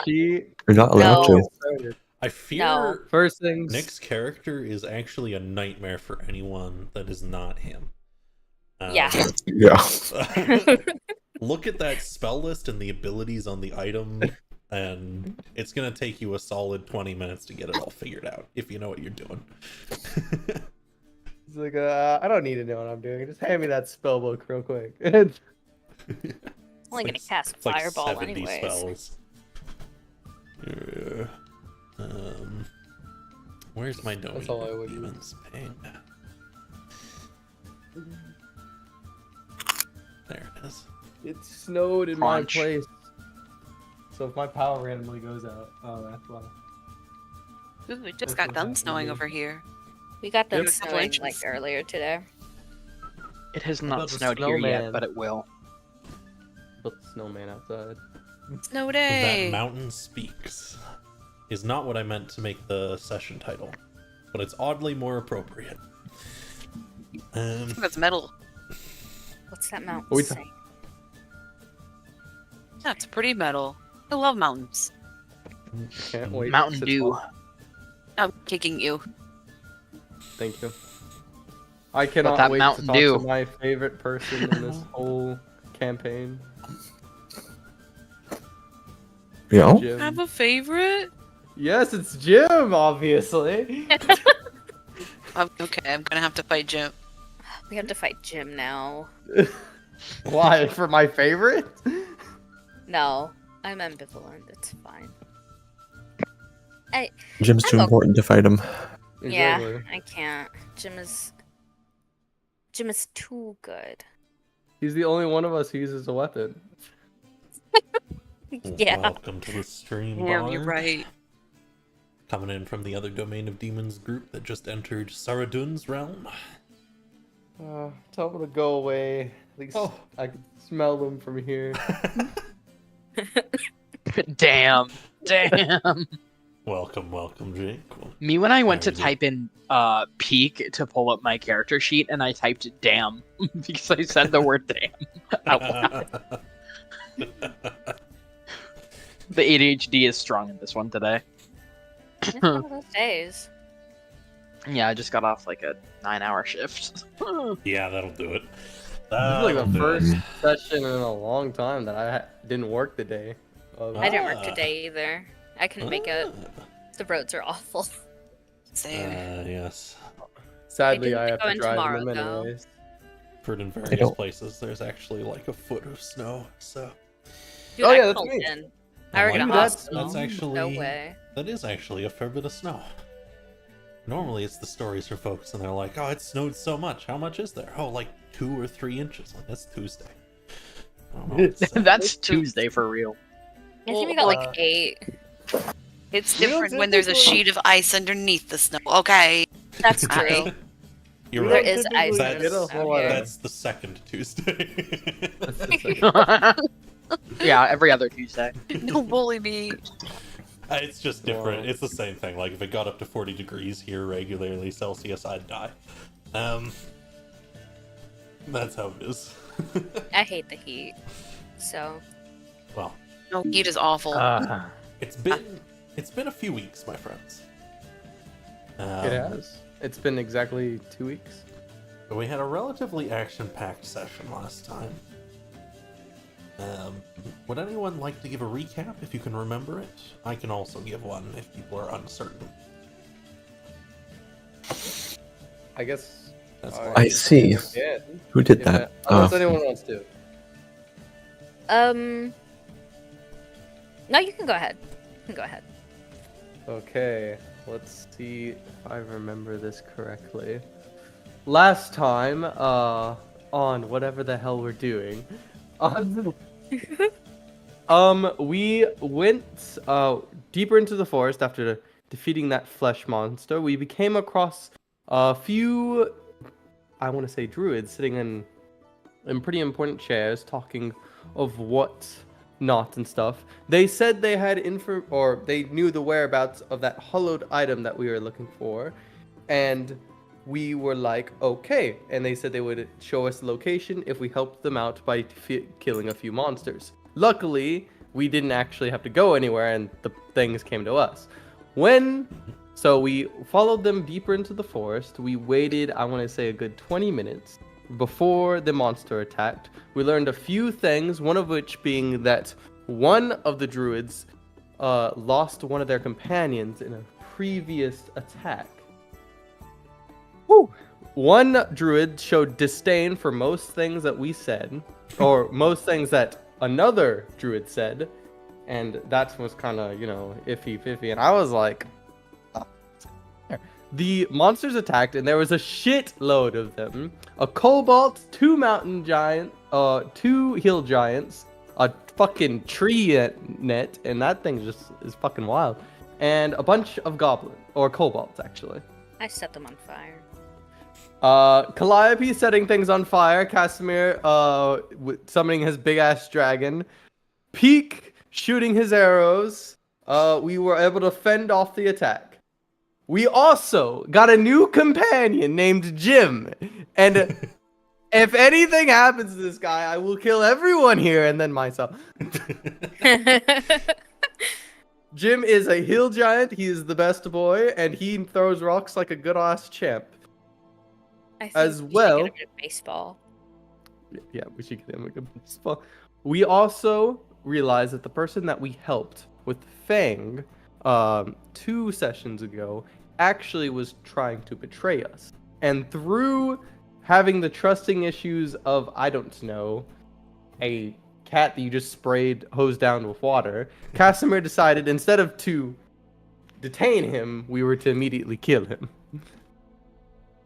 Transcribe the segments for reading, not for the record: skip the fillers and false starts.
cheat. You're not allowed No. to. I fear No. First things. Nick's character is actually a nightmare for anyone that is not him. Yeah. Yeah. Look at that spell list and the abilities on the item, and it's gonna take you a solid 20 minutes to get it all figured out if you know what you're doing. It's like, I don't need to know what I'm doing. Just hand me that spell book real quick. It's Only gonna cast It's like fireball 70 anyways. spells. Where's my domain That's all I of would use. demons? Ping. There it is. It snowed in Crunch. my place. So if my power randomly goes out, oh, that's why. Ooh, it just That's got what done happened to snowing me. over here. We got them Yep. snowing like earlier today. It has about not the snowed here yet, snowman? but it will. Put the snowman outside. Snow That day. mountain speaks is not what I meant to make the session title, but it's oddly more appropriate. That's metal. What's that mountain We saying? That's pretty metal. I love mountains. Can't wait. Mountain to Dew. talk. I'm kicking you. Thank you. I cannot that wait Mountain to talk Dew. to my favorite person in this whole campaign. Yeah. Jim. Have a favorite? Yes, it's Jim, obviously. Okay, I'm gonna have to fight Jim. We have to fight Jim now. Why? For my favorite? No, I'm ambivalent. It's fine. Jim's too I'm important to fight him. Yeah, Exactly. I can't. Jim is too good. He's the only one of us who uses a weapon. Yeah. Welcome to the stream. Yeah, you're Bard. right. Coming in from the other Domain of Demons group that just entered Saradun's realm. Tell them to go away. At least Oh. I can smell them from here. Damn. Damn. Welcome, Jake. Me when I went to Crazy. type in peak to pull up my character sheet and I typed damn because I said the word damn out loud. The ADHD is strong in this one today. It's one of those days. Yeah, I just got off like a 9-hour shift. Yeah, that'll do it. This is like That'll the do it. first session in a long time that I didn't work the day. I didn't work today either. I couldn't make it. The roads are awful. Same. Yes. Sadly, I I didn't have go to in drive tomorrow, them though. anyways. For in I various don't- places, there's actually like a foot of snow. So Dude, Oh, I yeah, that's called me. in. I already like, got that's- lost. that's actually No way. that is actually a fair bit of snow. Normally, it's the stories for folks, and they're like, "Oh, it snowed so much. How much is there? Oh, like 2 or 3 inches. Like that's Tuesday." I don't know what to say. That's Tuesday for real. I think we Well, got like- like 8. It's You know, different when there's a typically- sheet of ice underneath the snow. Okay. That's true. You're We There right. don't is typically ice That's- get a out whole lot here. of- That's the second Tuesday. That's the second. Yeah, every other Tuesday. Don't bully me. It's just different. Wow. It's the same thing. Like if it got up to 40 degrees here regularly Celsius, I'd die. That's how it is. I hate the heat. So, Well, No, heat is awful. it's been a few weeks, my friends. It has. It's been exactly 2 weeks. We had a relatively action-packed session last time. Would anyone like to give a recap if you can remember it? I can also give one if people are uncertain. I guess. That's Alright. fine. I see. Yeah. Who did if that? Unless anyone wants to. no, you can go ahead. You can go ahead. Okay, let's see if I remember this correctly. Last time, on whatever the hell we're doing, we went deeper into the forest after defeating that flesh monster. We came across a few, I want to say, druids sitting in pretty important chairs, talking of what not and stuff. They said they had or they knew the whereabouts of that hollowed item that we were looking for, and we were like, okay. And they said they would show us the location if we helped them out by killing a few monsters. Luckily, we didn't actually have to go anywhere, and the things came to us. So we followed them deeper into the forest. We waited, I want to say, a good 20 minutes before the monster attacked. We learned a few things, one of which being that one of the druids lost one of their companions in a previous attack. Woo! One druid showed disdain for most things that we said, or most things that another druid said, and that was kind of, iffy. And I was like, the monsters attacked, and there was a shitload of them. A cobalt, 2 mountain giant, 2 hill giants, a fucking tree net, and that thing just is fucking wild. And a bunch of kobolds, actually. I set them on fire. Calliope setting things on fire. Casimir summoning his big ass dragon. Peak shooting his arrows. We were able to fend off the attack. We also got a new companion named Jim. And if anything happens to this guy, I will kill everyone here and then myself. Jim is a hill giant. He is the best boy, and he throws rocks like a good ass champ. I think As we should well. get him a baseball. Yeah, we should get him a good baseball. We also realized that the person that we helped with Fang 2 sessions ago actually was trying to betray us. And through having the trusting issues of, I don't know, a cat that you just hosed down with water, Casimir decided instead of to detain him, we were to immediately kill him.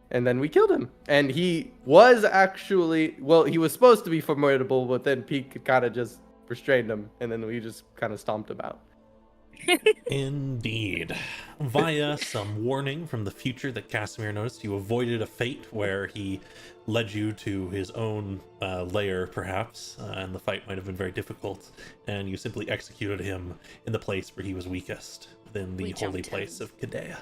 And then we killed him. And he was actually, he was supposed to be formidable, but then Peak kind of just restrained him, and then we just kind of stomped him out. Indeed. Via some warning from the future that Casimir noticed, you avoided a fate where he led you to his own lair, perhaps, and the fight might have been very difficult, and you simply executed him in the place where he was weakest, within the holy place of Kadea.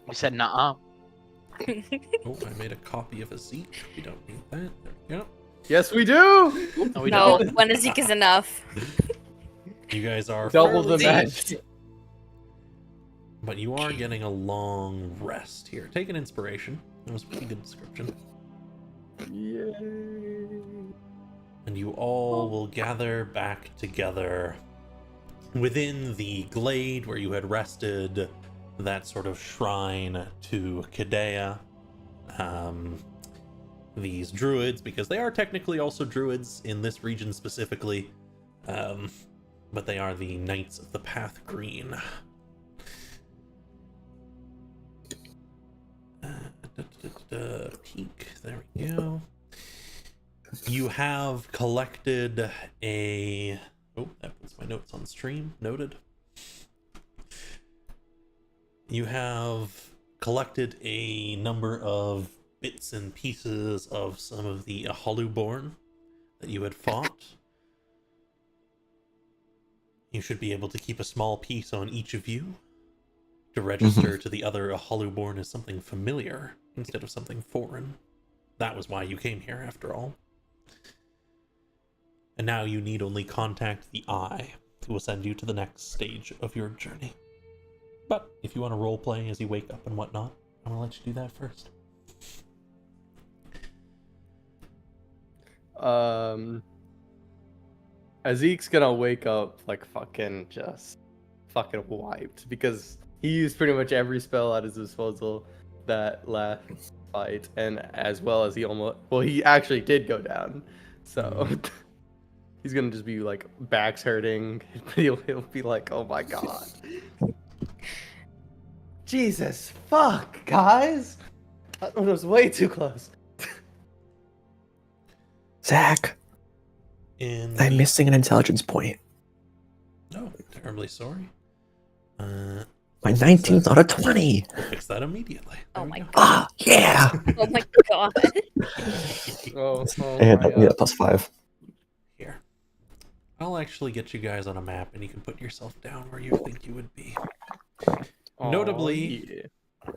We said nah. Oh, I made a copy of a Zeke. We don't need that. There we go. Yes, we do! No, we No, don't. one Zeke is enough. You guys are Double the fairly match. deep, but you are getting a long rest here. Take an inspiration. That was a pretty good description. Yay. And you all will gather back together within the glade where you had rested, that sort of shrine to Kadea. These druids, because they are technically also druids in this region specifically, but they are the Knights of the Path Green. Peak, there we go. You have collected a... Oh, that puts my notes on stream. Noted. You have collected a number of bits and pieces of some of the Aholuborn that you had fought. You should be able to keep a small piece on each of you to register to the other Aholuborn as something familiar instead of something foreign. That was why you came here, after all. And now you need only contact the Eye, who will send you to the next stage of your journey. But if you want to roleplay as you wake up and whatnot, I'm gonna let you do that first. Azeek's gonna wake up like fucking wiped, because he used pretty much every spell at his disposal that last fight, and as well as he actually did go down, so he's gonna just be like back's hurting. He'll be like, oh my god. Jesus fuck, guys, that one was way too close. Zach, I'm missing an intelligence point. No, terribly sorry. My 19th out of 20. We'll fix that immediately. Oh There we my go. god. Ah, yeah. Oh my god. And my yeah, +5. Here. I'll actually get you guys on a map and you can put yourself down where you think you would be. Aw, Notably, yeah.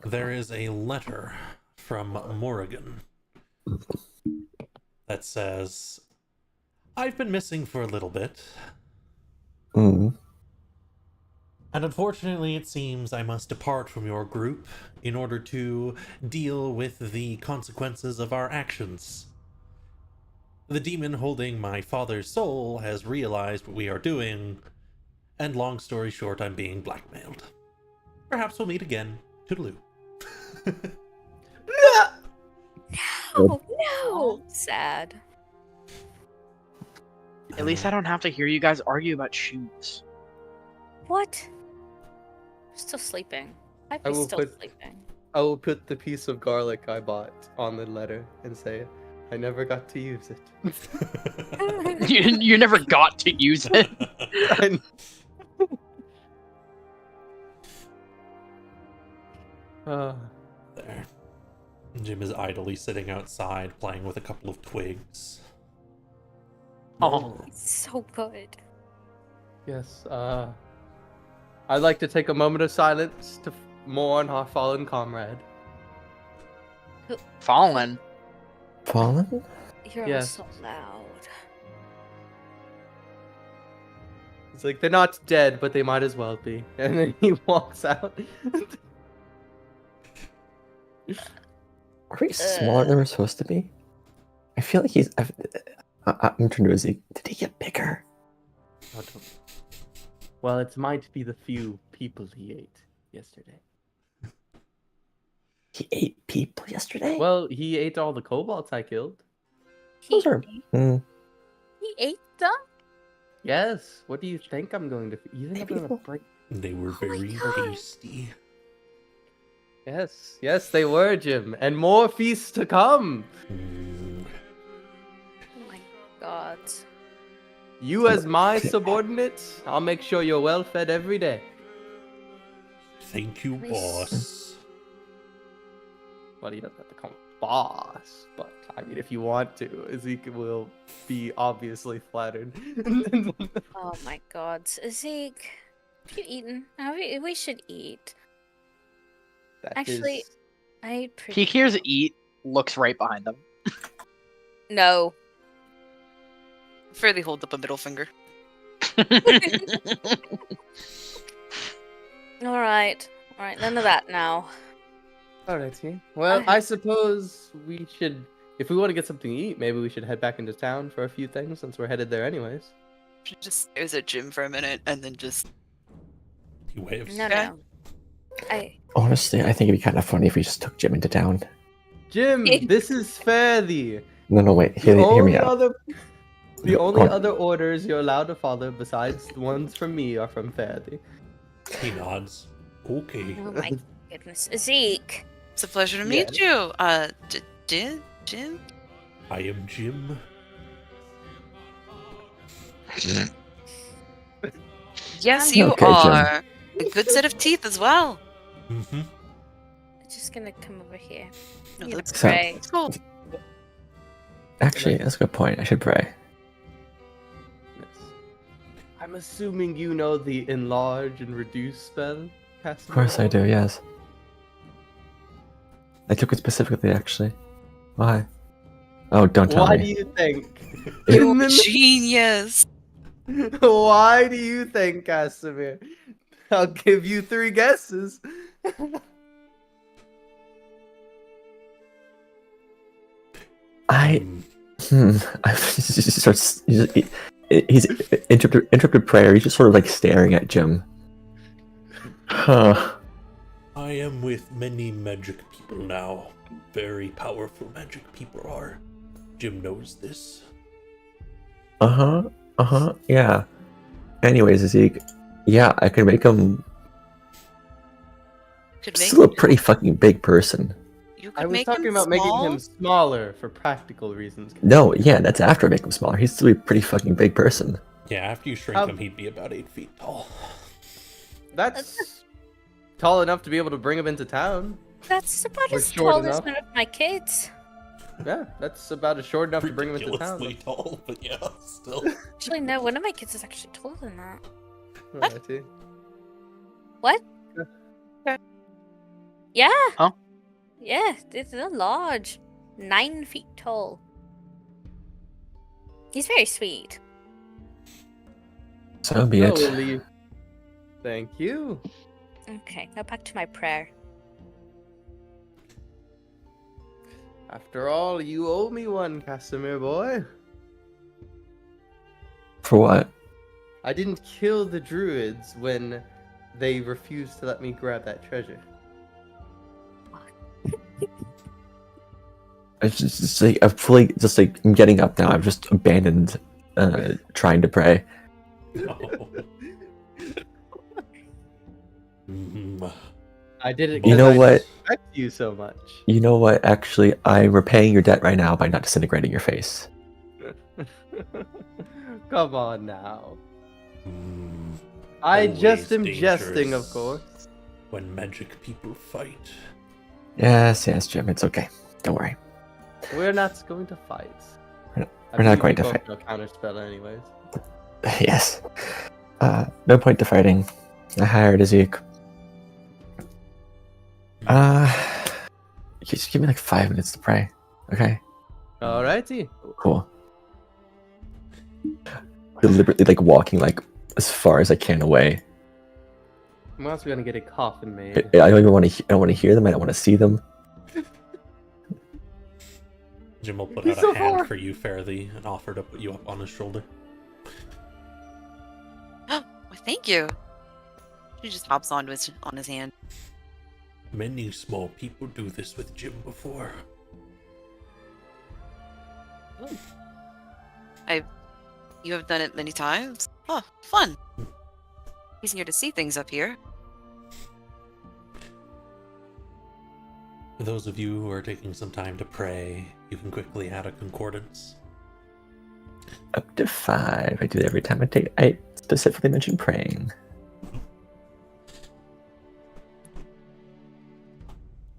there is a letter from Morrigan. that says, I've been missing for a little bit. Mm. And unfortunately, it seems I must depart from your group in order to deal with the consequences of our actions. The demon holding my father's soul has realized what we are doing, and long story short, I'm being blackmailed. Perhaps we'll meet again. Toodaloo. Oh no! Sad. At least I don't have to hear you guys argue about shoes. What? I'm still sleeping. I'd I be will still put- sleeping. I will put the piece of garlic I bought on the letter and say, I never got to use it. You never got to use it. There. Jim is idly sitting outside playing with a couple of twigs. Oh, It's so good. Yes, I'd like to take a moment of silence to mourn our fallen comrade. fallen. Fallen? You're all Yes. so loud. It's like, they're not dead, but they might as well be. And then he walks out. Are we smaller than we're supposed to be? I feel like he's. I'm turning to Zeke. Did he get bigger? Well, it might be the few people he ate yesterday. He ate people yesterday? Well, he ate all the kobolds I killed. those are. He ate them? Yes. What do you think I'm going to? You think Maybe I'm going to we'll- break? They were Oh my very God. tasty. Yes, they were, Jim, and more feasts to come. Mm. Oh my god. You, as my subordinate, I'll make sure you're well fed every day. Thank you, Nice. boss. Well, you don't have to call him boss, but I mean, if you want to, Ezekiel will be obviously flattered. Oh my god. Zeke, have you eaten? We should eat. That Actually- is- I ate pretty. He hears eat, looks right behind them. No. Fairly hold up a middle finger. Alright. Alright, none of that now. Alrighty. Well, I suppose we should, if we want to get something to eat, maybe we should head back into town for a few things since we're headed there anyways. She just stares at Jim for a minute and then just He waves. No, Okay. no. I. Honestly, I think it'd be kind of funny if we just took Jim into town. Jim, this is fairly. No, wait. The Hear me only out. the Go only on. other orders you're allowed to follow besides the ones from me are from Fairly. He nods. Okay. Oh my goodness. Zeke. it's a pleasure to meet you. Jim? I am Jim. Yes, you Okay, Jim. are. A good set of teeth as well. Mm-hmm. I'm just gonna come over here. No, You that's So- pray. Let's go. Actually, that's a good point. I should pray. Yes. I'm assuming you know the enlarge and reduce spell, Of course I do, yes. I took it specifically, actually. Why? Oh, don't tell Why me. do you think? You're a genius. Why do you think, Casimir? I'll give you 3 guesses. I he starts. He's interrupted prayer. He's just sort of like staring at Jim. Huh. I am with many magic people now. Very powerful magic people are. Jim knows this. Yeah. Anyways, Zeke. Yeah, I can make him Could make still a pretty fucking big person. you could I was make talking him about making small? him smaller for practical reasons. No, yeah, that's after I make him smaller. He's still a pretty fucking big person. Yeah, after you shrink him, he'd be about 8 feet tall. That's tall enough to be able to bring him into town. That's about We're as short tall as enough. one of my kids. Yeah, that's about as short enough to bring him into town. Ridiculously tall, but yeah, still. Actually, no, one of my kids is actually taller than that. Alrighty. What? Yeah. Huh? Yeah, they're large. 9 feet tall. He's very sweet. So be No, it. we'll leave. Thank you. Okay, now back to my prayer. After all, you owe me one, Casimir boy. For what? I didn't kill the druids when they refused to let me grab that treasure. It's just like I'm fully just like I'm getting up now. I've just abandoned trying to pray. Oh. Mm. I did it You because know I what? respect you so much. You know what? Actually, I'm repaying your debt right now by not disintegrating your face. Come on now. Mm. I just am Always jesting, of dangerous course. When magic people fight. Yes, Jim. It's okay. Don't worry. We're not going to fight. We're I not believe going you to both fight. know counterspell anyways. Yes. No point to fighting. I hired Zeke. Just give me like 5 minutes to pray. Okay. Alrighty. Cool. Deliberately like walking like as far as I can away. I'm also gonna get a coffin made. I don't even want to. I don't want to hear them. I don't want to see them. Jim will put He's out so a hand far. for you, Fairly, and offer to put you up on his shoulder. Well, thank you. He just hops on his hand. Many small people do this with Jim before. You have done it many times. Oh, fun. Easier to see things up here. For those of you who are taking some time to pray, you can quickly add a concordance. Up to 5. I do that every time I specifically mention praying.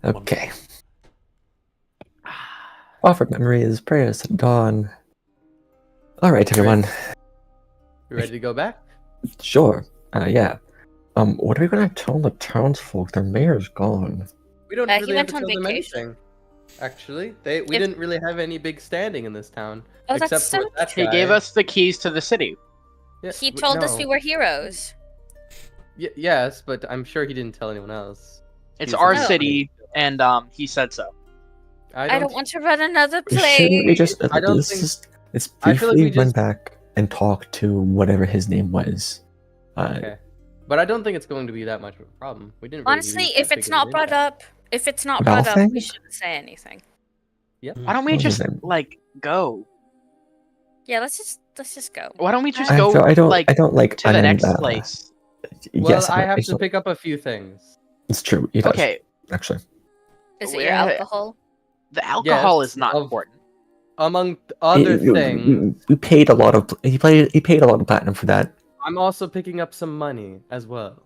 Okay. Offered memories, prayers at dawn. Alright, everyone. You ready to go back? Sure. Yeah. What are we gonna tell the townsfolk? Their mayor's gone. We don't He really have went to on tell them vacation. anything. Actually, we If- didn't really have any big standing in this town, Oh, that's except so for that He guy. gave us the keys to the city. Yeah, He told us we no. were heroes. Yes, but I'm sure he didn't tell anyone else. It's He's our the- city, and he said so. I don't want to run another Shouldn't we play. just I don't let's think- just let's I feel like briefly we run just- back and talk to whatever his name was. Okay. But I don't think it's going to be that much of a problem. We didn't. Really Honestly, use if that it's big of not an brought impact. up, if it's not About brought up, we thing? shouldn't say anything. Why don't we What was his just name? like go? Yeah, let's just go. Why don't we just I go don't like to the and, next place? Well, Yes, I have to don't- pick up a few things. It's true. He does, Okay, actually. Is it your Where- alcohol? the alcohol Yes, is not of- important. Among other We- things, we paid a lot of. He paid a lot of platinum for that. I'm also picking up some money as well.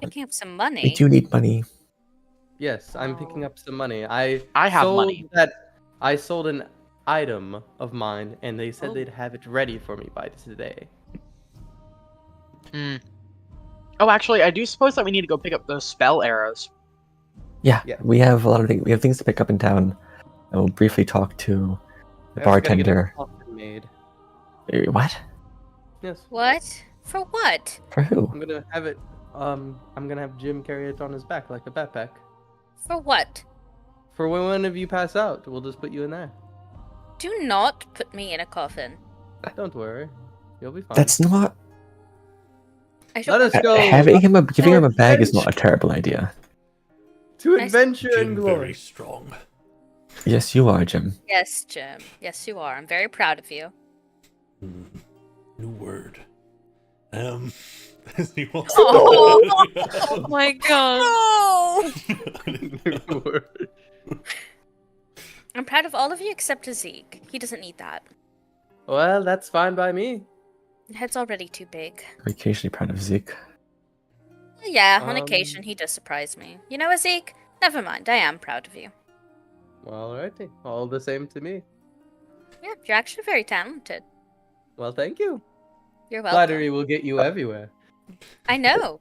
Picking up some We money. do need money. Yes, I'm picking Oh. up some money. I have sold money. I sold an item of mine, and they said Oh. they'd have it ready for me by today. Hmm. Oh, actually, I do suppose that we need to go pick up those spell arrows. Yeah, Yeah. we have a lot of things. We have things to pick up in town. I will briefly talk to the I also gotta get a bartender. coffin made. What? Yes. What? For what? For who? I'm gonna have it. I'm gonna have Jim carry it on his back like a backpack. For what? For when one of you pass out, we'll just put you in there. Do not put me in a coffin. Don't worry, you'll be fine. That's not. I Let don't us want go. Giving him a bag is not a adventure. terrible idea. To Nice. adventure and Jim very glory. strong. Yes, you are, Jim. Yes, Jim. Yes, you are. I'm very proud of you. New word. As he walks Oh my god. No! I'm proud of all of you except Zeke. He doesn't need that. Well, that's fine by me. His head's already too big. I'm occasionally proud of Zeke. Yeah, on Um, occasion he does surprise me. You know what, Zeke? Never mind. I am proud of you. Well, alrighty. All the same to me. Yeah, you're actually very talented. Well, thank you. You're welcome. Flattery will get you everywhere. I know.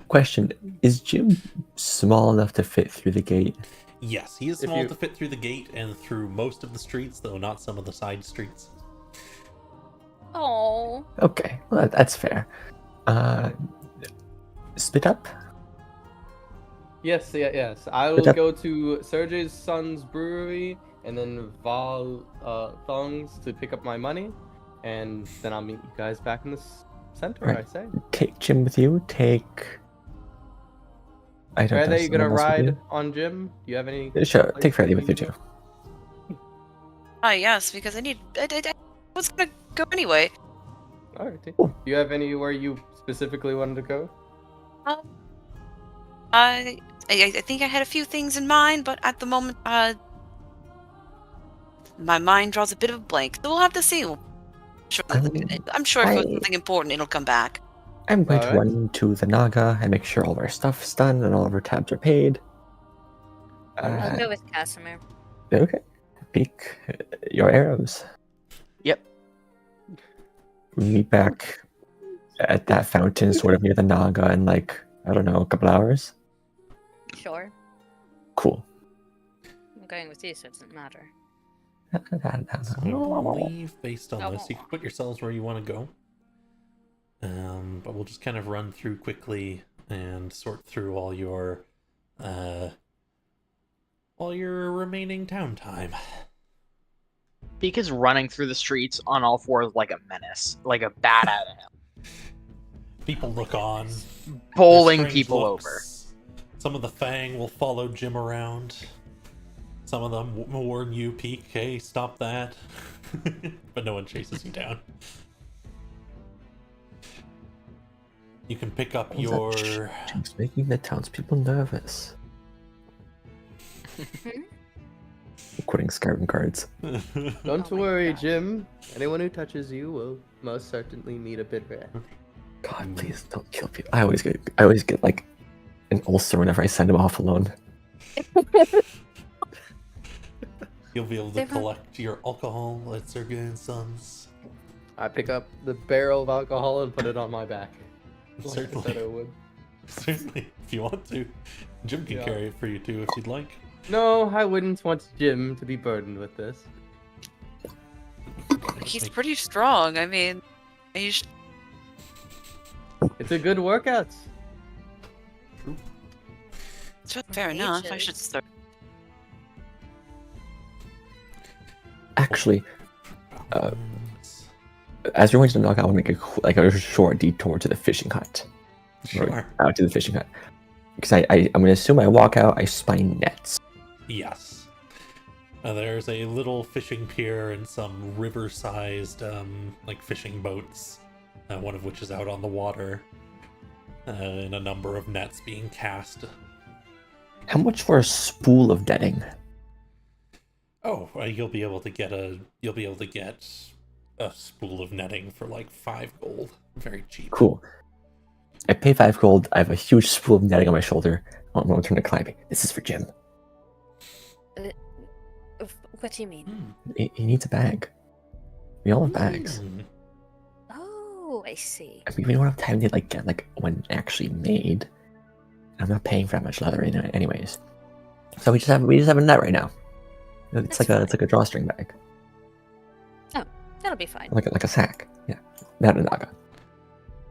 Question: Is Jim small enough to fit through the gate? Yes, he is If small you- to fit through the gate and through most of the streets, though not some of the side streets. Oh. Okay, well, that's fair. Split up? Yes. I But will that- go to Sergey's son's brewery and then Val Thongs to pick up my money, and then I'll meet you guys back in the center. Right. I say. Take Jim with you. Take. I don't know. Friday, you gonna someone else with ride on Jim? Do you have any? you? Sure, place take Freddy that with you too. Yes, because I was gonna go anyway. Alright. Cool. Do you have anywhere you specifically wanted to go? I think I had a few things in mind, but at the moment, my mind draws a bit of a blank. So we'll have to see. I'm sure if it's I- something important, it'll come back. I'm going to Alright. run to the Naga and make sure all of our stuff's done and all of our tabs are paid. I'll go with Casimir. Okay. Peek your arrows. Yep. Meet back at that fountain, sort of near the Naga, in like, I don't know, a couple hours. Sure. Cool. I'm going with you, so it doesn't matter. So we'll leave based on this. You can put yourselves where you want to go. But we'll just kind of run through quickly and sort through all your remaining town time. Peak is running through the streets on all fours like a menace, like a bat out of hell, People look on. bowling Strange people looks. over. Some of the Fang will follow Jim around. Some of them will warn you, Peek, hey, stop that. But no one chases you down. You can pick up your... Jim's making the townspeople nervous. Quitting Skyrim cards. Don't Oh my worry, gosh. Jim. Anyone who touches you will most certainly meet a bitter end. God, please don't kill people. I always get like an ulcer whenever I send him off alone. You'll be able to They've had- collect your alcohol at Sergey and Sons. I pick up the barrel of alcohol and put it on my back. Like I said I Certainly. would. Certainly, if you want to. Jim can Yeah. carry it for you too if you'd like. No, I wouldn't want Jim to be burdened with this. He's pretty strong. I mean, he's It's a good workout. fair enough. I Ages. should start. Actually, as you're going to the Naga, I want to make a short detour to the fishing hut. Sure. Out to the fishing hut. Because I'm going to assume I walk out, I spy nets. Yes. There's a little fishing pier and some river-sized, like fishing boats. One of which is out on the water, and a number of nets being cast. How much for a spool of netting? Oh, you'll be able to get a spool of netting for like 5 gold. Very cheap. Cool. I pay 5 gold. I have a huge spool of netting on my shoulder. I'm going to turn to climbing. This is for Jim. What do you mean? He needs a bag. We all have bags. Hmm. Oh, I see. I mean, we don't have time to get one actually made. I'm not paying for that much leather in it anyways. So we just have a net right now. It's That's like a drawstring bag, That'll be fine. like a sack. Yeah, not a naga.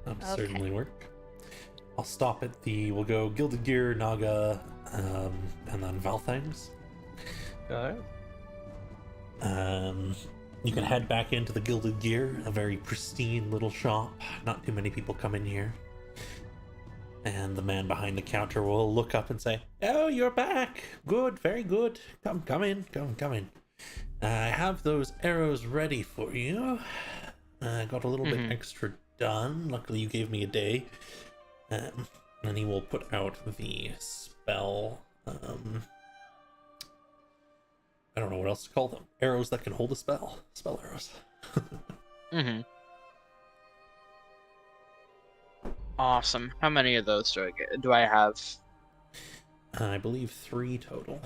That'll Okay. certainly work. I'll stop at we'll go Gilded Gear, Naga, and then Valthangs. Alright. You can head back into the Gilded Gear, a very pristine little shop. Not too many people come in here. And the man behind the counter will look up and say, "Oh, you're back. Good, very good. Come in. I have those arrows ready for you. I got a little bit extra done. Luckily, you gave me a day." And he will put out the spell. I don't know what else to call them. Arrows that can hold a spell. Spell arrows. Mm-hmm. Awesome. How many of those do I have? I believe 3 total.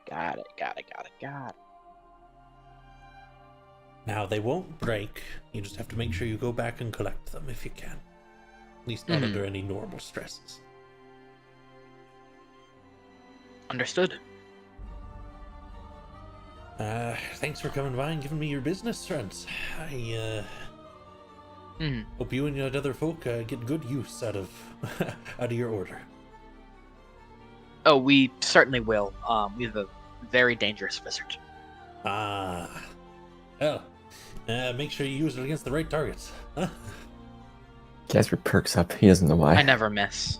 Got it. Now, they won't break. You just have to make sure you go back and collect them if you can. At least not under any normal stresses. Understood. Thanks for coming by and giving me your business, friends. I hope you and your other folk get good use out of out of your order. Oh, we certainly will. We have a very dangerous wizard. Ah. Well, make sure you use it against the right targets. Huh? Jasper perks up. He doesn't know why. I never miss.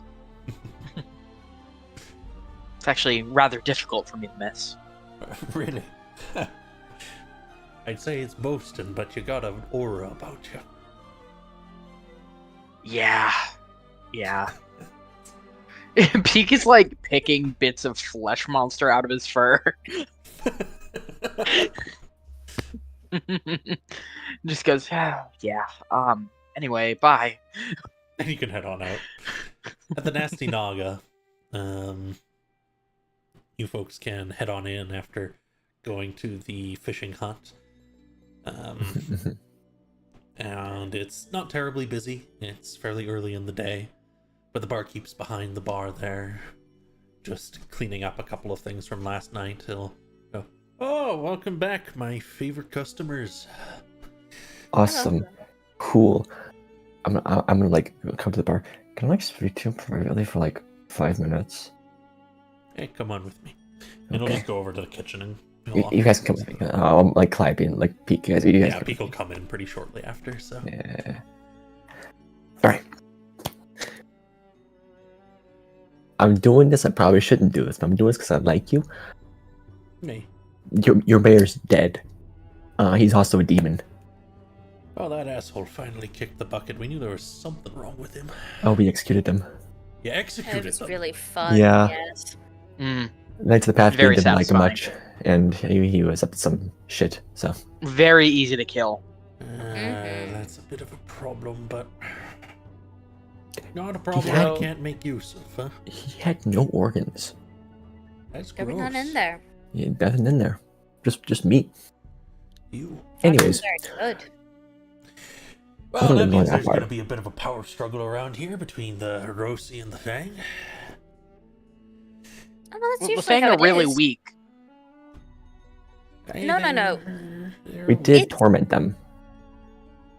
It's actually rather difficult for me to miss. Really? I'd say it's boasting, but you got an aura about you. Yeah. Yeah. Peak is like picking bits of flesh monster out of his fur. Just goes, yeah. Anyway, bye. And you can head on out. At the Nasty Naga, you folks can head on in after going to the fishing hut. And it's not terribly busy. It's fairly early in the day. But the barkeep's behind the bar there, just cleaning up a couple of things from last night. He'll go, "Oh, welcome back, my favorite customers." Awesome. Cool. I'm gonna like come to the bar. Can I like speak to him privately for like 5 minutes? Hey, come on with me. And he'll Okay. just go over to the kitchen and You guys can come with me. I'm like clapping, like Pete. You guys yeah, come Peak will with me. come in pretty shortly after, so. Yeah. All right. I'm doing this. I probably shouldn't do this, but I'm doing this because I like you. Hey. Your mayor's dead. He's also a demon. Oh, that asshole finally kicked the bucket. We knew there was something wrong with him. Oh, we executed him. You It executed was him. really fun. Yeah. Yes. Knights of the Path Very didn't like him satisfying. much, and he was up to some shit. So Very easy to kill. That's a bit of a problem, but not a problem had- I can't make use of, huh? he had no organs. That's There gross. was none in there. He had nothing in there. Just meat. You. Anyways, Very good. I Well, don't that even know means that there's going to part. be a bit of a power struggle around here between the Hiroshi and the Fang. Oh, well, that's Well, the usually Fang how are it really is. weak. No. They're we did It's- torment them.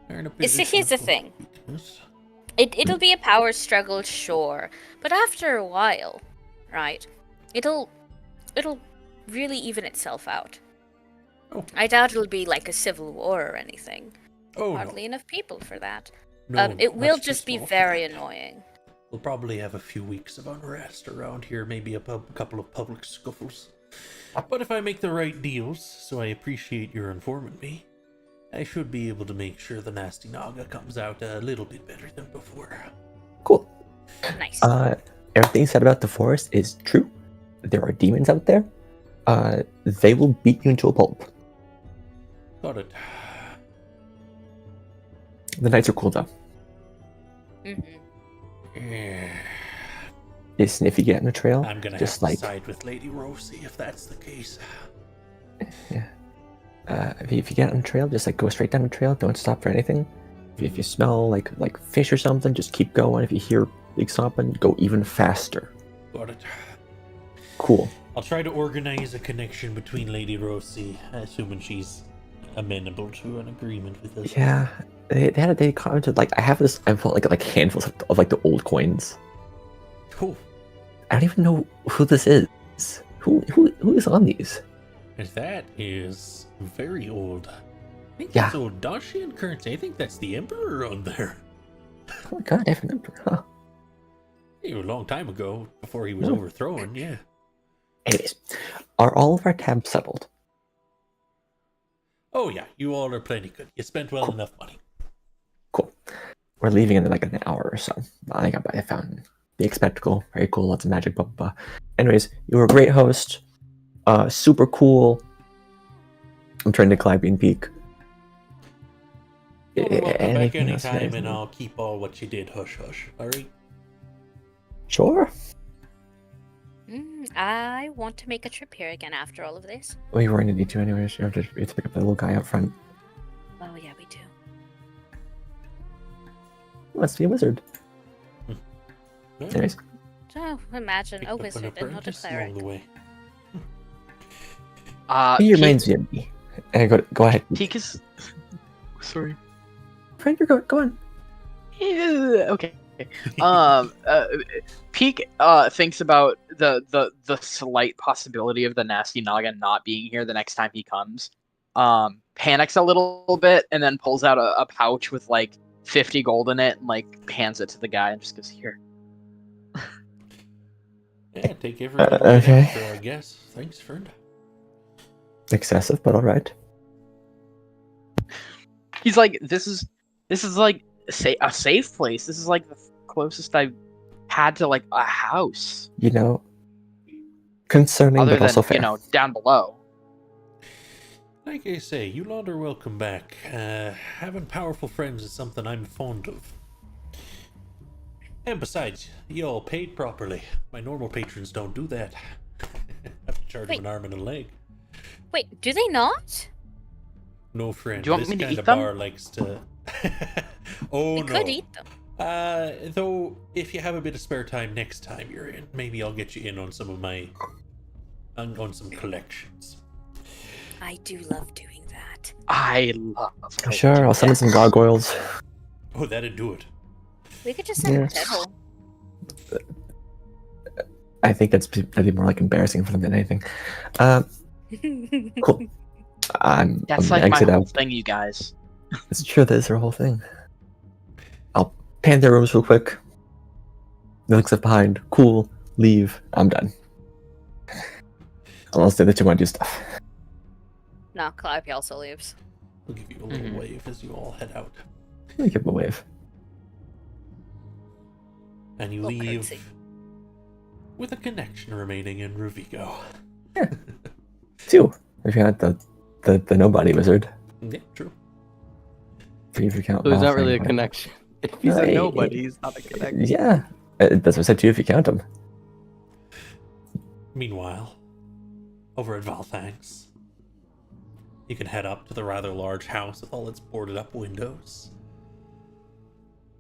they're in a You see, position here's the of thing. weakness. It'll be a power struggle, sure, but after a while, right? It'll really even itself out. Oh. I doubt it'll be like a civil war or anything. Oh, Hardly enough people for that. no. It much will too just be small for very that. annoying. We'll probably have a few weeks of unrest around here, maybe a couple of public scuffles. But if I make the right deals, so I appreciate your informing me, I should be able to make sure the Nasty Naga comes out a little bit better than before. Cool. Nice. Everything said about the forest is true. There are demons out there. They will beat you into a pulp. Got it. The knights are cool though. Mhm. Yeah. Listen, if you get on the trail, I'm gonna just have to like side with Lady Rosie if that's the case. if you get on the trail, just like go straight down the trail. Don't stop for anything. If you smell like fish or something, just keep going. If you hear big stomping, go even faster. Got it. Cool. I'll try to organize a connection between Lady Rosie, assuming she's amenable to an agreement with us. Yeah, they commented like I have like handfuls of like the old coins. Cool. I don't even know who this is. Who is on these? And that is very old. I think Yeah. that's old Dacian currency. I think that's the Emperor on there. Oh my god, I remember. Huh. A long time ago, before he was Hmm. overthrown, yeah. Anyways, are all of our tabs settled? Oh yeah, you all are plenty good. You spent well enough money. Cool. We're leaving in like an hour or so. I found the spectacle. Very cool. Lots of magic. Blah, blah, blah. Anyways, you were a great host. Super cool. I'm trying to climb Bean Peak. Well, welcome back Anything else, anytime, guys? and I'll keep all what you did hush hush. All right. Sure. I want to make a trip here again after all of this. Well, you were going to need to anyways. You have to pick up the little guy up front. Oh yeah, we do. He must be a wizard. Yeah. Anyways, Oh, imagine. Picked A up an wizard and not a apprentice cleric. along the way. He Peak, reminds you of me. And go ahead. Peak is. Sorry. Friend, go on. Okay. Peak thinks about the slight possibility of the nasty noggin not being here the next time he comes. Panics a little bit and then pulls out a pouch with like 50 gold in it and like hands it to the guy and just goes, here. Yeah, take every little bit okay. extra, I guess. Thanks, friend. Excessive, but all right. He's like, this is like a safe place. This is like the closest I've had to like a house, You know, concerning, other but than also fair. down below. Like I say, you lot are welcome back. Having powerful friends is something I'm fond of. And besides, you all paid properly. My normal patrons don't do that. Have to charge them an arm and a leg. Wait, do they not? No, friend. Do you want This me to kind eat of them? bar likes to. Oh We no. could eat them. Though, if you have a bit of spare time next time you're in, maybe I'll get you in on some of my. on some collections. I do love doing that. I love. Sure, I'll summon some gargoyles. Oh, that'd do it. We could just set Yeah. a table. I think that'd be more like embarrassing for them than anything. Cool. I'm That's gonna like my exit whole out. thing, you guys. It's true, that is their whole thing. I'll pan their rooms real quick. They look behind. Cool. Leave. I'm done. Unless the other two want to do stuff. No, Calliope also leaves. I'll give you a little wave as you all head out. Let me give them a wave. And you Little leave curtsy. with a connection remaining in Ruvigo. Two. If you got the nobody wizard. Yeah, true. Three if you count. So he's not Malphite, really a whatever. connection. If he's a Right. nobody, he's not a connection. Yeah. That's what I said too if you count them. Meanwhile, over at Valthangs, you can head up to the rather large house with all its boarded up windows.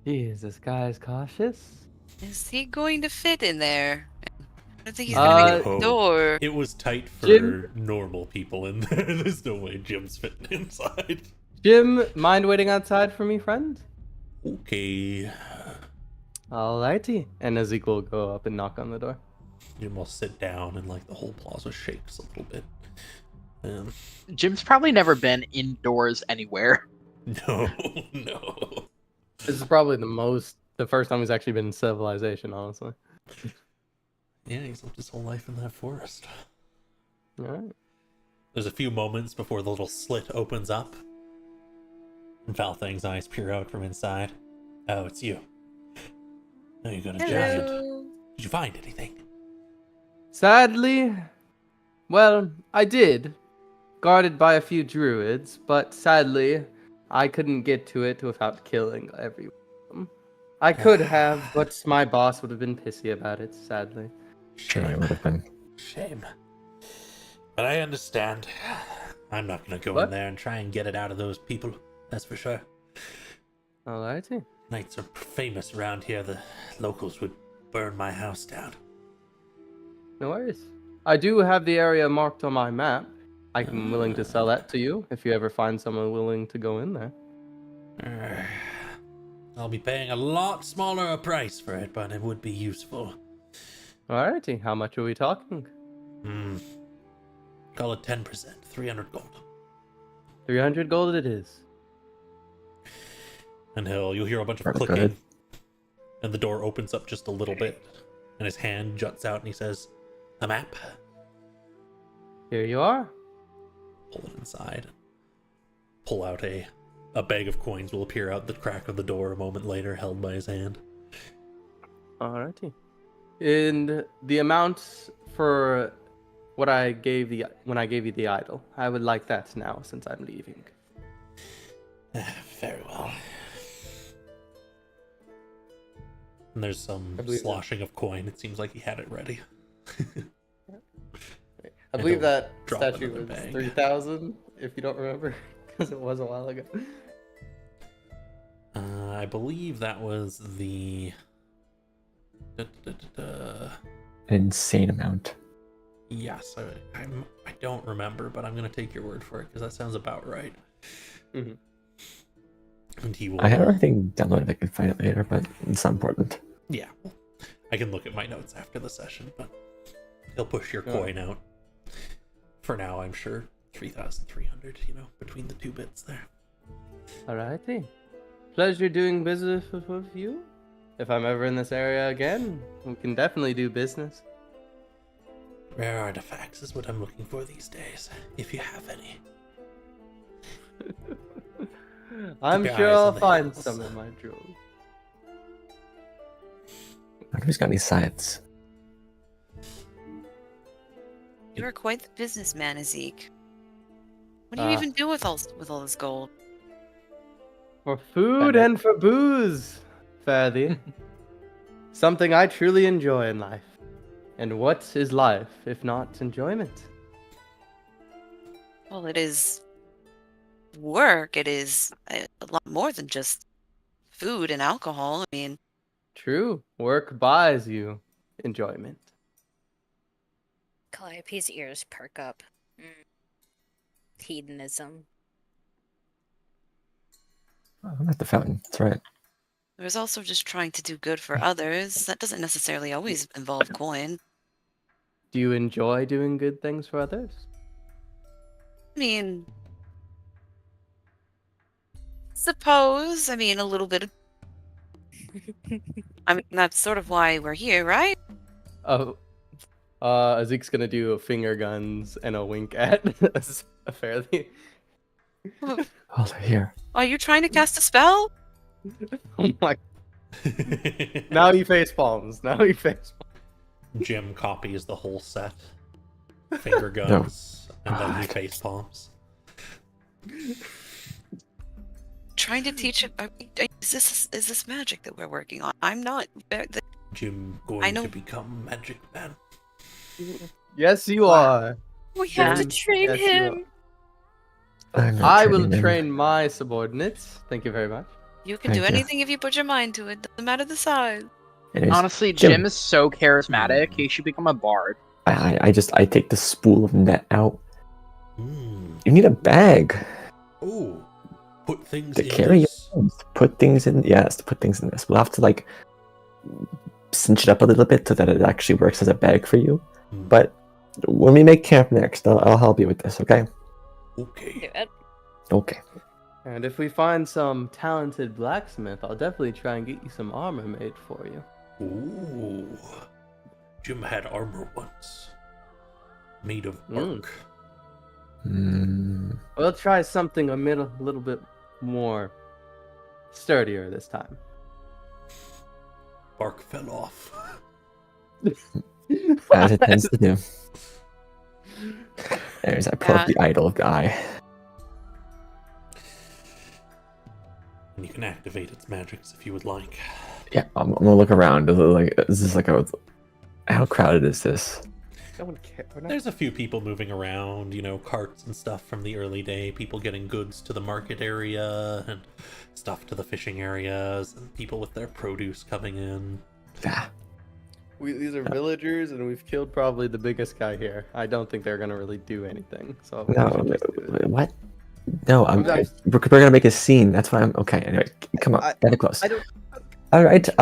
Jeez, this guy is cautious. Is he going to fit in there? I don't think he's gonna make Oh, a door. It was tight for Jim? normal people in there. There's no way Jim's fitting inside. Jim, mind waiting outside for me, friend? Okay. Alrighty. And Ezekiel will go up and knock on the door. Jim will sit down and like the whole plaza shakes a little bit. Jim's probably never been indoors anywhere. No, no. This is probably the first time he's actually been in civilization, honestly. Yeah, he's lived his whole life in that forest. Alright. There's a few moments before the little slit opens up. And Valthang's eyes peer out from inside. Oh, it's you. Oh, you got a giant. Hello. Did you find anything? Sadly, well, I did. Guarded by a few druids, but sadly, I couldn't get to it without killing every one of them. I could have, but my boss would have been pissy about it, sadly. Sure, I Shame. would have been. Shame. But I understand. I'm not gonna go What? in there and try and get it out of those people. That's for sure. Alrighty. Knights are famous around here. The locals would burn my house down. No worries. I do have the area marked on my map. I'm willing to sell that to you if you ever find someone willing to go in there. I'll be paying a lot smaller a price for it, but it would be useful. Alrighty. How much are we talking? Call it 10%, 300 gold. 300 gold it is. And you'll hear a bunch of Very clicking. good. And the door opens up just a little bit. And his hand juts out and he says, "A map." Here you are. Pull it inside. Pull out a bag of coins will appear out the crack of the door a moment later, held by his hand. Alrighty. And the amount for what I gave when I gave you the idol, I would like that now since I'm leaving. Very well. And there's some I believe that. sloshing of coin. It seems like he had it ready. I believe that drop statue another was bag. 3,000, if you don't remember, because it was a while ago. I believe that was the An insane amount. Yes, I don't remember, but I'm gonna take your word for it because that sounds about right. Mm-hmm. And he will. I had everything downloaded. I can find it later, but it's not important. Yeah, I can look at my notes after the session, but he'll push your coin out. For now, I'm sure 3,300. Between the two bits there. Alrighty. Pleasure doing business with you. If I'm ever in this area again, we can definitely do business. Rare artifacts is what I'm looking for these days, if you have any. I'm Keep your sure eyes I'll on the find hills. some in my drawer. Who's got any scythes? You are quite the businessman, Ezek. What do you even do with all this gold? For food Spend it. and for booze, Fairly. Something I truly enjoy in life. And what is life if not enjoyment? Well, it is work. It is a lot more than just food and alcohol. I mean, True. Work buys you enjoyment. Calliope's ears perk up. Hedonism. Oh, I'm at the fountain. That's right. there's also just trying to do good for others. That doesn't necessarily always involve coin. Do you enjoy doing good things for others? I mean, suppose. I mean, a little bit. I mean, that's sort of why we're here, right? Oh, Zeke's gonna do finger guns and a wink at Fairly. Oh, they're here. Are you trying to cast a spell? Oh my! Now he face palms. Now he face. Jim copies the whole set. Finger guns, and then he God. face palms. Trying to teach it. Is this magic that we're working on? I'm not. Jim I going know- to become Magic Man. Yes, you are. We have to Yes, train yes, you him. I'm not I will training them. train my subordinates. Thank you very much. You can do Thank you. anything if you put your mind to it. Doesn't matter the size. Anyways, Honestly, Jim. Jim is so charismatic. He should become a bard. I take the spool of net out. Mm. You need a bag Oh, put things to in carry. this. Put things in. Yes, to put things in this. We'll have to like cinch it up a little bit so that it actually works as a bag for you. Hmm. But when we make camp next, I'll help you with this. Okay? Do Okay. it. Okay. And if we find some talented blacksmith, I'll definitely try and get you some armor made for you. Ooh. Jim had armor once. Made of bark. We'll try something a little bit more sturdier this time. Bark fell off. As it tends to do. There's I pull up the idol of the eye. And you can activate its magics if you would like. Yeah, I'm gonna look around. Is this like how crowded is this? No one cares. There's a few people moving around, carts and stuff from the early day, people getting goods to the market area and stuff to the fishing areas, and people with their produce coming in. Ah, These are villagers, and we've killed probably the biggest guy here. I don't think they're gonna really do anything. So we no, should just do it. what? No, I'm- we're gonna make a scene. That's why I'm okay. Anyway, come on, get it close. I don't. All right, You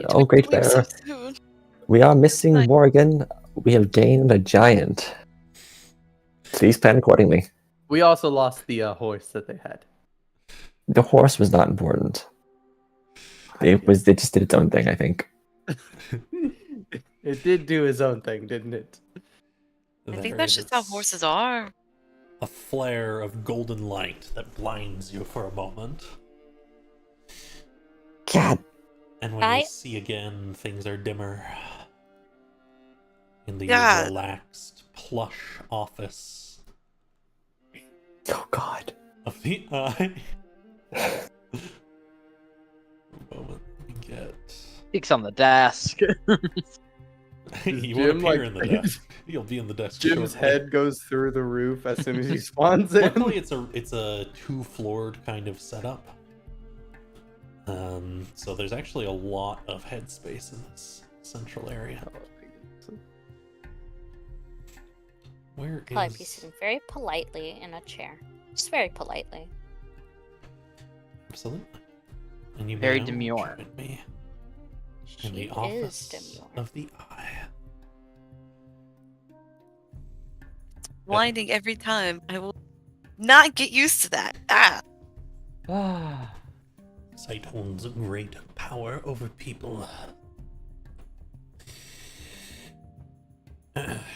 oh took great the leap so bear. soon. We are missing Nice. Morgan. We have gained a giant. Please plan accordingly. We also lost the horse that they had. The horse was not important. It just did its own thing, I think. It did do his own thing, didn't it? I think There that's just how is horses are. A flare of golden light that blinds you for a moment. God, And when I- you see again, things are dimmer. In the Yeah. relaxed, plush office oh God. of the eye. A moment. Let me get. Peeks on the desk. He Jim, won't appear like- in the desk. He'll be in the desk. Jim's shortly. head goes through the roof as soon as he spawns in. Luckily, it's a two-floored kind of setup. So there's actually a lot of headspace in this central area. Where Calliope is... sitting very politely in a chair. Just very politely. Absolutely. And you Very now demure. join me She in the is office demure. of the Eye. Blinding every time. I will not get used to that. Ah! Ah, Sight holds great power over people.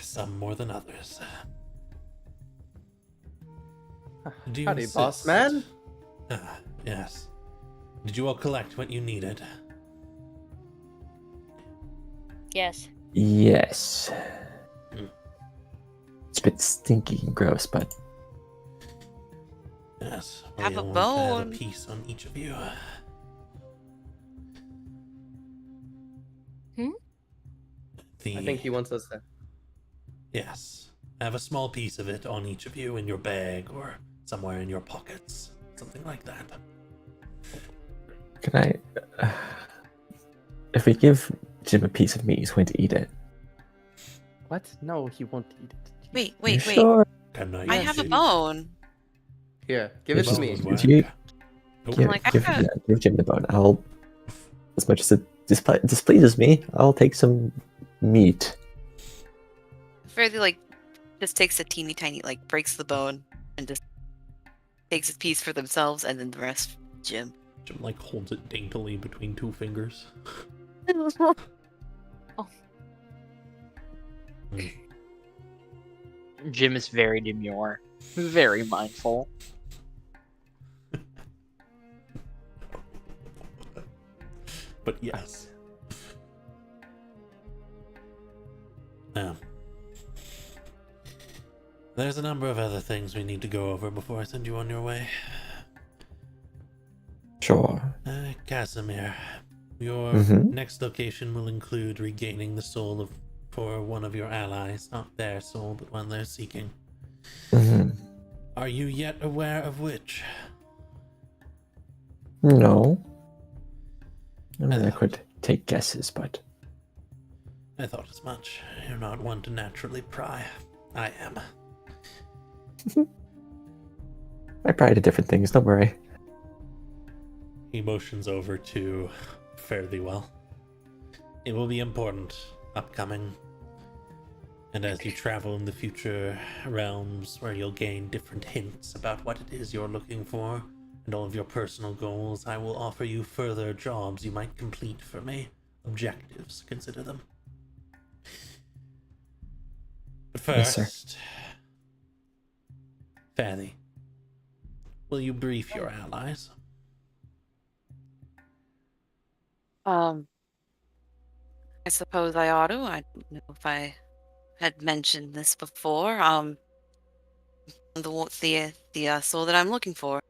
Some more than others. Do you howdy, boss insist? man. Yes. Did you all collect what you needed? Yes. Yes. Hmm. It's a bit stinky and gross, but Yes. Have a We'll have a bone. piece on each of you. Hmm? I think he wants us to. Yes. Have a small piece of it on each of you in your bag or somewhere in your pockets. Something like that. can I? If we give Jim a piece of meat, he's going to eat it. What? No, he won't eat it. Wait, You wait. Sure. Can I I use have a it? bone. Here, give it Yes, to me. Bone would Did you- work. Nope. Give, like, I give, got- yeah, give Jim the bone. I'll, as much as it displeases me, I'll take some meat. Fairly like just takes a teeny tiny like breaks the bone and just takes a piece for themselves and then the rest Jim. Jim like holds it daintily between two fingers. Jim is very demure, very mindful. But yes. Now, there's a number of other things we need to go over before I send you on your way. Sure. Casimir, your Mhm. next location will include regaining the soul of for one of your allies, not their soul, but one they're seeking. Hmm. Are you yet aware of which? No. I mean, I could take guesses, but I thought as much. You're not one to naturally pry. I am. I pry to different things. Don't worry. He motions over to Fare Thee Well. It will be important, upcoming. And as you travel in the future realms where you'll gain different hints about what it is you're looking for and all of your personal goals, I will offer you further jobs you might complete for me. Objectives, consider them. But Yes, first, Fare Thee, will you brief your allies? I suppose I ought to. I don't know if I had mentioned this before. The soul that I'm looking for.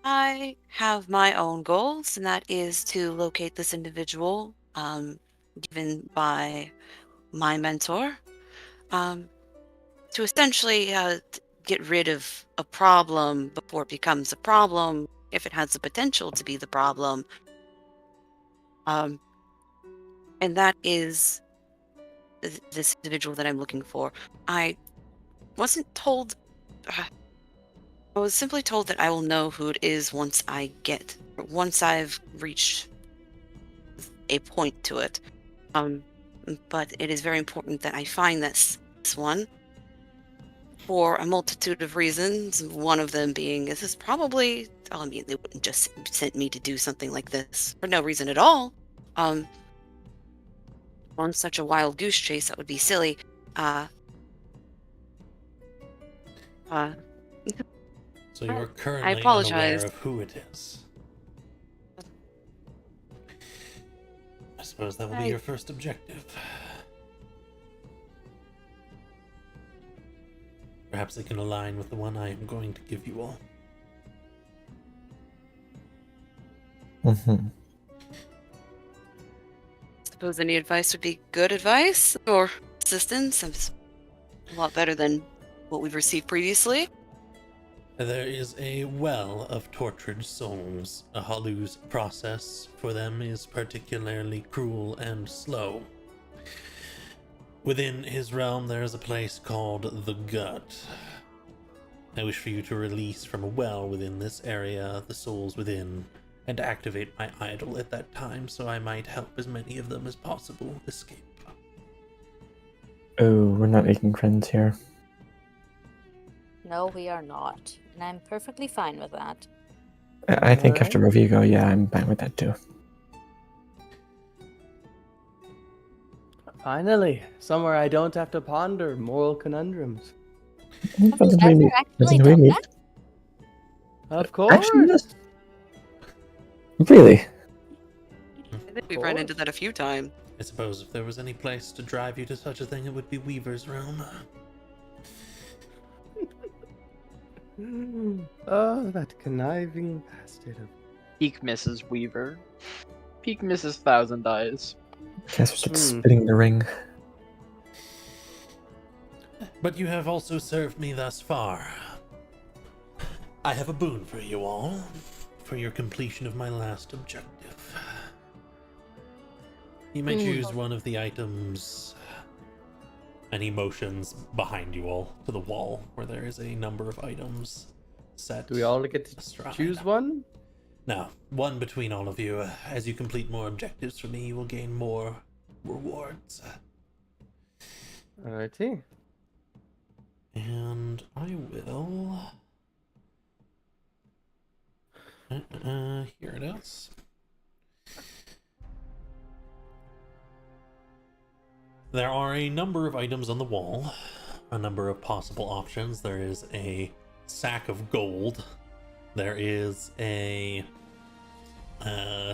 I have my own goals, and that is to locate this individual, given by my mentor, to essentially get rid of a problem before it becomes a problem, if it has the potential to be the problem. And that is this individual that I'm looking for. I wasn't told. I was simply told that I will know who it is once I've reached a point to it. But it is very important that I find this one for a multitude of reasons. One of them being this is probably. I mean, they wouldn't just send me to do something like this for no reason at all. On such a wild goose chase, that would be silly. So you're currently unaware apologize. of who it is. I suppose that will be your first objective. Perhaps it can align with the one I am going to give you all. Mm-hmm. Suppose any advice would be good advice or assistance. It's a lot better than what we've received previously. There is a well of tortured souls. A Halu's process for them is particularly cruel and slow. Within his realm, there is a place called the Gut. I wish for you to release from a well within this area the souls within, and activate my idol at that time so I might help as many of them as possible escape. Oh, we're not making friends here. No, we are not. And I'm perfectly fine with that. I think Alright. after Rovigo, yeah, I'm fine with that too. Finally, somewhere I don't have to ponder moral conundrums. Have you ever actually done that? Of course. Actually, yes. Really? I think we've run into that a few times. I suppose if there was any place to drive you to such a thing, it would be Weaver's realm. Oh, that conniving bastard of... Peak Mrs. Weaver. Peak Mrs. Thousand Eyes. Guess we start spitting the ring. But you have also served me thus far. I have a boon for you all, for your completion of my last objective. You may choose one of the items, and he motions behind you all to the wall, where there is a number of items set. Do we all get to astride. choose one? No, one between all of you. As you complete more objectives for me, you will gain more rewards. Alrighty. And I will... here it is. There are a number of items on the wall, a number of possible options. There is a sack of gold. There is a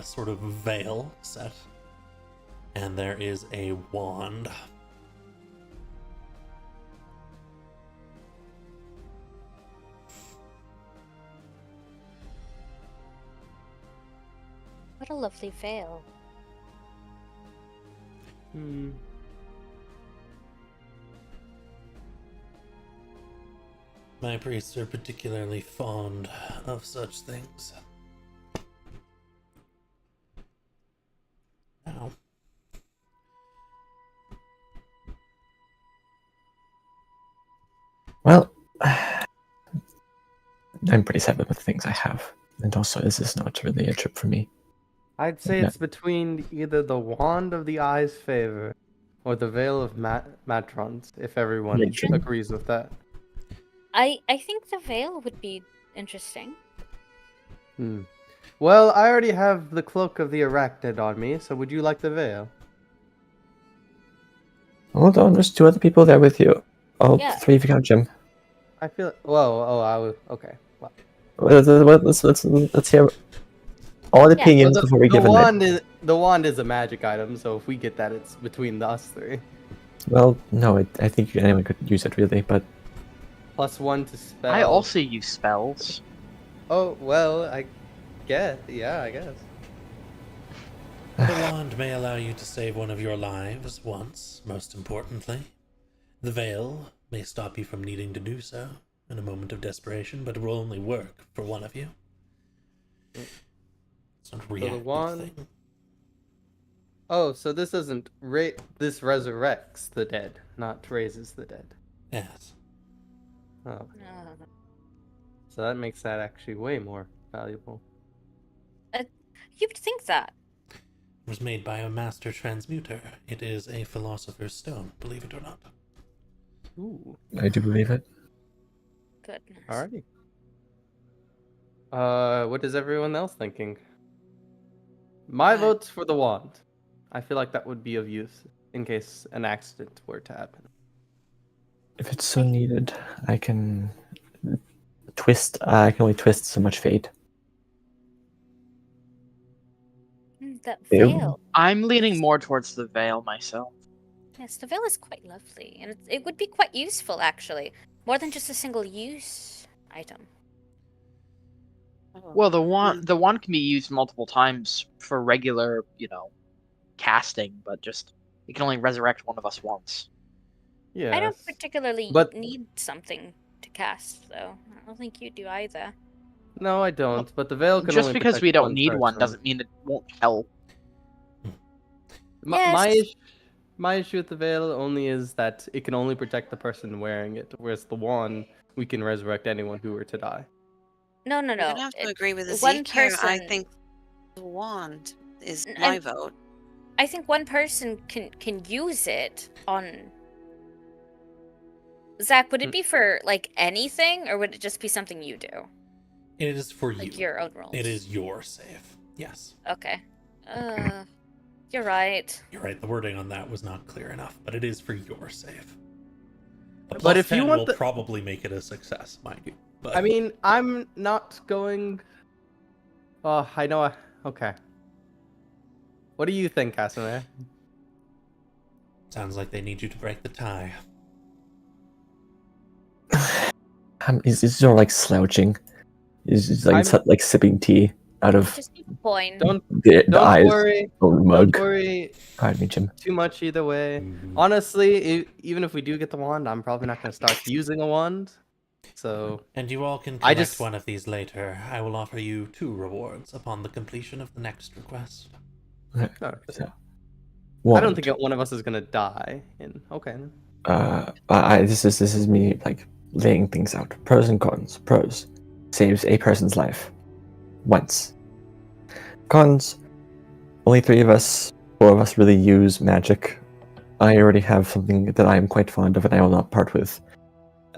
sort of veil set. And there is a wand. What a lovely veil. Hmm. My priests are particularly fond of such things. Now, Well, I'm pretty sad with the things I have. And also, this is not really a trip for me. I'd say Yeah. it's between either the Wand of the Eye's Favor or the Veil of Matrons, if everyone Matron. agrees with that. I think the veil would be interesting. Hmm. Well, I already have the Cloak of the Arachnid on me, so would you like the Veil? Hold on, there's two other people there with you. Oh, Yeah. three if you count Jim. I feel... Whoa, oh, I was... Okay. Well, Let's hear all the Yeah. opinions before we give it. The wand is a magic item, so if we get that, it's between us three. Well, no, I think anyone could use it really, but +1 to spell. I also use spells. Oh, well, I guess. Yeah, I guess. the wand may allow you to save one of your lives once, most importantly. The veil may stop you from needing to do so in a moment of desperation, but it will only work for one of you. It's not a reactive wand- thing. Oh, so this doesn't... This resurrects the dead, not raises the dead. Yes. Oh, so that makes that actually way more valuable. You would think that. It was made by a master transmuter. It is a philosopher's stone, believe it or not. Ooh. I do believe it. Goodness. Alrighty. What is everyone else thinking? My vote's for the wand. I feel like that would be of use in case an accident were to happen. If it's so needed, I can twist. I can only twist so much fate. That Ew. veil. I'm leaning more towards the veil myself. Yes, the veil is quite lovely, and it would be quite useful actually, more than just a single-use item. Well, the wand can be used multiple times for regular, casting, but just it can only resurrect one of us once. Yeah. I don't particularly but- need something to cast, though. I don't think you do either. No, I don't. But the veil can Just only because protect we don't one need one person. doesn't mean it won't help. My Yes. my issue with the veil only is that it can only protect the person wearing it, whereas the wand we can resurrect anyone who were to die. No, no, I'm no. gonna have to agree with One Zeke here. I person- think the wand is N- my I'm- vote. I think one person can use it on. Zach, would it be for like anything, or would it just be something you do, It is for you. like your own rules? It is your save. Yes. Okay. You're right. You're right. The wording on that was not clear enough, but it is for your save. A But if you 10 want will the- probably make it a success, mind you. But I mean, I'm not going. Oh, I know. Okay. What do you think, Casimir? sounds like they need you to break the tie. He's sort of like slouching. He's just like I'm- like sipping tea out of Just keep a coin. the Don't eyes worry. of the Don't mug. worry Pardon me, Jim. too much either way. Mhm. Honestly, even if we do get the wand, I'm probably not going to start using a wand. So And you all can I collect just- one of these later. I will offer you 2 rewards upon the completion of the next request. okay. So, I don't wand. think one of us is going to die. Okay. This is me like laying things out. Pros and cons. Pros: saves a person's life once. Cons: only 3 of us, 4 of us really use magic. I already have something that I am quite fond of, and I will not part with.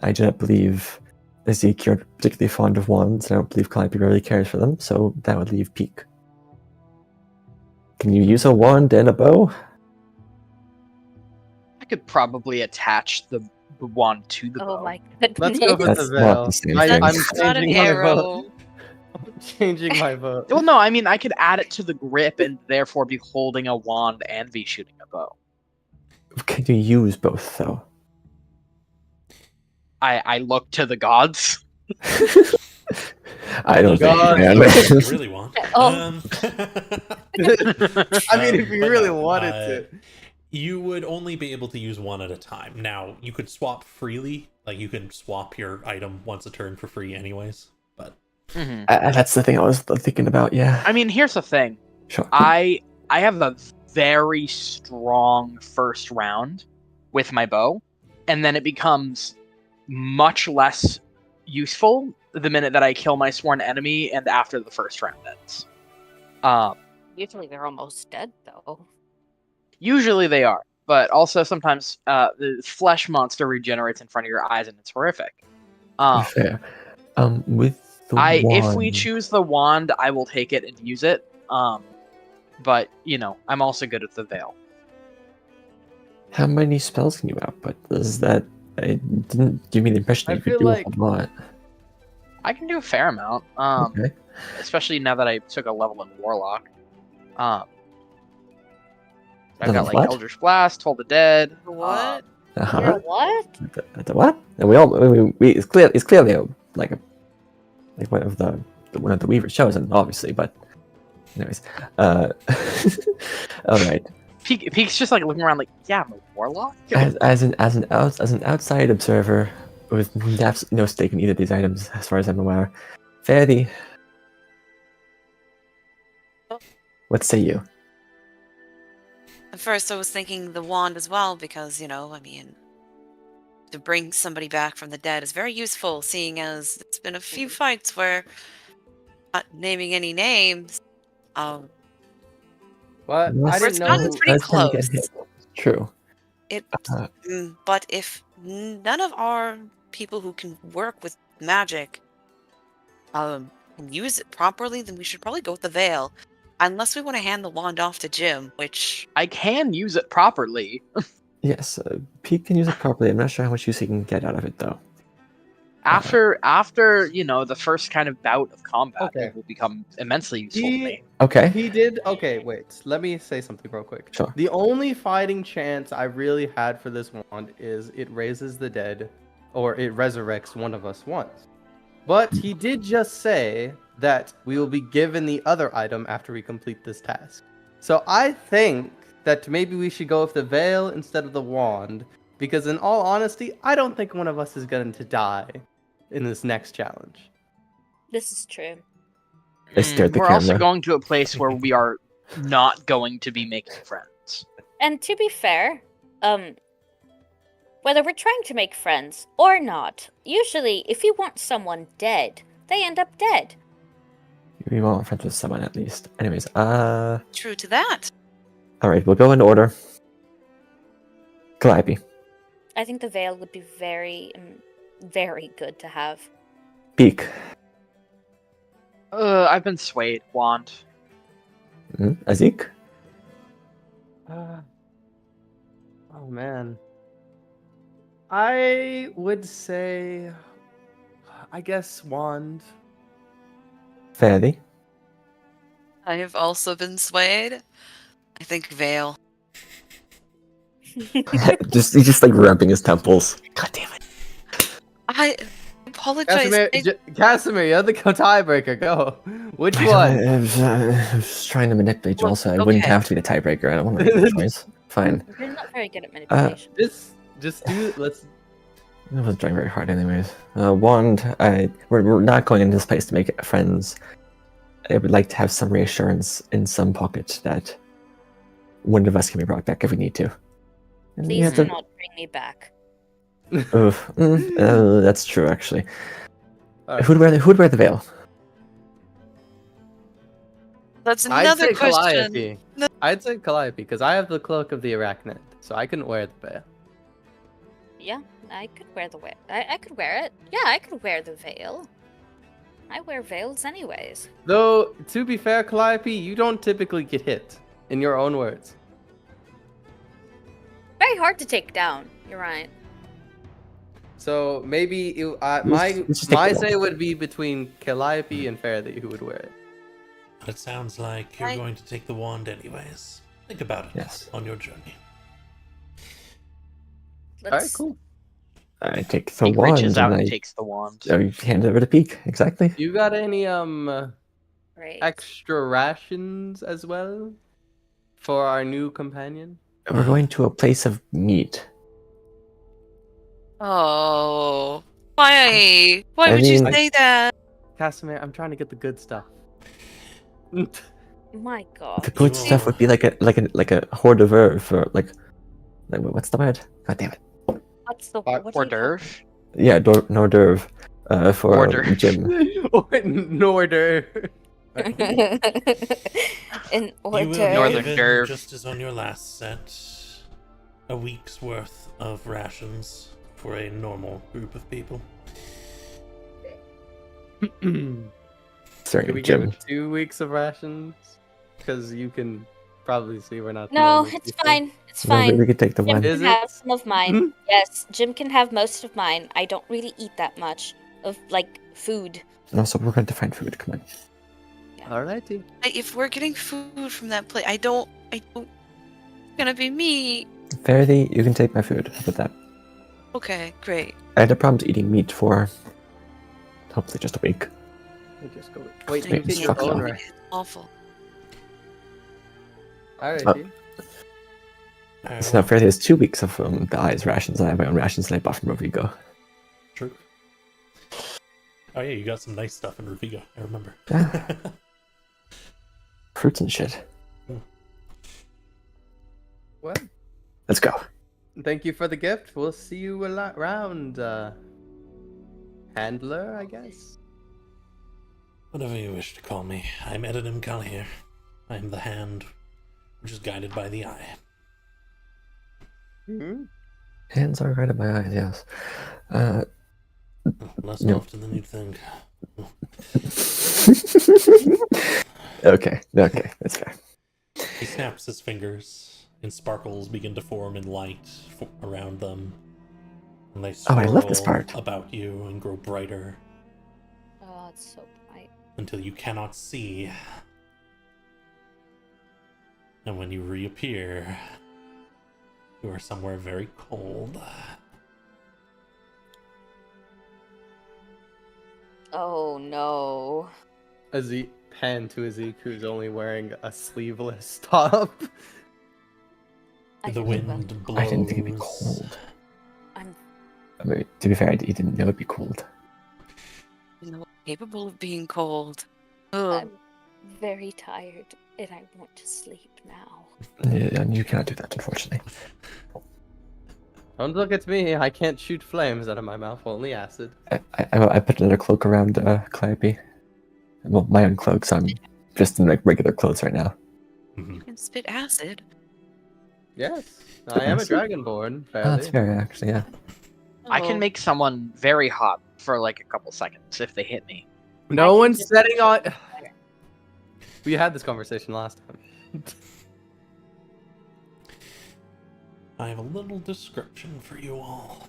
I do not believe Ezekiel are particularly fond of wands. I don't believe Calliope really cares for them, so that would leave Peak. Can you use a wand and a bow? I could probably attach the wand to the bow. Oh my goodness. Let's go with That's the not veil. the same I, thing. I'm It's not an changing my vote. arrow. I'm changing my vote. Well, no, I mean I could add it to the grip and therefore be holding a wand and be shooting a bow. Can you use both though? I look to the gods. I don't God. think, If man. you really want. Oh. I mean, if you But really no, wanted to. You would only be able to use one at a time. Now, you could swap freely. Like, you can swap your item once a turn for free anyways. But That's the thing I was thinking about. Yeah. I mean, here's the thing. Sure. I have a very strong first round with my bow, and then it becomes much less useful the minute that I kill my sworn enemy and after the first round ends. Usually they're almost dead, though. Usually they are, but also sometimes the flesh monster regenerates in front of your eyes and it's horrific. Fair. With the If we wand- choose the wand, I will take it and use it. But you know, I'm also good at the veil. how many spells can you output? Does that? It didn't give me the impression I you could feel do like- a lot. I can do a fair amount. Okay. Especially now that I took a level in Warlock. I've Level got like what? Eldritch Blast, Toll the Dead. What? Uh-huh. You're what? The what? And we all it's clearly like one of the Weaver's chosen, obviously. But anyways, all right. Peek's just like looking around, like, yeah, I'm a Warlock. As an outside observer with no stake in either of these items, as far as I'm aware, Fairy, what say you? At first, I was thinking the wand as well because, you know, I mean, to bring somebody back from the dead is very useful, seeing as it's been a few fights where, not naming any names, What? Yes. I Where it's didn't know. gotten who- pretty Does tend to get close. hit. True. it. Uh, But if none of our people who can work with magic can use it properly, then we should probably go with the veil. Unless we want to hand the wand off to Jim, which I can use it properly. yes, Pete can use it properly. I'm not sure how much use he can get out of it, though. After you know the first kind of bout of combat, Okay. it will become immensely useful to me. Okay. He did. Okay, wait. Let me say something real quick. Sure. The only fighting chance I really had for this wand is it raises the dead, or it resurrects one of us once. But he did just say that we will be given the other item after we complete this task. So I think that maybe we should go with the veil instead of the wand, because in all honesty, I don't think one of us is going to die in this next challenge. This is true. I stared at the We're also camera. going to a place where we are not going to be making friends. And to be fair, whether we're trying to make friends or not, usually if you want someone dead, they end up dead. We want friends with someone at least. Anyways, True to that. alright, we'll go in order. Calliope. I think the veil would be very, very good to have. Peak. I've been swayed. Wand. Azik. Oh man. I would say, I guess wand. Fairy. I have also been swayed. I think Veil. He's just like rubbing his temples. God damn it. I apologize. Casimir, you're the tiebreaker. Go. Which I one? was trying to manipulate you Well, also. I wouldn't okay. have to be the tiebreaker. I don't want to make the choice. Fine. You're not very good at manipulation. Just do. Let's. I was trying very hard anyways. Wand, we're not going into this place to make friends. I would like to have some reassurance in some pocket that one of us can be brought back if we need to. And you Please have do to- not bring me back. Oof. That's true, actually. Alright. Who'd wear the veil? That's I'd another say question. Calliope. I'd say Calliope because I have the cloak of the arachnid, so I couldn't wear the veil. Yeah, I could wear the veil. I could wear it. Yeah, I could wear the veil. I wear veils anyways. Though, to be fair, Calliope, you don't typically get hit, in your own words. Very hard to take down. You're right. So maybe Let's just take my the say wand. would be between Calliope and Faraday who would wear it. It sounds like you're I- going to take the wand anyways. Think about it Yes. on your journey. Let's. Alright, cool. I take the He wand reaches out and and I takes the wand. hand it over to Peak. Exactly. You got any Great. extra rations as well for our new companion? We're going to a place of meat. Oh, why? Why I would you mean- say that? Casimir, I'm trying to get the good stuff. My God. The good You stuff will- would be like a hors d'oeuvre for like what's the word? God damn it. What's the Hors what Hors are you d'oeuvre. Yeah, hors d'oeuvre for Hors d'oeuvre. Jim. Or in order. talking- In You will order. be Northern given, Derv. just as on your last set, a week's worth of rations for a normal group of people. Sorry, Can we give Jim. it 2 weeks of rations? Because you can probably see we're not. the No, only it's people. fine. It's No, we fine. could take the Jim one. Is can it? have some of mine. Yes, Jim can have most of mine. I don't really eat that much of like food. No, so we're going to find food. Come on. Alrighty. If we're getting food from that place, I don't. It's gonna be me. Faraday, you can take my food. How about that? Okay, great. I had a problem eating meat for hopefully just a week. We'll just go. Wait, you Maybe get your fuck own no. ration. It's awful. Alrighty. Alright, So now well, Faraday has 2 weeks of the eyes rations. I have my own rations and I bought from Rovigo. true. Oh yeah, you got some nice stuff in Rufigo. I remember. Yeah. Fruits and shit. Well, Let's go. thank you for the gift. We'll see you around, handler, I guess. Whatever you wish to call me. I'm Edinim Kholseer. I am the hand, which is guided by the eye. Hmm? Hands are right at my eyes, yes. Less No. often than you'd think. Okay, that's fair. He snaps his fingers, and sparkles begin to form in light around them. And they Oh, I love this swirl part. about you and grow brighter Oh, it's so bright. until you cannot see. And when you reappear, you are somewhere very cold. Oh no. Azik pan to Azik, who's only wearing a sleeveless top. I The can live wind with- blows. I didn't think it'd be cold. I'm I mean, to be fair, he didn't know it'd be cold. You know, capable of being cold. Ugh. I'm very tired and I want to sleep now. Yeah, you cannot do that, unfortunately. Don't look at me. I can't shoot flames out of my mouth. Only acid. I put another cloak around Calliope. Well, my own cloak, so I'm just in like regular clothes right now. You can spit acid. Yes, I am a Acid? dragonborn. Oh, Fairly. that's fair, actually, yeah. I can Oh, make someone very hot for like a couple seconds if they hit me. No I can one's just- setting on. We had this conversation last time. I have a little description for you all.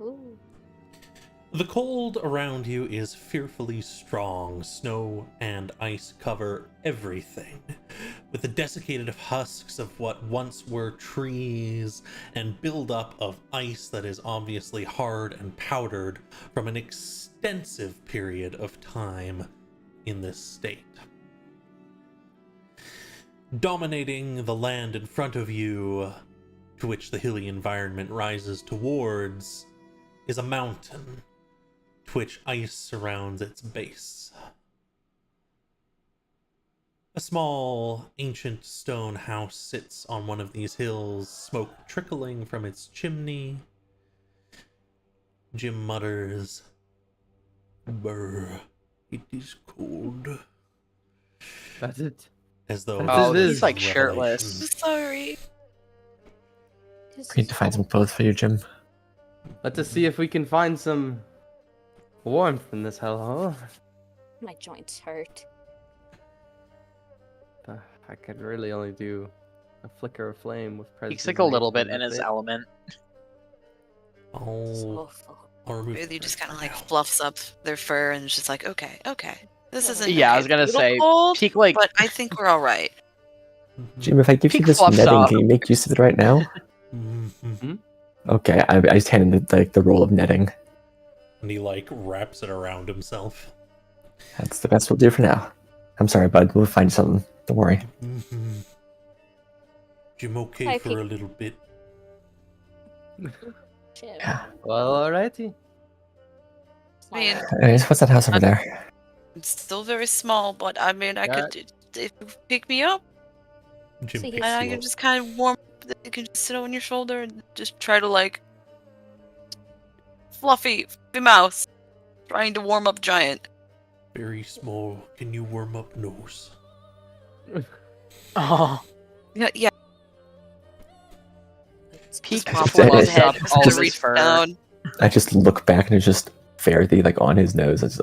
Ooh. The cold around you is fearfully strong. Snow and ice cover everything, with the desiccated husks of what once were trees and buildup of ice that is obviously hard and powdered from an extensive period of time in this state. Dominating the land in front of you, to which the hilly environment rises towards, is a mountain to which ice surrounds its base. A small, ancient stone house sits on one of these hills, smoke trickling from its chimney. Jim mutters, "Brr, it is cold." That's it. As though Oh, this he's, is like, revelation. shirtless. I'm sorry. This We need is to find some cold. clothes for you, Jim. Let's just see if we can find some warmth in this hellhole. My joints hurt. I could really only do a flicker of flame with presence. He's like a little bit in his element. It's I'll awful. remove Really the just curse kind of for like now. fluffs up their fur and is just like, okay. This isn't. Yeah, I okay, was gonna it's a little say, cold, Peak like but I think we're all right. Jim, if I give you Peak this fluffs netting, up. can you make use of it right now? Mhm. Okay, I just handed the roll of netting. And he like wraps it around himself. That's the best we'll do for now. I'm sorry, bud. We'll find something. Don't worry. Mhm. Jim, okay Hi, for Pete. a little bit. Shit. Yeah. Well, alrighty. I mean, Anyways, what's that house over there? it's still very small, but I mean, I Yeah. could if you pick me up, Jim See, picks and I you can up. just kind of warm. You can just sit on your shoulder and just try to like fluffy mouse, trying to warm up giant. Very small. Can you warm up nose? oh, Yeah. Peak Just Just- fluffs just- up just all to of his reach fur. down. I just look back and it's just Faraday like on his nose. It's,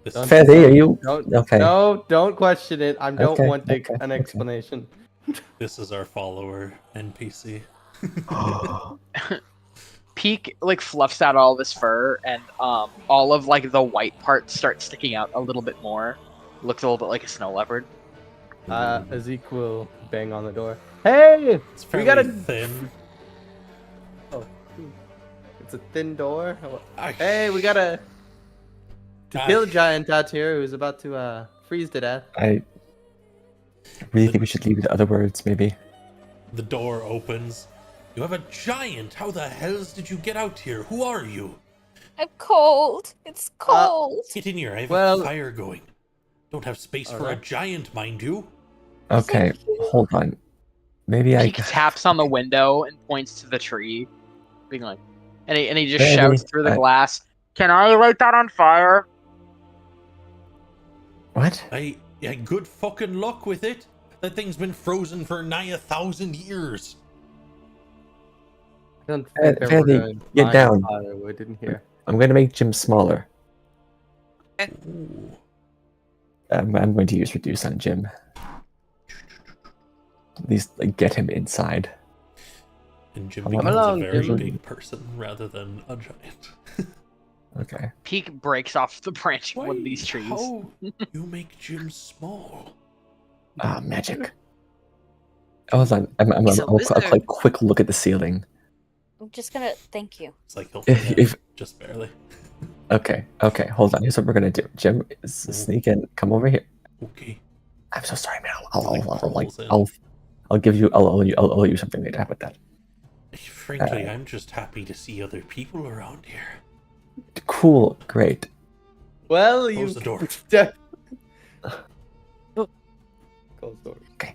This Don't- Faraday, are you Don't. okay? No, don't question it. I don't Okay, want okay, an okay. explanation. this is our follower NPC. Peak like fluffs out all of his fur, and all of like the white parts start sticking out a little bit more. Looks a little bit like a snow leopard. Ezekiel bang on the door. Hey, It's we fairly got a. thin. It's a thin door. I- Hey, we got a tequila giant out here who's about to freeze to death. I really think we should leave the other words, maybe. The door opens. You have a giant! How the hells did you get out here? Who are you? I'm cold. It's cold. Get in here, I have Well- a fire going. Don't have space for a Alright. giant, mind you. Okay, Thank you. hold on. Maybe I. Peak taps on the window and points to the tree, being like, and he just Maybe shouts through the I- glass, "Can I light that on fire?" What? I had good fucking luck with it. That thing's been frozen for nigh 1,000 years. I don't think there Fairly, were get giant down. firewood in here. I'm going to make Jim smaller. Ooh. I'm going to use reduce on Jim. At least like, get him inside. And Jim Come becomes along, a very Jim. big person rather than a giant. Okay. Peak breaks off the branch of one of Why, these trees. How you make Jim small? Ah, magic. Hold on. He's a I'll wizard. like quick look at the ceiling. I'm just gonna thank you. It's like he'll If- forget, if- just barely. Okay. Hold on. Here's what we're gonna do. Jim, sneak in. Come over here. Okay. I'm so sorry, man. Like crawls in. I'll give you. I'll owe you something later. How about that? Frankly, I'm just happy to see other people around here. Cool. Great. Well, you Close the door. Close the door. Okay.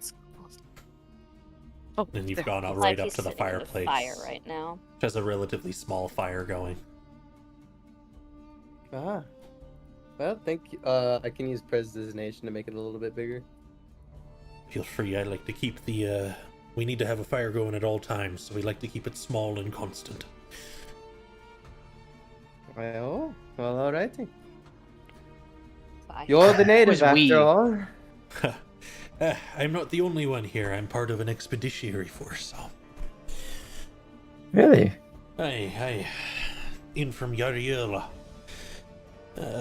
Oh, And you've there. gone out Like right up he's to the sitting in fireplace. fire right now. Which has a relatively small fire going. Ah. Well, thank you. I can use prestidigitation to make it a little bit bigger. Feel free. I like to keep the. We need to have a fire going at all times, so we like to keep it small and constant. Well, alrighty. Fire. You're the native Was we. after all. I'm not the only one here. I'm part of an expeditionary force. So. Really? Aye. In from Yariela.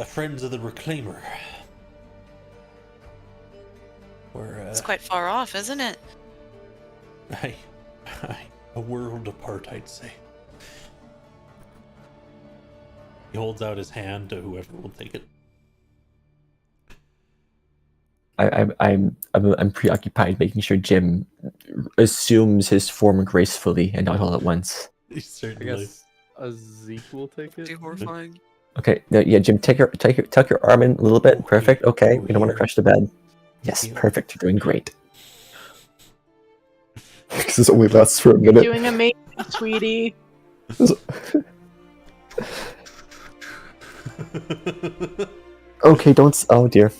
Friends of the Reclaimer. We're, It's quite far off, isn't it? aye, a world apart, I'd say. He holds out his hand to whoever will take it. I'm preoccupied making sure Jim assumes his form gracefully and not all at once. I Certainly. guess a Zeke will take it. Horrifying. Okay, yeah, Jim, tuck your arm in a little bit. Perfect. Okay, Oh, we don't want to here. crush the bed. Yes, Here. perfect. You're doing great. This only lasts for a minute. Doing amazing, sweetie. Okay, don't. Oh dear.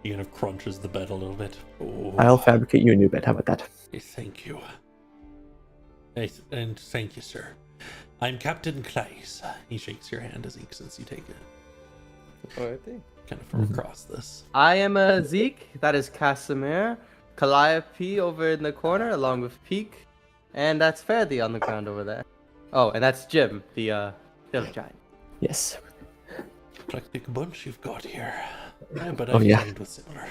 He kind of crunches the bed a little bit. Oh, I'll fabricate you a new bed. How about that? thank you. And thank you, sir. I'm Captain Claes. He shakes your hand as he since you take it. Alrighty. Kind of from Mhm. across this. I am Zeke. That is Casimir. Calliope over in the corner, along with Peak, and that's Ferdi on the ground over there. Oh, and that's Jim, the hill giant. Yes. Eclectic bunch you've got here. Yeah, but Oh, I've yeah. played with similar.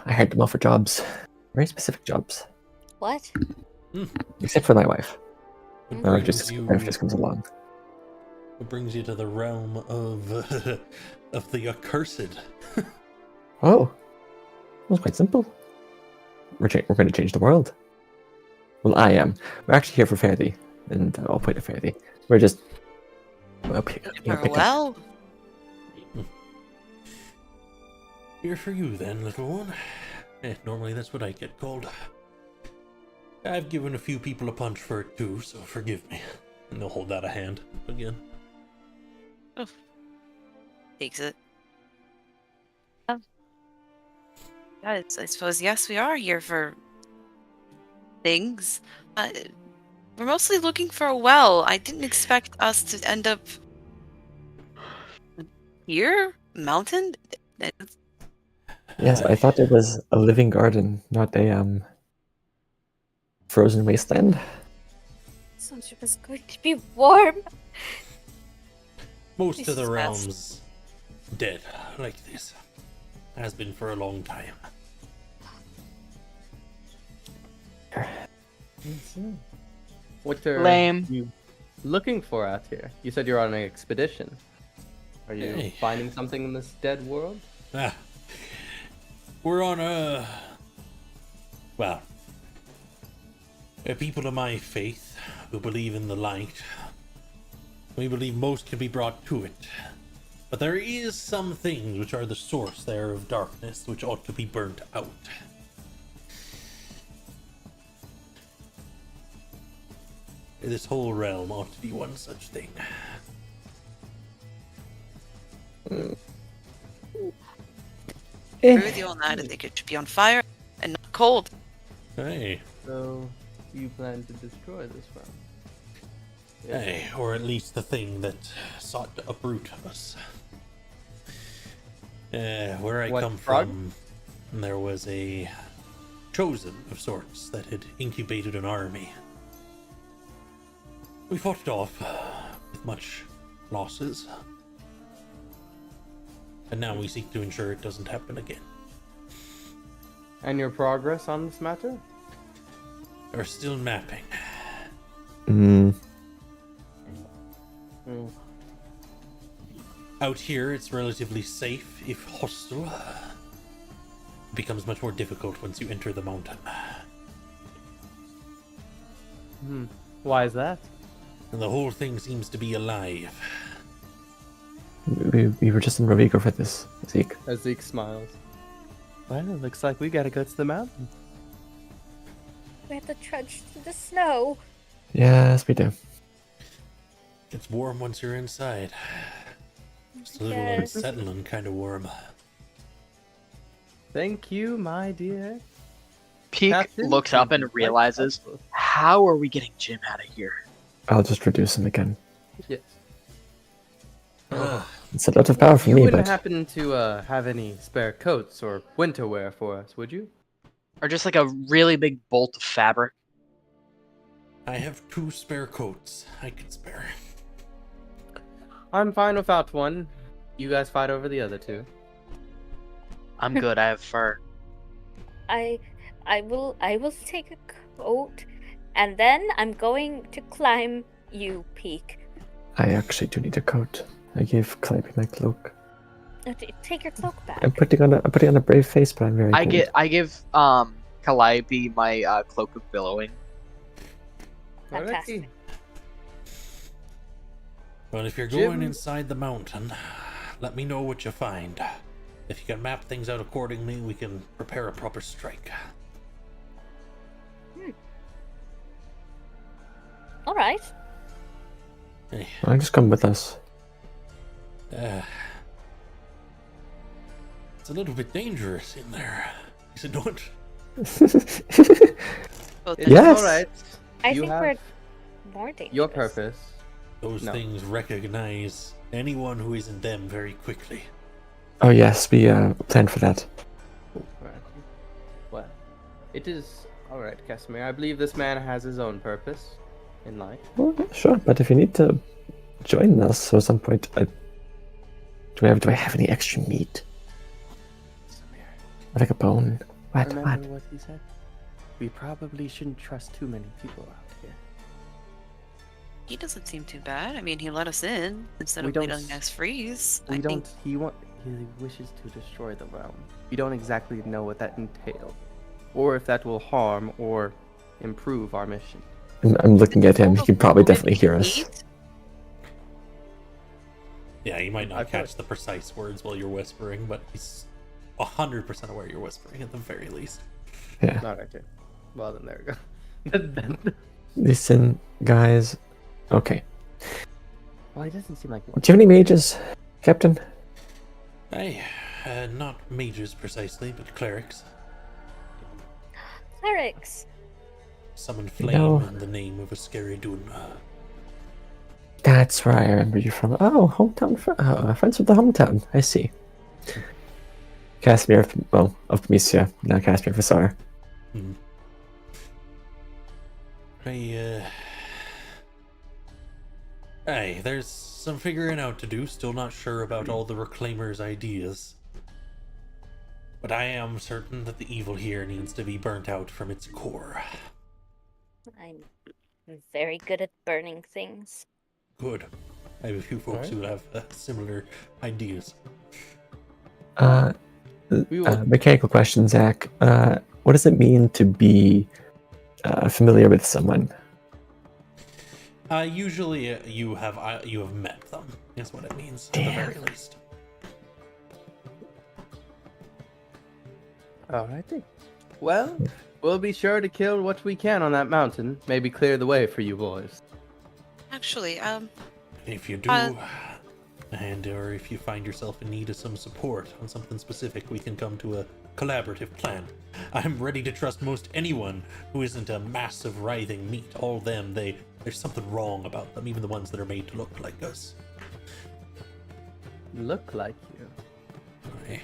I hired them all for jobs. Very specific jobs. What? Except for my wife. What My wife brings just comes along. what brings you to the realm of of the accursed? Oh. It was quite simple. We're going to change the world. Well, I am. We're actually here for Ferdi. And I'll point to Ferdi. We're just... Well, pick up. Well, Here for you then, little one. Normally that's what I get called. I've given a few people a punch for it too, so forgive me. And they'll hold out a hand again. takes it. Guys, I suppose, yes, we are here for things. We're mostly looking for a well. I didn't expect us to end up here? Mountain? Yes, I thought it was a living garden, not a frozen wasteland. Sunship is going to be warm. Most This of the is realms dead like this. Has been for a long time. What are Lame. you looking for out here? You said you're on an expedition. Are you Hey. finding something in this dead world? We're on a... Well, people of my faith who believe in the light. We believe most can be brought to it. But there is some things which are the source there of darkness which ought to be burnt out. This whole realm ought to be one such thing. Agree with you on that. I think it should be on fire and not cold. Hey, So you plan to destroy this realm? hey, or at least the thing that sought to uproot us. Where I What come frog? from, there was a chosen of sorts that had incubated an army. We fought it off with much losses. And now we seek to ensure it doesn't happen again. And your progress on this matter? We're still mapping. Hmm. Out here, it's relatively safe, if hostile. It becomes much more difficult once you enter the mountain. Why is that? And the whole thing seems to be alive. We were just in Rovigo for this, Zeke. As Zeke smiles. Well, it looks like we gotta go to the mountain. We have to trudge through the snow. Yes, we do. It's warm once you're inside. Just a little Yes. unsettling kind of warm. Thank you, my dear. Peek Captain, looks up you've and been quite realizes, helpful. how are we getting Jim out of here? I'll just reduce him again. Yes. It's a lot of power for You me, wouldn't but happen to have any spare coats or winter wear for us, would you? Or just like a really big bolt of fabric? I have 2 spare coats I could spare. I'm fine without one. You guys fight over the other 2. I'm good, I have fur. I will take a coat, and then I'm going to climb you, Peak. I actually do need a coat. I gave Calliope my cloak. Take your cloak back. I'm putting on a brave face, but I'm very cold. I give Calliope my cloak of billowing. Fantastic. Well, if you're Jim? going inside the mountain, let me know what you find. If you can map things out accordingly, we can prepare a proper strike. All right. Hey, I'll just come with us. it's a little bit dangerous in there. Is it not? Both It's Yes. alright. I You think have we're more dangerous. your purpose. Those No. things recognize anyone who isn't them very quickly. Oh yes, we planned for that. Alright. Well, it is alright, Casimir. I believe this man has his own purpose in life. Well, yeah, sure, but if you need to join us at some point, do I have any extra meat? Casimir, Like a bone? What? remember what he said? We probably shouldn't trust too many people out here. He doesn't seem too bad. I mean, he let us in instead We of don't letting us freeze. I We think don't. He wishes to destroy the realm. We don't exactly know what that entails, or if that will harm or improve our mission. I'm looking at him. He can probably Will it definitely be hear us. heat? Yeah, you might I not feel catch the precise words while you're whispering, but he's 100% aware you're whispering at the very least. Yeah. All right. Okay. Well, then there we go. Then- Listen, guys. Okay. well, he doesn't seem like. Do you have any mages, Captain? Hey, not mages precisely, but clerics. Clerics. Summon flame No. in the name of a scary Dun. That's where I remember you from. Oh, hometown. Friends with the hometown. I see. Casimir, well, of Mysia, not Casimir Vassar. Hmm. Hey, there's some figuring out to do. Still not sure about all the Reclaimers' ideas. But I am certain that the evil here needs to be burnt out from its core. I'm very good at burning things. Good. I have a few folks who have similar ideas. We will. Mechanical question, Zach. What does it mean to be familiar with someone? Usually you have met them, is what it means, at the very least. Alrighty. Well, we'll be sure to kill what we can on that mountain. Maybe clear the way for you boys. Actually, If you do, or if you find yourself in need of some support on something specific, we can come to a collaborative plan. I'm ready to trust most anyone who isn't a massive writhing meat. All them, there's something wrong about them, even the ones that are made to look like us. Look like you. Aye.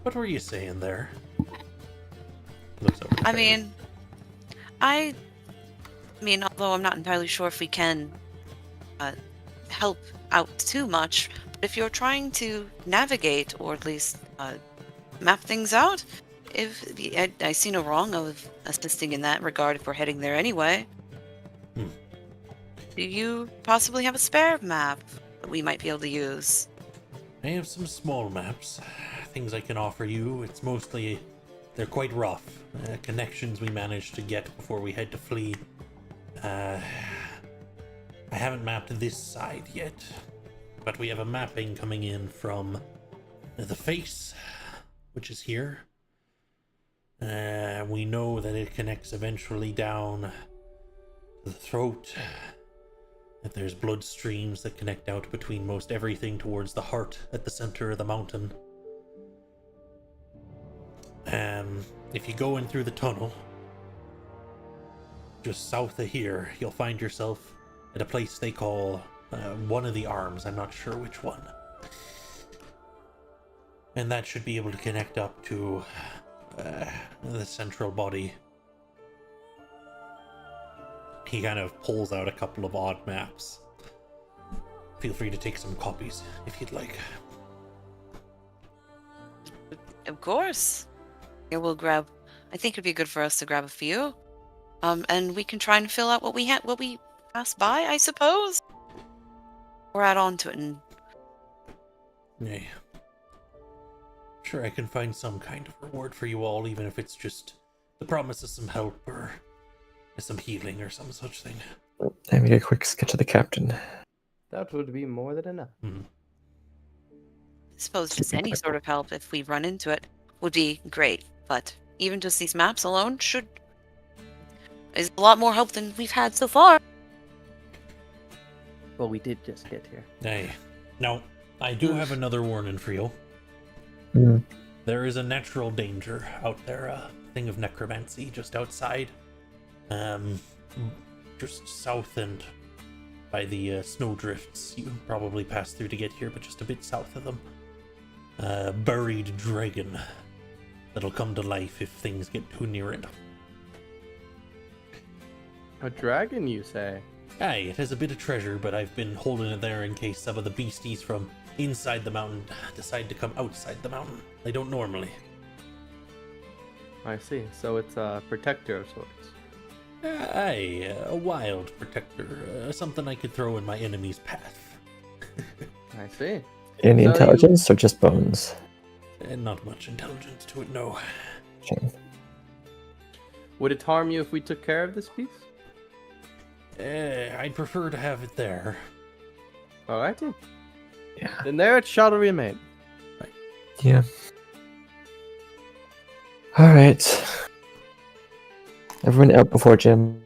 What were you saying there? Looks over I at mean, although I'm not entirely sure if we can help out too much, but if you're trying to navigate or at least map things out, I see no wrong of assisting in that regard if we're heading there anyway. Do you possibly have a spare map that we might be able to use? I have some small maps, things I can offer you. It's mostly, they're quite rough. Connections we managed to get before we had to flee. I haven't mapped this side yet, but we have a mapping coming in from the face, which is here. We know that it connects eventually down to the throat, that there's blood streams that connect out between most everything towards the heart at the center of the mountain. If you go in through the tunnel, just south of here, you'll find yourself at a place they call one of the arms. I'm not sure which one. And that should be able to connect up to the central body. He kind of pulls out a couple of odd maps. Feel free to take some copies if you'd like. Of course. Here we'll grab. I think it'd be good for us to grab a few. And we can try and fill out what we pass by, I suppose. Or add on to it and. Yeah. Sure, I can find some kind of reward for you all, even if it's just the promise of some help or some healing or some such thing. I made a quick sketch of the captain. That would be more than enough. Mm. I suppose just any sort of help if we run into it would be great. But even just these maps alone is a lot more help than we've had so far. Well, we did just get here. Hey, now, I do have another warning for you. Mm. There is a natural danger out there, a thing of necromancy just outside. Just south and by the snowdrifts you probably passed through to get here, but just a bit south of them. Buried dragon that'll come to life if things get too near it. A dragon, you say? Aye, it has a bit of treasure, but I've been holding it there in case some of the beasties from inside the mountain decide to come outside the mountain. They don't normally. I see. So it's a protector of sorts. Aye, a wild protector. Something I could throw in my enemy's path. I see. Any So intelligence or just bones? And not much intelligence to it, no. Shame. Would it harm you if we took care of this piece? I'd prefer to have it there. Alrighty. Yeah. Then there it shall remain. Yeah. Alright. Everyone out before gym.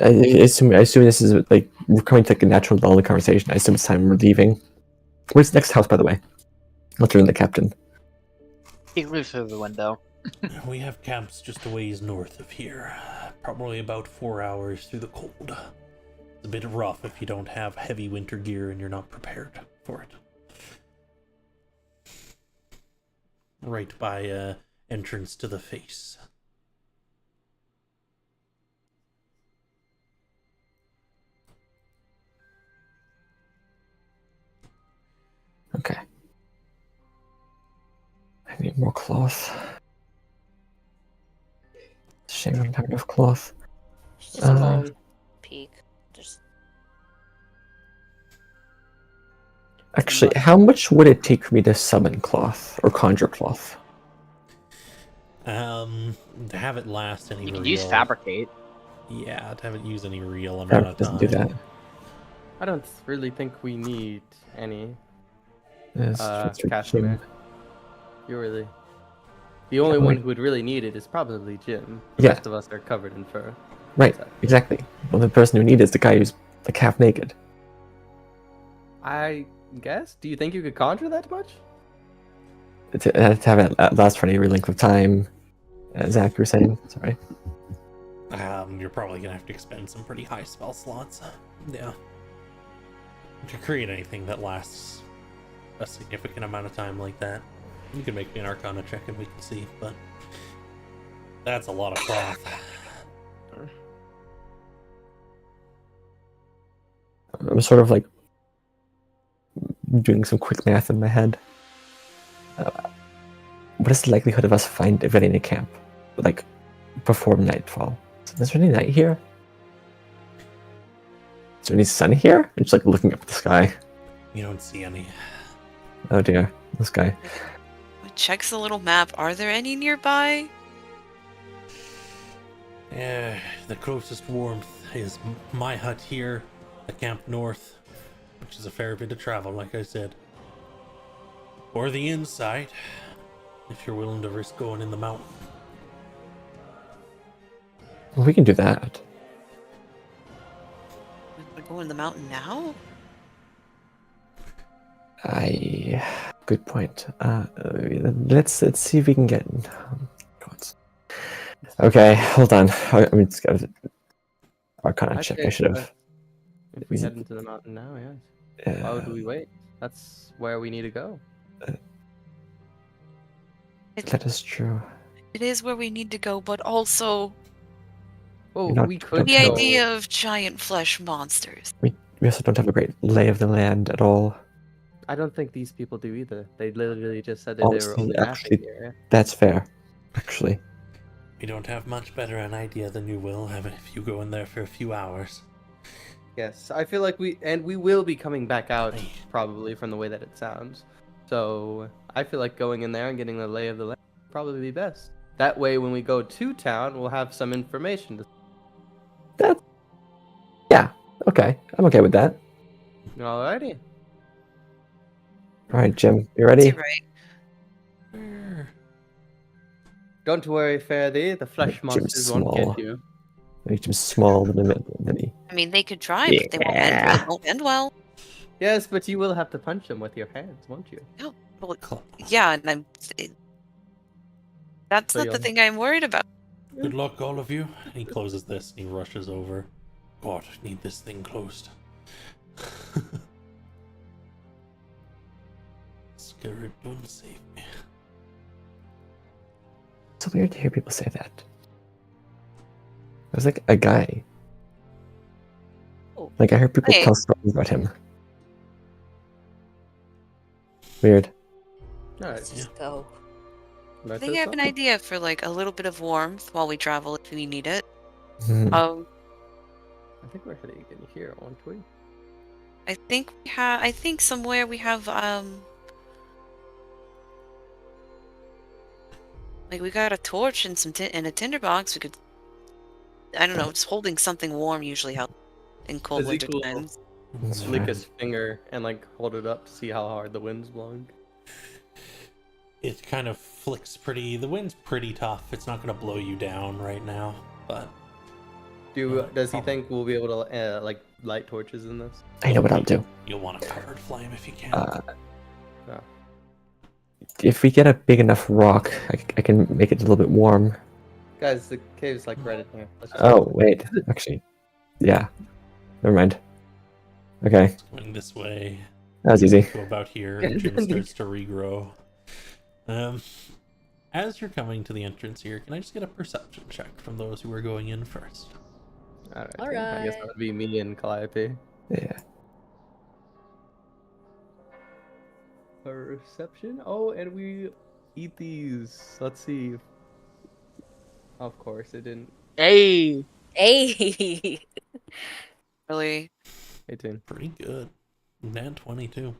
I assume this is like we're coming to like a natural lull of conversation. I assume it's time we're leaving. Where's the next house, by the way? I'll turn to the captain. He lives through the window. We have camps just a ways north of here. Probably about 4 hours through the cold. It's a bit rough if you don't have heavy winter gear and you're not prepared for it. Right by entrance to the face. Okay. I need more cloth. Shame I don't have enough cloth. Just a little peek. Just Actually, how much would it take for me to summon cloth or conjure cloth? To have it last any You real... can use fabricate. Yeah, to have it use any real amount of Doesn't time. do that. I don't really think we need any. Yes, Casimir. You really. The only one who would really need it is probably Jim. The Yeah. rest of us are covered in fur. Right, exactly. Well, the person who needs it is the guy who's like half naked. I guess. Do you think you could conjure that much? To have it last for any length of time. Zach, you were saying? Sorry. You're probably gonna have to expend some pretty high spell slots. Yeah. To create anything that lasts a significant amount of time like that. You can make me an Arcana check and we can see, but that's a lot of cloth. I'm sort of like doing some quick math in my head. What is the likelihood of us getting a camp, like, before nightfall? Is there any night here? Is there any sun here? I'm just like looking up at the sky. You don't see any. Oh dear, this guy. Checks the little map. Are there any nearby? The closest warmth is my hut here, the camp north, which is a fair bit of travel, like I said. Or the inside, if you're willing to risk going in the mountain. We can do that. We're going to the mountain now? Good point. Let's see if we can get. Okay, hold on. I mean, it's got Arcana check. I should have. If we head into the mountain now, yes. Why would we wait? That's where we need to go. That is true. It is where we need to go, but also Oh, You're not- we could the go. idea of giant flesh monsters. We also don't have a great lay of the land at all. I don't think these people do either. They literally just said that they were Honestly, only actually- napping here. That's fair, actually. We don't have much better an idea than you will have if you go in there for a few hours. Yes, I feel like we will be coming back out probably from the way that it sounds. So I feel like going in there and getting the lay of the land would probably be best. That way, when we go to town, we'll have some information. Okay, I'm okay with that. Alrighty. All right, Jim, you ready? You're right. Don't worry, Faraday. The flesh Jim's monsters won't small. get you. Make him small than he. I mean, they could try, but they won't end, Yeah. it won't end well. Yes, but you will have to punch them with your hands, won't you? Yeah, and that's So not the you'll- thing I'm worried about. Good luck, all of you. And he closes this and he rushes over. God, I need this thing closed. Scarab, don't save me. It's so weird to hear people say that. It was like a guy. Oh. Like I heard people Hey. tell stories about him. Weird. Alright. Let's just go. I think I have an idea for like a little bit of warmth while we travel if we need it. Hmm. I think we're heading in here, aren't we? I think somewhere we have like we got a torch and some and a tinderbox. We could, I don't know, just holding something warm usually helps in cold winter Ezekiel. times. That's Lick fair. his finger and like hold it up to see how hard the wind's blowing. It kind of flicks pretty. The wind's pretty tough. It's not going to blow you down right now, but Does he think we'll be able to like light torches in this? I know what I'll do. you'll want a covered flame if you can. If we get a big enough rock, I can make it a little bit warm. Guys, the cave's like right in here. Let's just Oh, wait. Actually, yeah. Never mind. Okay, Going this way. that was easy. Go about here, and Jim starts to regrow. As you're coming to the entrance here, can I just get a perception check from those who are going in first? Alright. All I guess right. that would be me and Calliope. Yeah. Perception? Oh, and we eat these. Let's see. Of course, it didn't. Hey, Hey! Really, 18. Pretty good. Nat 22. Peek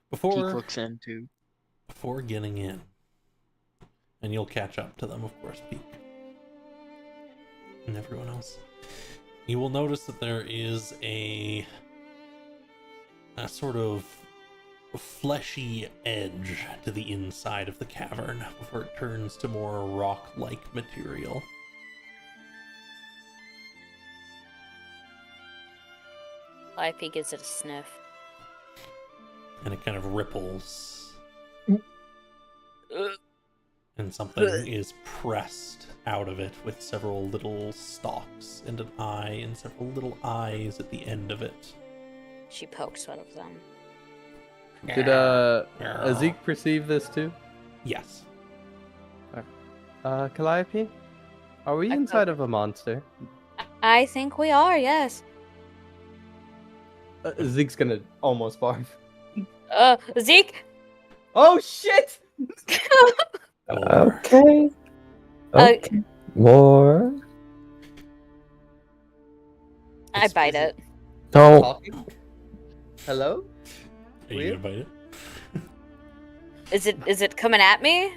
Before looks in too. getting in, and you'll catch up to them, of course, Peak. And everyone else. You will notice that there is a sort of fleshy edge to the inside of the cavern before it turns to more rock-like material. IP gives it a sniff. And it kind of ripples. Ugh. And something is pressed out of it with several little stalks and an eye and several little eyes at the end of it. She pokes one of them. Did Zeke perceive this too? Yes. Calliope? Are we I inside of a monster? I think we are, yes. Zeke's gonna almost barf. Zeke! Oh shit! Or- Okay. Okay. More. I bite it. No. Talking? Hello? Are you gonna bite it? Is it coming at me?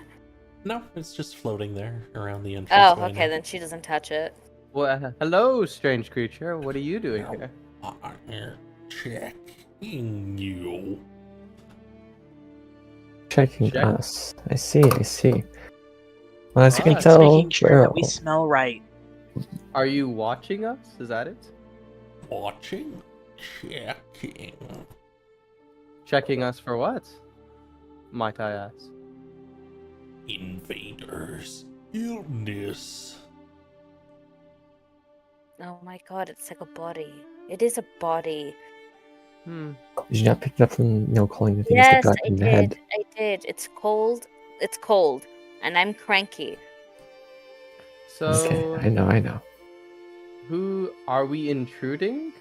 No, it's just floating there around the entrance. Oh, okay, then she doesn't touch it. Well, hello, strange creature. What are you doing here? I'm checking you. Checking Check. us. I see. Well, as you can Ah, tell, Making sure we're that we smell right. Are you watching us? Is that it? Watching? Checking. Checking us for what? Might I ask? Invaders. Illness. Oh my god, it's like a body. It is a body. Hmm. did you not pick it up from calling the things Yes, the gut I and the did. head? I did. It's cold. It's cold. And I'm cranky. So, Okay, I know. who are we intruding?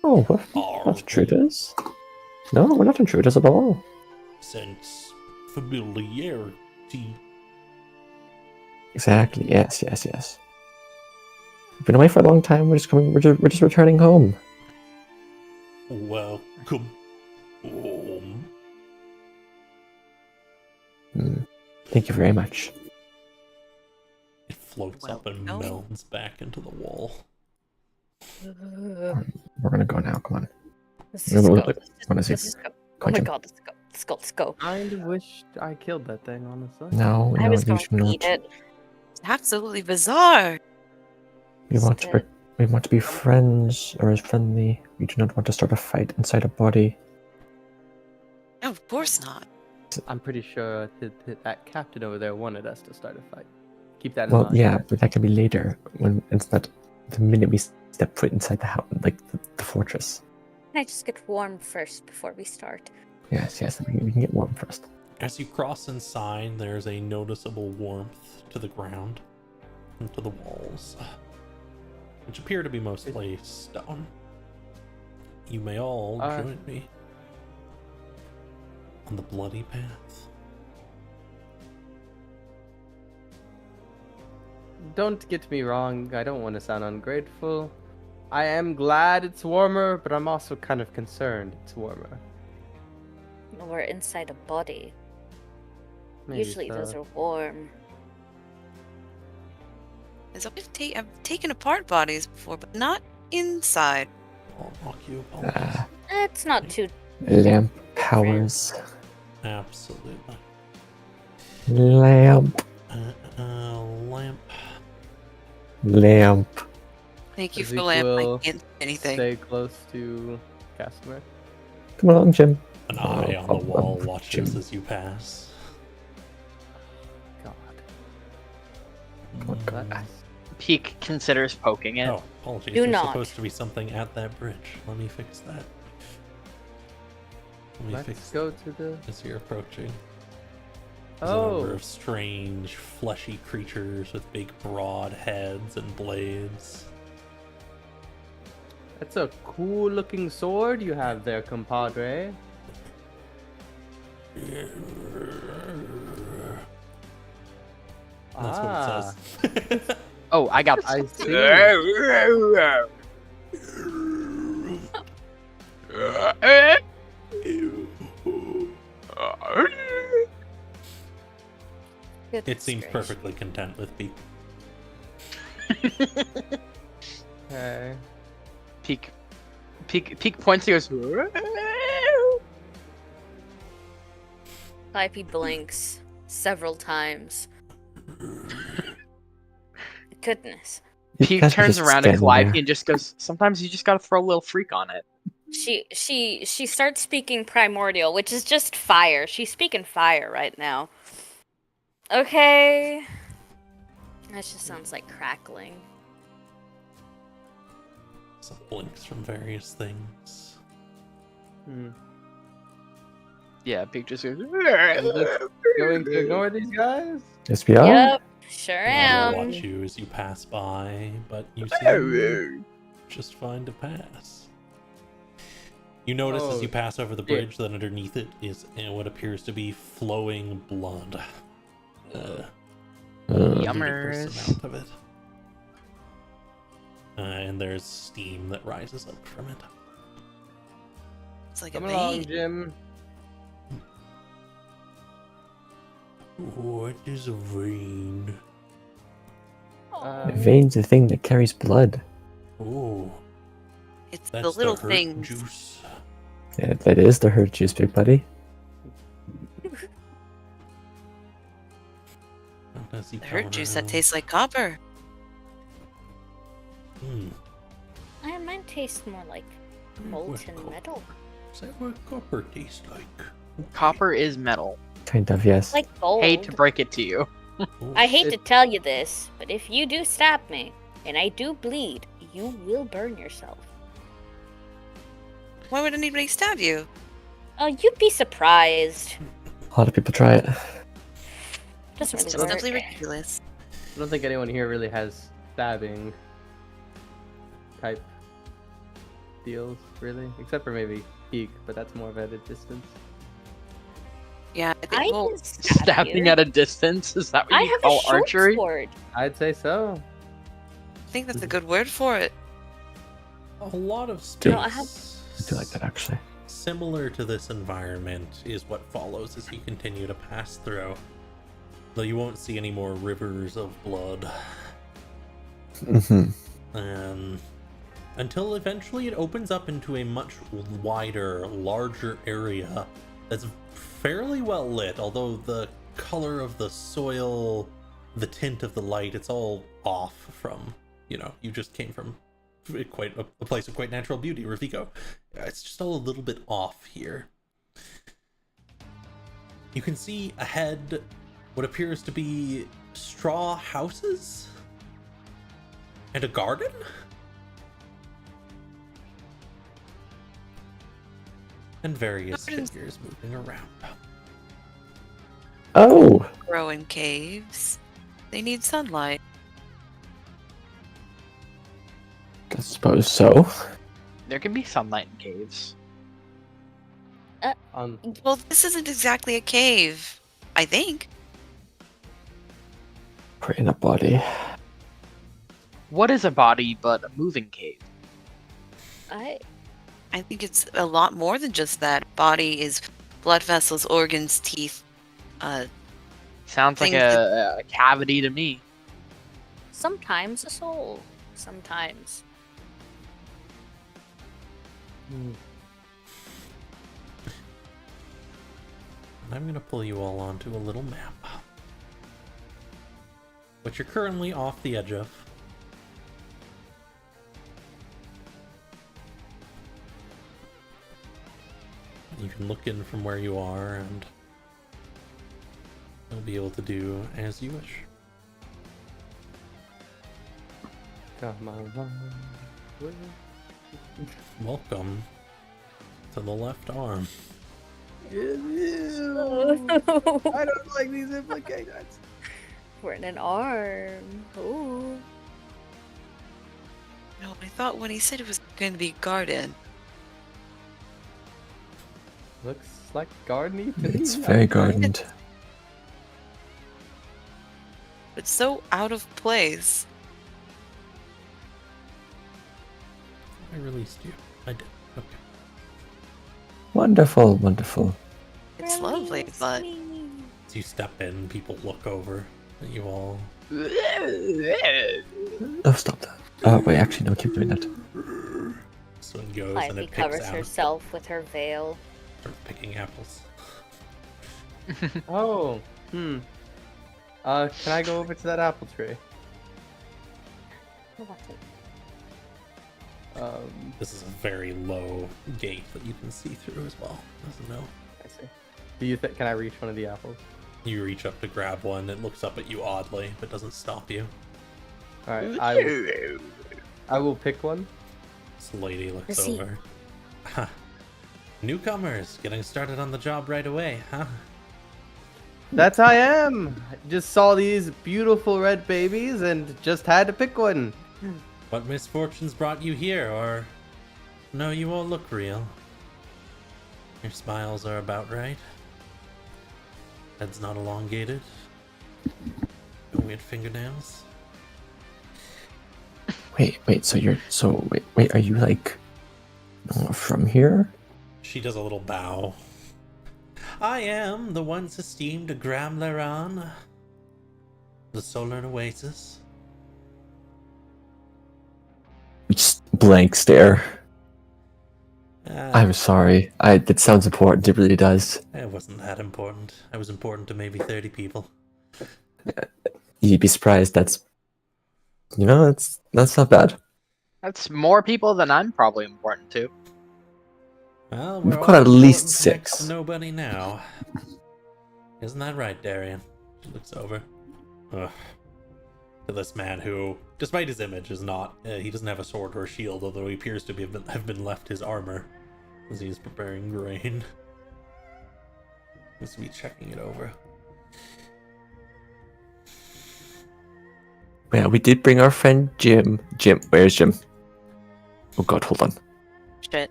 Oh, what? Are Not we? intruders. No, we're not intruders at all. Sense familiarity. Exactly. Yes. We've been away for a long time. We're just returning home. Welcome home. Thank you very much. It floats up and Welcome. melds back into the wall. We're gonna go now. Come on. Let's just go. Wanna see? Let's just go. Come Oh on, my Jim. god, let's go. Kind of wish I killed that thing, honestly. No, I was you going should to not. eat it. It's absolutely bizarre. We want Still. to be friends or as friendly. We do not want to start a fight inside a body. No, of course not. I'm pretty sure that captain over there wanted us to start a fight. Keep that in Well, mind. yeah, but that can be later when it's not the minute we step foot inside the house, like the fortress. Can I just get warm first before we start? Yes, we can get warm first. As you cross inside, there's a noticeable warmth to the ground and to the walls, which appear to be mostly stone. You may all join me on the bloody path. Don't get me wrong, I don't want to sound ungrateful. I am glad it's warmer, but I'm also kind of concerned it's warmer. We're inside a body. Maybe Usually so. those are warm. I've taken apart bodies before, but not inside. I'll rock you opponents. It's not too. Lamp powers. Absolutely. Lamp. Lamp. Thank you As for the lamp. equal, I can't see anything. Stay close to Casimir. Come along, Jim. An eye on the wall watches as you pass. God. Oh, God. That's- Peak considers poking it. Oh, apologies. Do There's not. supposed to be something at that bridge. Let me fix that. Let's go to the. As you're approaching. There's a number Oh, of strange, fleshy creatures with big, broad heads and blades. that's a cool looking sword you have there, compadre. That's what it says. Oh, I got I this. see. It Goodness seems gracious. perfectly content with Peak. Okay. Peak points and goes. Pipey blinks several times. Goodness. Peak Casper's turns just around to standing Calliope there. and just goes, sometimes you just gotta throw a little freak on it. She starts speaking primordial, which is just fire. She's speaking fire right now. Okay. That just sounds like crackling. Some blinks from various things. Hmm. Yeah, Peak just goes. Going to ignore these guys? Yes, we are. Yep, sure I'll am. watch you as you pass by, but you seem just fine to pass. You notice as Oh, you pass over the dear. bridge that underneath it is what appears to be flowing blood. Ludicrous Yummers. amount of it. And there's steam that rises up from it. It's like Come a along, vein. Jim. What is a vein? The vein's the thing that carries blood. Ooh, It's that's the little hurt things. juice. Yeah, that is the hurt juice, big buddy. How does he The hurt come juice that around? tastes like copper. Hmm. Mine tastes more like molten metal. Is that what copper tastes like? Copper is metal. Kind of, yes. Like gold. Hate to break it to you. Ooh. I hate to tell you this, but if you do stab me, and I do bleed, you will burn yourself. Why would anybody stab you? Oh, you'd be surprised. A lot of people try it. Doesn't It's really just simply work. ridiculous. I don't think anyone here really has stabbing type deals, really, except for maybe Peak, but that's more of at a distance. Yeah, I think I well, can stab Stabbing you. at a distance? Is that what I you have call a short archery? sword. I'd say so. I think that's a good word for it. A lot of Do- space. No, I have- I do like that, actually. Similar to this environment is what follows as you continue to pass through. Though you won't see any more rivers of blood. Mm-hmm. Until eventually it opens up into a much wider, larger area that's fairly well lit, although the color of the soil, the tint of the light, it's all off from, you just came from quite a place of quite natural beauty, Rafiko. It's just all a little bit off here. You can see ahead what appears to be straw houses and a garden. And various Gardens. figures moving around. Oh! Grow in caves. They need sunlight. I suppose so. There can be sunlight in caves. Well, this isn't exactly a cave. I think. We're in a body. What is a body but a moving cave? I think it's a lot more than just that. Body is blood vessels, organs, teeth. Sounds like Things a cavity to me. Sometimes a soul. Sometimes. And I'm going to pull you all onto a little map. Which you're currently off the edge of. You can look in from where you are and you'll be able to do as you wish. Come on. Welcome to the left arm. I don't like these implications. We're in an arm. Ooh. No, I thought when he said it was going to be garden. Looks like gardeny to me. It's very gardened. It's so out of place. I released you. I did. Okay. Wonderful, wonderful. It's lovely, but As you step in, people look over at you all. Oh, stop that. Wait, actually, no, keep doing that. So it goes and Ivy it picks covers out, herself with her veil. starts picking apples. Oh, can I go over to that apple tree? This is a very low gate that you can see through as well. Doesn't know. I see. Do you think? Can I reach one of the apples? You reach up to grab one. It looks up at you oddly, but doesn't stop you. All right, I will pick one. This lady looks Is he- over. Huh. Newcomers, getting started on the job right away, huh? That's I am. Just saw these beautiful red babies and just had to pick one. What misfortunes brought you here, or... No, you won't look real. Your smiles are about right. Head's not elongated. No weird fingernails. Wait, wait, are you like from here? She does a little bow. I am the once esteemed Gram Leran, the Solar Oasis. blank stare. Uh, I'm sorry. It sounds important. It really does. It wasn't that important. I was important to maybe 30 people. You'd be surprised. That's not bad. That's more people than I'm probably important to. Well, We've we're got all at least important to next 6. to nobody now. Isn't that right, Darian? She looks over. Ugh. To this man who, despite his image, is not. He doesn't have a sword or a shield, although he appears to have been left his armor as he's preparing grain. Seems to be checking it over. Yeah, we did bring our friend Jim. Jim, where's Jim? Oh God, hold on. Shit.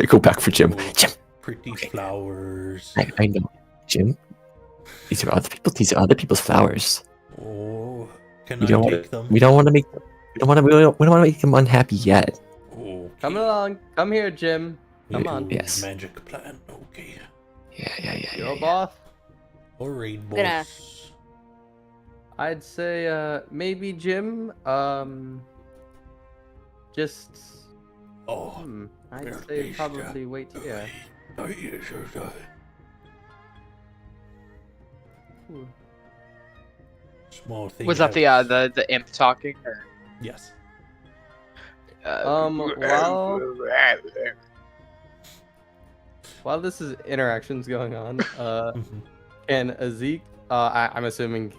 Go back for Jim. Oh, Jim. Pretty flowers. I know. Jim. These are other people's flowers. Oh, can We I don't take them? We don't want to make. We don't want to make them unhappy yet. Okay. Come along. Come here, Jim. Come Ooh, on. Yes. Magic plan. Okay. Yeah. Yo, boss. Or raid Gonna- boss. I'd say maybe Jim. Just. Oh. I'd say probably wait here. Ooh. Small thing. Was that the imp talking? Or, Yes. While this is interactions going on, Mhm. can Zeke? I'm assuming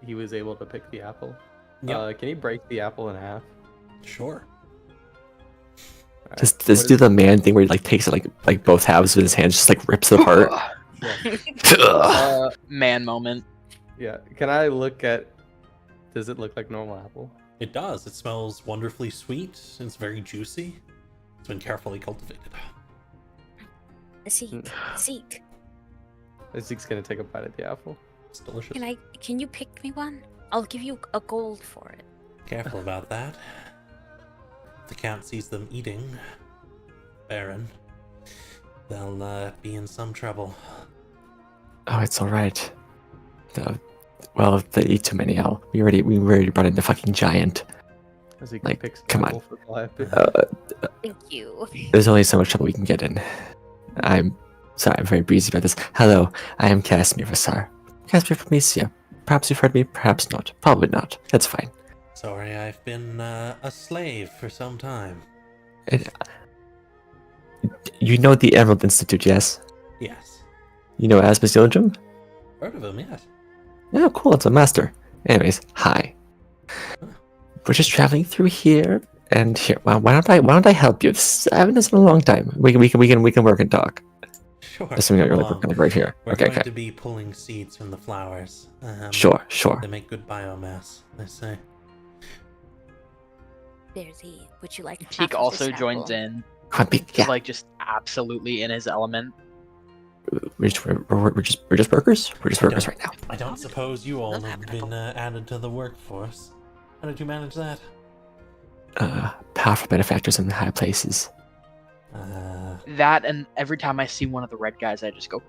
he was able to pick the apple. Yep. Can he break the apple in half? Sure. Alright, Just what do is- the man thing where he like takes it like both halves of his hands, just like rips it apart. Man moment. Yeah. Can I look at? Does it look like normal apple? It does. It smells wonderfully sweet. It's very juicy. It's been carefully cultivated. Zeke, Zeke, Zeke's gonna take a bite at the apple. It's delicious. can you pick me one? I'll give you a gold for it. Careful about that. If the count sees them eating Baron, they'll be in some trouble. Oh, it's all right. Well, if they eat too many, we already brought in the fucking giant. Zeke Like, picks the come on. apple for Goliath. Thank you. There's only so much trouble we can get in. I'm sorry, I'm very breezy about this. Hello, I am Casimir Vassar. Casimir from Mysia. Perhaps you've heard me, perhaps not. Probably not. That's fine. Sorry, I've been a slave for some time. You know the Emerald Institute, yes? Yes. You know Asbestillium? Heard of him, yes. Oh, cool, it's a master. Anyways, hi. We're just traveling through here, and here. Why don't I help you? I haven't done this in a long time. We can work and talk. Sure. Assuming you're Come on. like right here. We're Okay, going okay. to be pulling seeds from the flowers. Sure. They make good biomass, they say. There, Zeke. Would you like? half Teak of also this joins apple? in, Come on, yeah. like just absolutely in his element. We're just workers. We're just workers right now. I don't suppose you all have been added to the workforce. How did you manage that? Powerful benefactors in high places. That, and every time I see one of the red guys, I just go.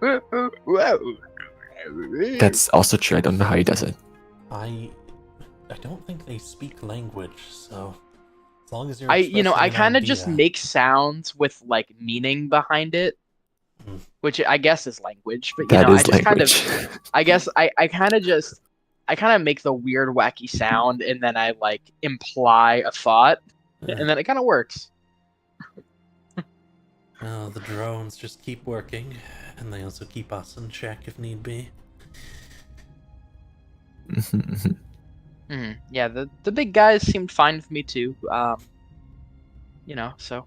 That's also true. I don't know how he does it. I don't think they speak language, so as long as you're I expressing kind of an just idea- make sounds with like meaning behind it, Mhm. which I guess is language. But That I is just language. I guess I kind of make the weird wacky sound and then I like imply a thought, and then it kind of works. Oh, the drones just keep working, and they also keep us in check if need be. Yeah, the big guys seemed fine with me too. So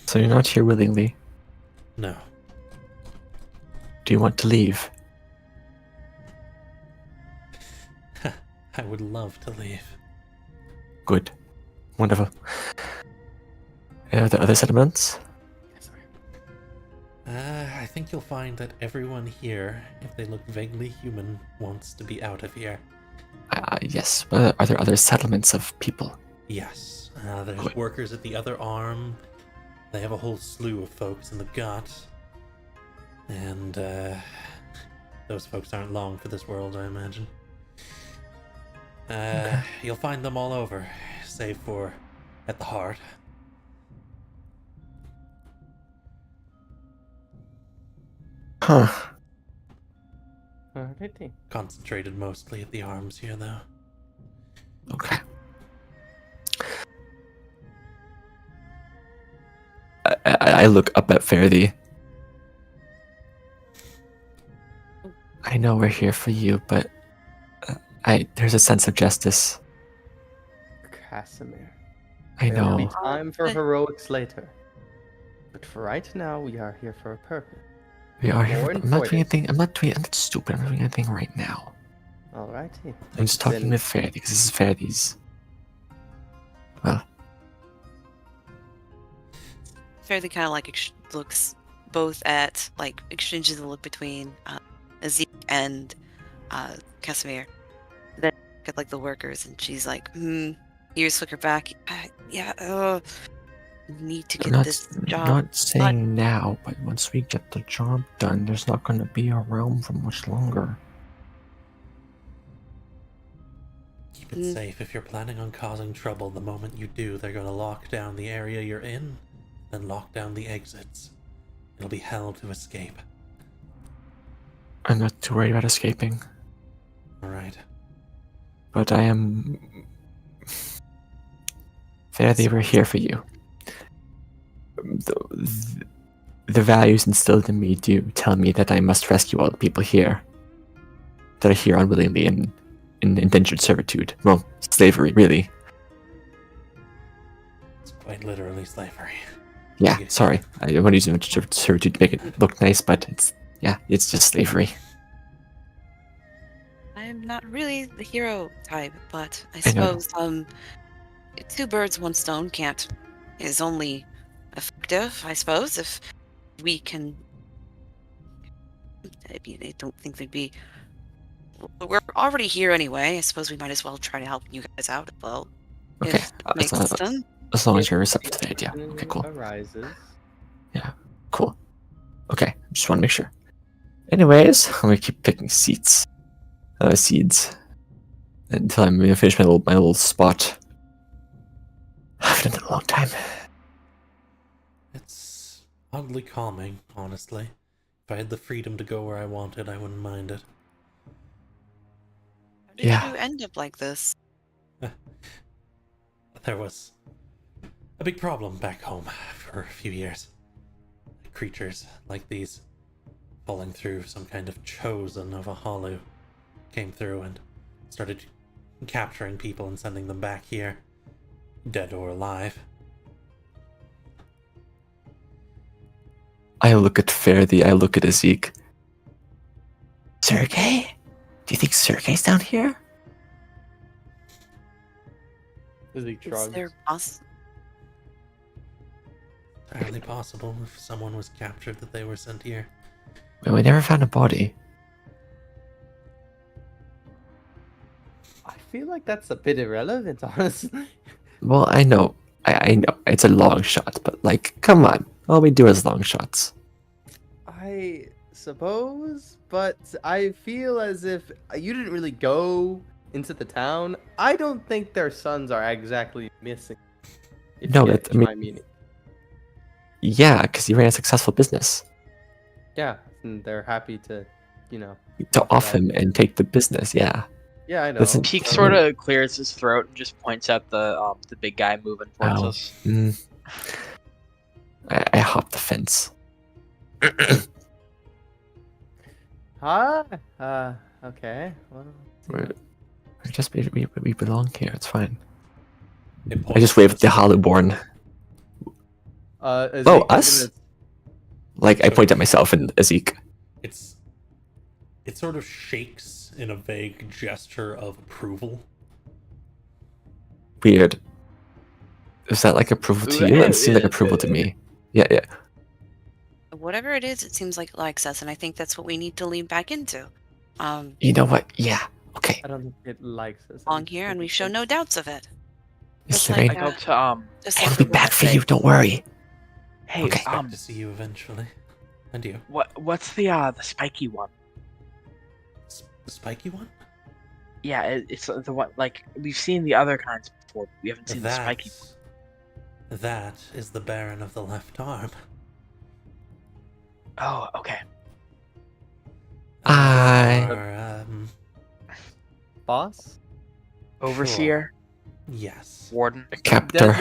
So you're not here willingly. No. Do you want to leave? I would love to leave. Good. Wonderful. Are there other settlements? I think you'll find that everyone here, if they look vaguely human, wants to be out of here. Yes. Are there other settlements of people? Yes. There's Good. workers at the other arm. They have a whole slew of folks in the gut. And, those folks aren't long for this world, I imagine. You'll find them all over. save for at the heart. Huh. Alrighty. Concentrated mostly at the arms here, though. Okay. I look up at Faraday. I know we're here for you, but there's a sense of justice. Casimir. I There will be know. time for heroics later. But for right now, we are here for a purpose. We are here. More I'm not doing important. anything. I'm not stupid. I'm not doing anything right now. Alrighty. I'm just talking Then- with Faraday because this is Faraday's. Well, Fairly kind of like looks both at like exchanges a look between Zeke and Casimir. Then look at like the workers, and she's like, ears flicker back. Need to I'm get this job. not saying now, but once we get the job done, there's not going to be a realm for much longer. Keep it safe. If you're planning on causing trouble, the moment you do, they're going to lock down the area you're in, then lock down the exits. It'll be hell to escape. I'm not too worried about escaping, Alright. but I am. Faraday, we're here for you. The values instilled in me do tell me that I must rescue all the people here that are here unwillingly in indentured servitude. Well, slavery, really. It's quite literally slavery. Yeah, sorry. I want to use indentured servitude to make it look nice, but it's just slavery. I'm not really the hero type, but I I know. suppose two birds, one stone is only effective, I suppose, if we can. I mean, I don't think they'd be. We're already here anyway. I suppose we might as well try to help you guys out as well. Okay, If it makes sense. as long as you're receptive to the idea. Okay, cool. Arises. Cool. Okay, just want to make sure. Anyways, I'm gonna keep picking seeds until I'm gonna finish my little spot. I've done it a long time. It's oddly calming, honestly. If I had the freedom to go where I wanted, I wouldn't mind it. How did Yeah. you end up like this? There was a big problem back home for a few years. Creatures like these falling through some kind of chosen of a hollow came through and started capturing people and sending them back here, dead or alive. I look at Faraday, I look at Zeke. Sergey? Do you think Sergey's down here? Zeke Is shrugs. there Entirely possible if someone was captured that they were sent here. Well, we never found a body. I feel like that's a bit irrelevant, honestly. Well, I know. I know. It's a long shot, but like, come on. All we do is long shots. I suppose, but I feel as if you didn't really go into the town. I don't think their sons are exactly missing. If No, you get that- I mean- my meaning. Yeah, because he ran a successful business. Yeah, and they're happy to, To off him and take the business, yeah. Yeah, I know. Listen, Peak So- sort of clears his throat and just points at the big guy moving towards Ow. us. I hop the fence. Huh? Okay. Well, We belong here. It's fine. It I just wave at the Hollowborn. Zeke, Oh, I'm us? gonna- Like I point at myself and Zeke. It sort of shakes in a vague gesture of approval. Weird. Is that like approval to you? It seemed like approval to me. Yeah. whatever it is? It seems like it likes us, and I think that's what we need to lean back into. You know what? Yeah. Okay. I don't think it likes us. Long here, and we show no doubts of it. Is Just there like, any- I go to Just I'll like be the back rest for of you. it. Don't worry. hey, Okay. Expect to see you eventually. And you. what's the spiky one? The spiky one? Yeah, it's the one like we've seen the other kinds before. We haven't seen the spiky. That is the Baron of the left arm. Oh, okay. Our, Boss? Overseer, yes. warden. Captor.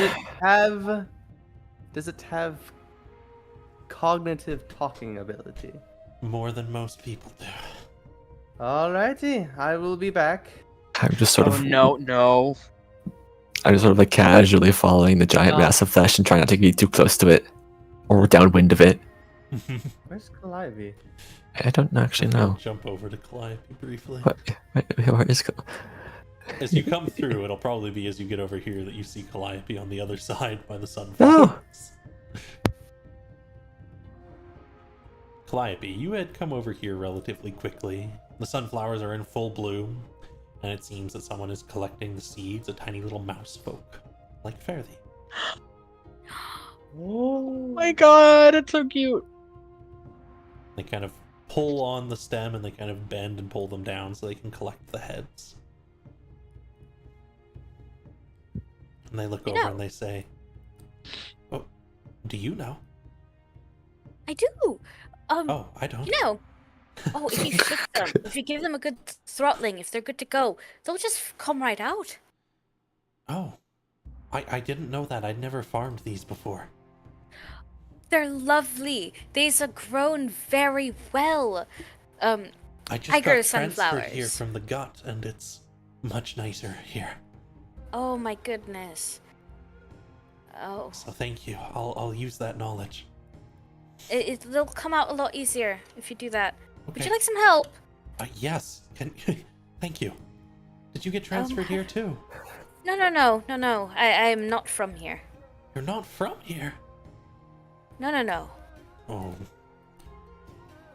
Does it have cognitive talking ability? More than most people do. Alrighty, I will be back. I'm just sort Oh of no. I'm just sort of like casually following the giant mass of flesh and trying not to get too close to it. Or downwind of it. Where's Calliope? I don't actually I'll know. jump over to Calliope briefly. Where is As you come through, it'll probably be as you get over here that you see Calliope on the other side by the No! sunflowers. Calliope, you had come over here relatively quickly. The sunflowers are in full bloom, and it seems that someone is collecting the seeds, a tiny little mouse folk, like Fare Thee. Oh my god, it's so cute. They kind of pull on the stem and they kind of bend and pull them down so they can collect the heads. And they look over and they say, "Oh, do you know?" I do. Oh, I don't. You know. Oh, if you shake them, if you give them a good throttling, if they're good to go, they'll just come right out. Oh, I didn't know that. I'd never farmed these before. They're lovely. These are grown very well. I just tiger got transferred here sunflowers. from the gut, and it's much nicer here. Oh my goodness. Oh, So thank you. I'll use that knowledge. they'll come out a lot easier if you do that. Would Okay. you like some help? Yes. Thank you. Did you get transferred here too? No. I'm not from here. You're not from here. No. Oh.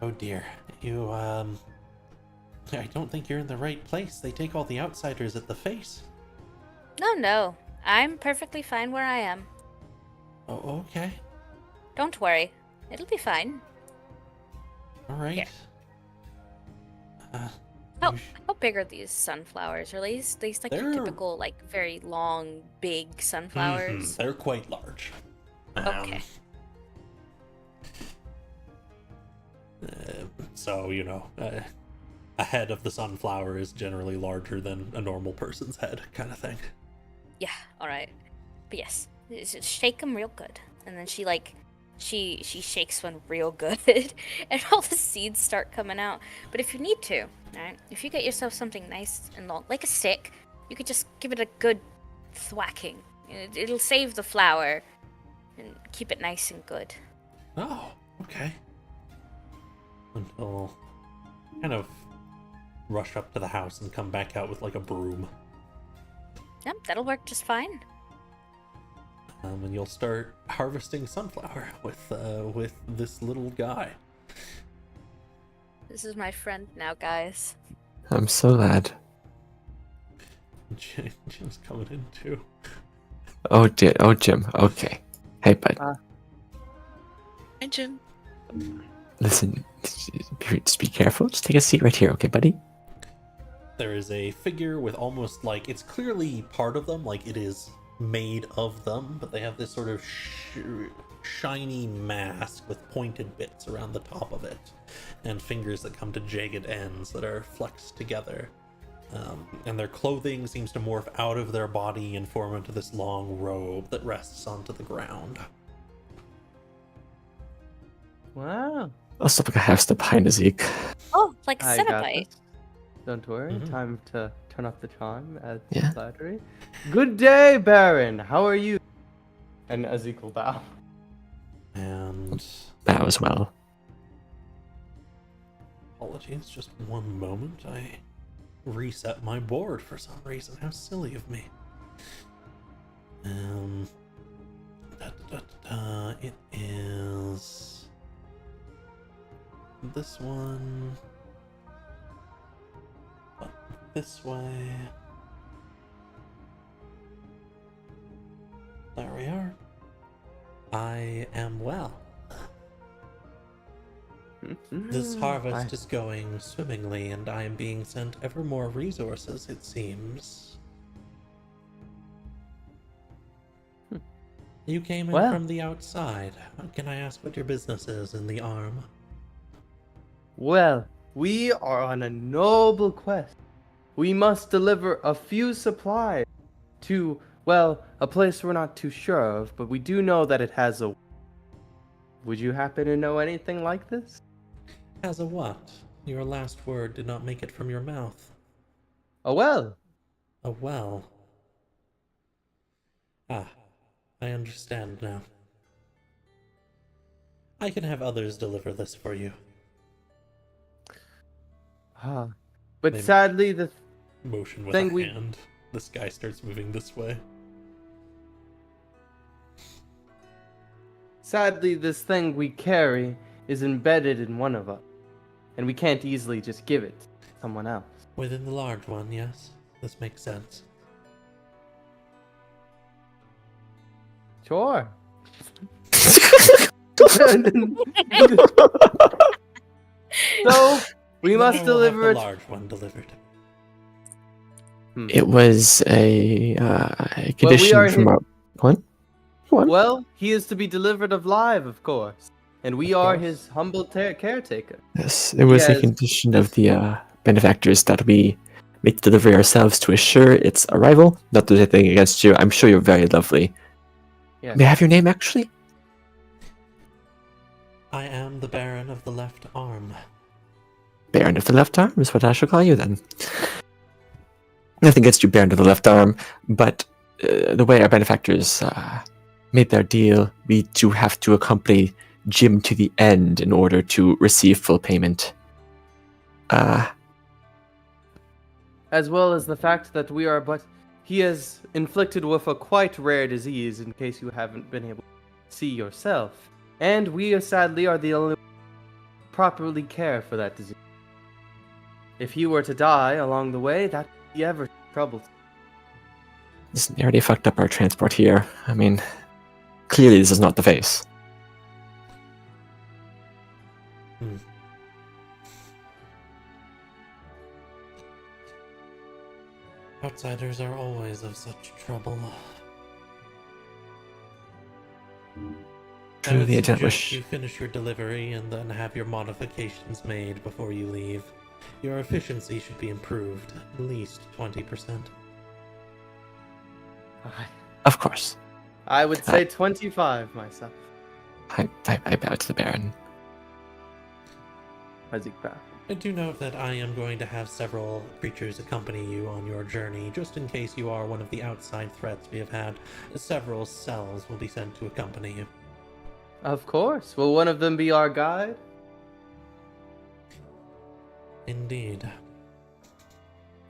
Oh dear. You I don't think you're in the right place. They take all the outsiders at the face. No. I'm perfectly fine where I am. Oh, okay. Don't worry. It'll be fine. All right. Here. You sh- How big are these sunflowers? Are these like your They're- typical, like, very long, big sunflowers? They're quite large. Okay. So, a head of the sunflower is generally larger than a normal person's head, kind of thing. Yeah, alright. But yes, just shake them real good. And then she shakes one real good, and all the seeds start coming out. But if you need to, alright, if you get yourself something nice and long, like a stick, you could just give it a good thwacking. It'll save the flower and keep it nice and good. Oh, okay. And I'll kind of rush up to the house and come back out with like a broom. Yep, that'll work just fine. And you'll start harvesting sunflower with this little guy. This is my friend now, guys. I'm so glad. Jim's coming in too. Oh, Jim. Okay. Hey, bud. Hi, Jim. Listen, just be careful. Just take a seat right here, okay, buddy? There is a figure with almost like, it's clearly part of them, like it is made of them, but they have this sort of shiny mask with pointed bits around the top of it, and fingers that come to jagged ends that are flexed together. And their clothing seems to morph out of their body and form into this long robe that rests onto the ground. Wow. I'll step like a half step behind Zeke. Oh, like I got Cenobite. this. Don't worry. Mhm. Time to turn up the charm, add Yeah. some flattery. Good day, Baron. How are you? And Ezekiel bow. And Bow as well. apologies, just one moment. I reset my board for some reason. How silly of me. It is this one. Up this way. There we are. I am well. This harvest is going swimmingly, and I am being sent ever more resources, it seems. You came in Well. from the outside. Can I ask what your business is in the arm? Well, we are on a noble quest. We must deliver a few supplies to, well, a place we're not too sure of, but we do know that it has a... Would you happen to know anything like this? As a what? Your last word did not make it from your mouth. A well. A well. Ah, I understand now. I can have others deliver this for you. Ah. But They sadly, the motion with thing a we... hand. This guy starts moving this way. Sadly, this thing we carry is embedded in one of us, and we can't easily just give it to someone else. Within the large one, yes. This makes sense. Sure. So, we Then must I will have deliver the it. large one delivered. It was a condition are from his- our... What? What? Well, he is to be delivered alive, of course, and we Of are course. his humble caretaker. Yes, it was a Yes. condition of the benefactors that we make the delivery ourselves to assure its arrival. Not that there's anything against you. I'm sure you're very lovely. Yes. May I have your name, actually? I am the Baron of the left arm. Baron of the left arm is what I shall call you then. Nothing against you, Baron of the left arm, but the way our benefactors made their deal, we do have to accompany Jim to the end in order to receive full payment. As well as the fact that he is inflicted with a quite rare disease, in case you haven't been able to see yourself. And we sadly are the only properly care for that disease. If he were to die along the way, that would be ever troublesome. Listen, they already fucked up our transport here. I mean, clearly this is not the face. Outsiders are always of such trouble. I would Truly, I don't suggest wish. you finish your delivery and then have your modifications made before you leave. Your efficiency should be improved, at least 20%. Of course. I would say 25 myself. I bow to the Baron. As he crafts. I do note that I am going to have several creatures accompany you on your journey, just in case you are one of the outside threats we have had. Several cells will be sent to accompany you. Of course. Will one of them be our guide? Indeed.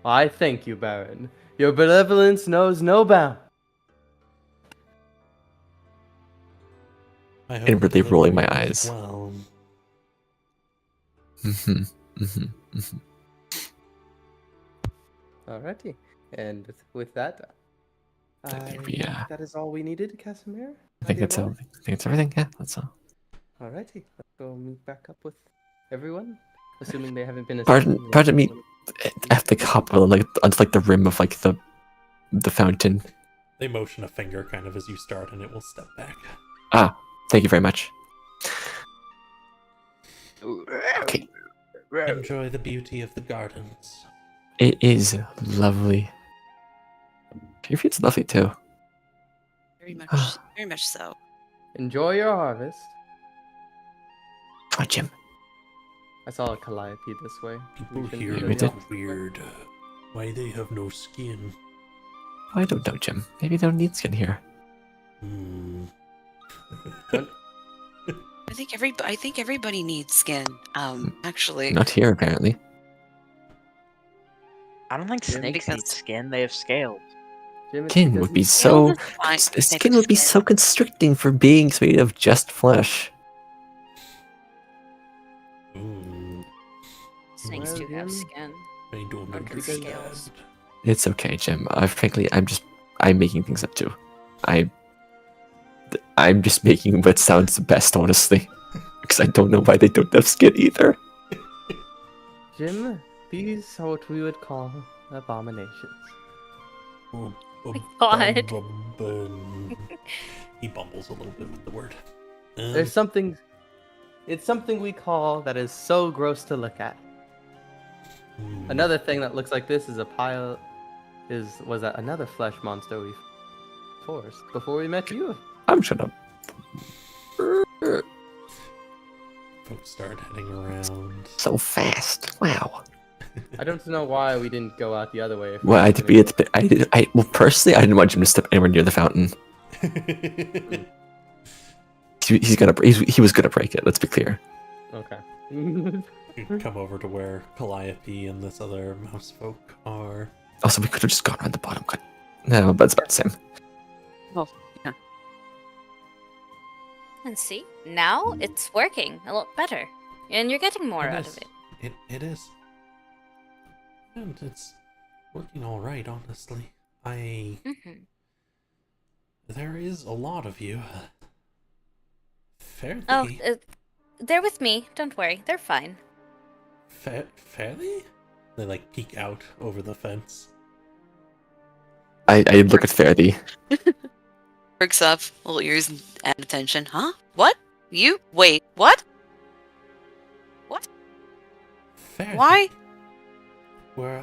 I thank you, Baron. Your benevolence knows no bounds. I hope Inwardly the rolling my delivery goes eyes. Well, Alrighty. And with that, I think we, think that is all we needed, Casimir. I think it's all. I think it's everything. Yeah, that's all. Alrighty. Let's go meet back up with everyone. Assuming they haven't been Pardon me. I have to hop like onto like the rim of like the fountain. they motion a finger kind of as you start, and it will step back. Ah, thank you very much. Okay, Enjoy the beauty of the gardens. it is lovely. Your feet's lovely too. Very much so. Enjoy your harvest. Oh, Jim. I saw a calliope this way. People We can here do we are that. did. weird. Why they have no skin? I don't know, Jim. Maybe they don't need skin here. Hmm. I think everybody needs skin. Actually, Not here, apparently. I don't think Jim, snakes need that's- skin. They have scales. Jim, it's Skin because would be you- so. fine. Skin would be so constricting for beings made of just flesh. Hmm. Snakes Well, do have Jim. skin. I don't Or because- understand. scales. It's okay, Jim. Frankly, I'm making things up too. I'm just making what sounds the best, honestly, because I don't know why they don't have skin either. Jim, these are what we would call abominations. Oh, my God. He bumbles a little bit with the word. There's something. It's something we call that is so gross to look at. Another thing that looks like this is a pile. Was that another flesh monster we forced before we met you? I'm shut up. Folks start heading around. So fast. Wow. I don't know why we didn't go out the other way. Well, well, personally, I didn't want Jim to step anywhere near the fountain. He was gonna break it. Let's be clear. Okay. You come over to where Calliope and this other mouse folk are. Also, we could have just gone around the bottom. No, but it's about the same. Well, yeah. And see, now it's working a lot better, and you're getting more out of it. It is. And it's working all right, honestly. There is a lot of you. Fairly. Oh, they're with me. Don't worry, they're fine. Fairly? They like peek out over the fence. I look at Fairly. Perks up, little ears and attention. Huh? What? You? Wait, what? What? Fairly. Why? We're,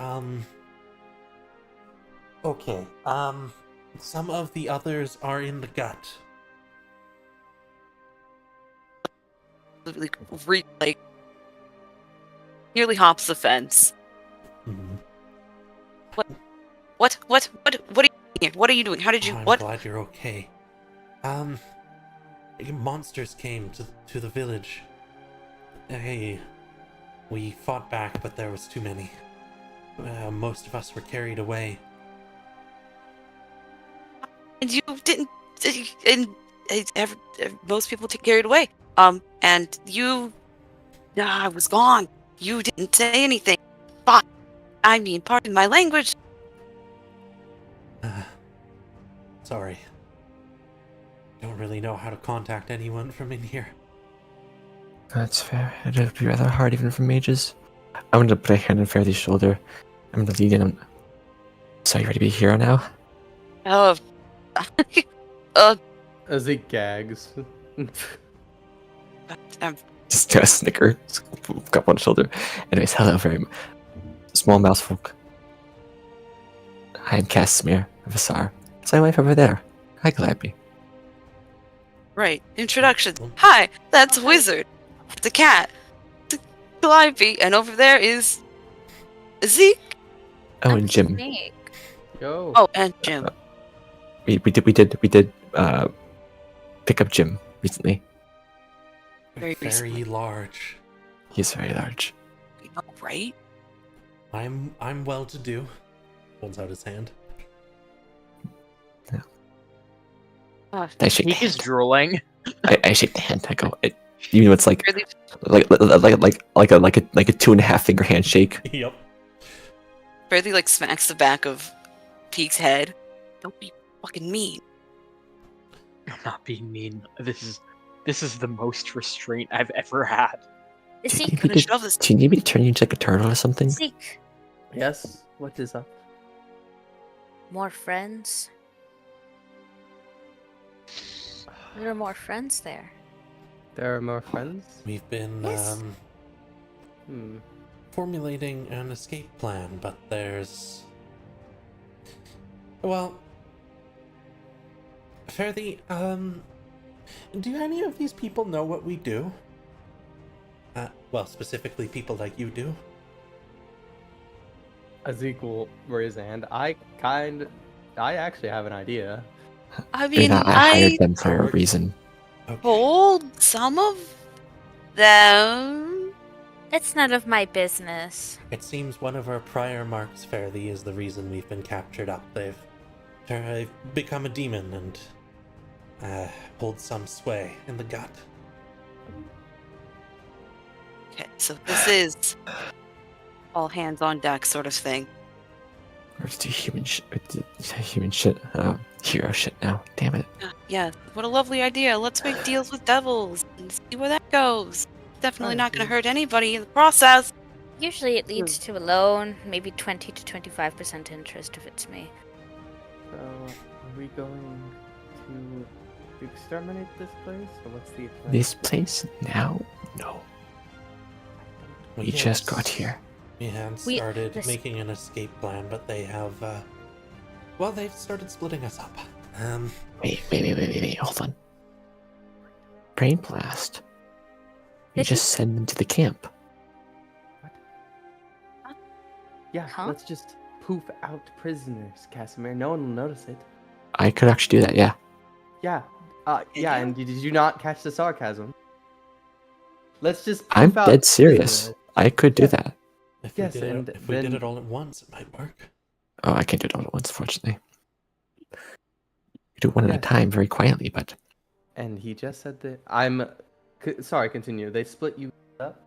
okay, some of the others are in the gut. Like, nearly hops the fence. Mhm. What are you doing here? What are you doing? How did you, I'm what? glad you're okay. Monsters came to the village. Hey, we fought back, but there was too many. Most of us were carried away. And you didn't, most people get carried away. And you, I was gone. You didn't say anything. But, I mean, pardon my language. Sorry. Don't really know how to contact anyone from in here. That's fair. It'd be rather hard even for mages. I'm going to put a hand on Fairly's shoulder. I'm going to lead in. So you ready to be a hero now? As he gags. Just a snicker. Got one shoulder. Anyways, hello, very small mouse folk. I am Casimir of Asar. It's my wife over there. Hi, Calliope. Right. Introductions. Hi, that's a wizard. It's a cat. It's a Calliope. And over there is Zeke. Oh, and Jim. Snake. Yo. Oh, and Jim. We did pick up Jim recently. Very recently. large. He's very large. Right? I'm well to do. Holds out his hand. I shake the He is hand. drooling. I shake the hand. I go. You know, it's like Really? like a 2.5 finger handshake. Yep. Fairly like smacks the back of Peek's head. Don't be fucking mean. I'm not being mean. This is the most restraint I've ever had. Zeke, Gonna shove this. Do you need me to turn you into like a turtle or something? Zeke, Yes. What is up? more friends. There are more friends there. There are more friends. We've been Yes. formulating an escape plan, but there's... Well... Fairly, do any of these people know what we do? Well, specifically people like you do. Ezekiel raised a hand. I actually have an idea. I mean, I hired I them for a reason. Okay. told some of them. It's none of my business. It seems one of our prior marks, Fairly, is the reason we've been captured up. They've become a demon and hold some sway in the gut. Okay, so this is all hands on deck sort of thing. Or just do human shit. Hero shit now. Damn it. Yeah, what a lovely idea. Let's make deals with devils and see where that goes. Definitely not going to hurt anybody in the process. Usually it leads to a loan, maybe 20 to 25% interest if it's me. So, are we going to exterminate this place, or what's the plan? This place now? No. We just got here. We had We- started this- making an escape plan, but they have, well, they've started splitting us up. Wait, hold on. Brain blast. You Did he- just send them to the camp. Yeah, Huh? let's just poof out prisoners, Casimir. No one will notice it. I could actually do that, yeah. Yeah. Did Yeah, you? and did you not catch the sarcasm? Let's just poof I'm out dead serious. prisoners. I could do Yeah. that. If Yes, we did, and if we did then- it all at once, it might work. Oh, I can't do it all at once, fortunately. We do it one at a Yes. time, very quietly, but And he just said that sorry, continue. They split you up?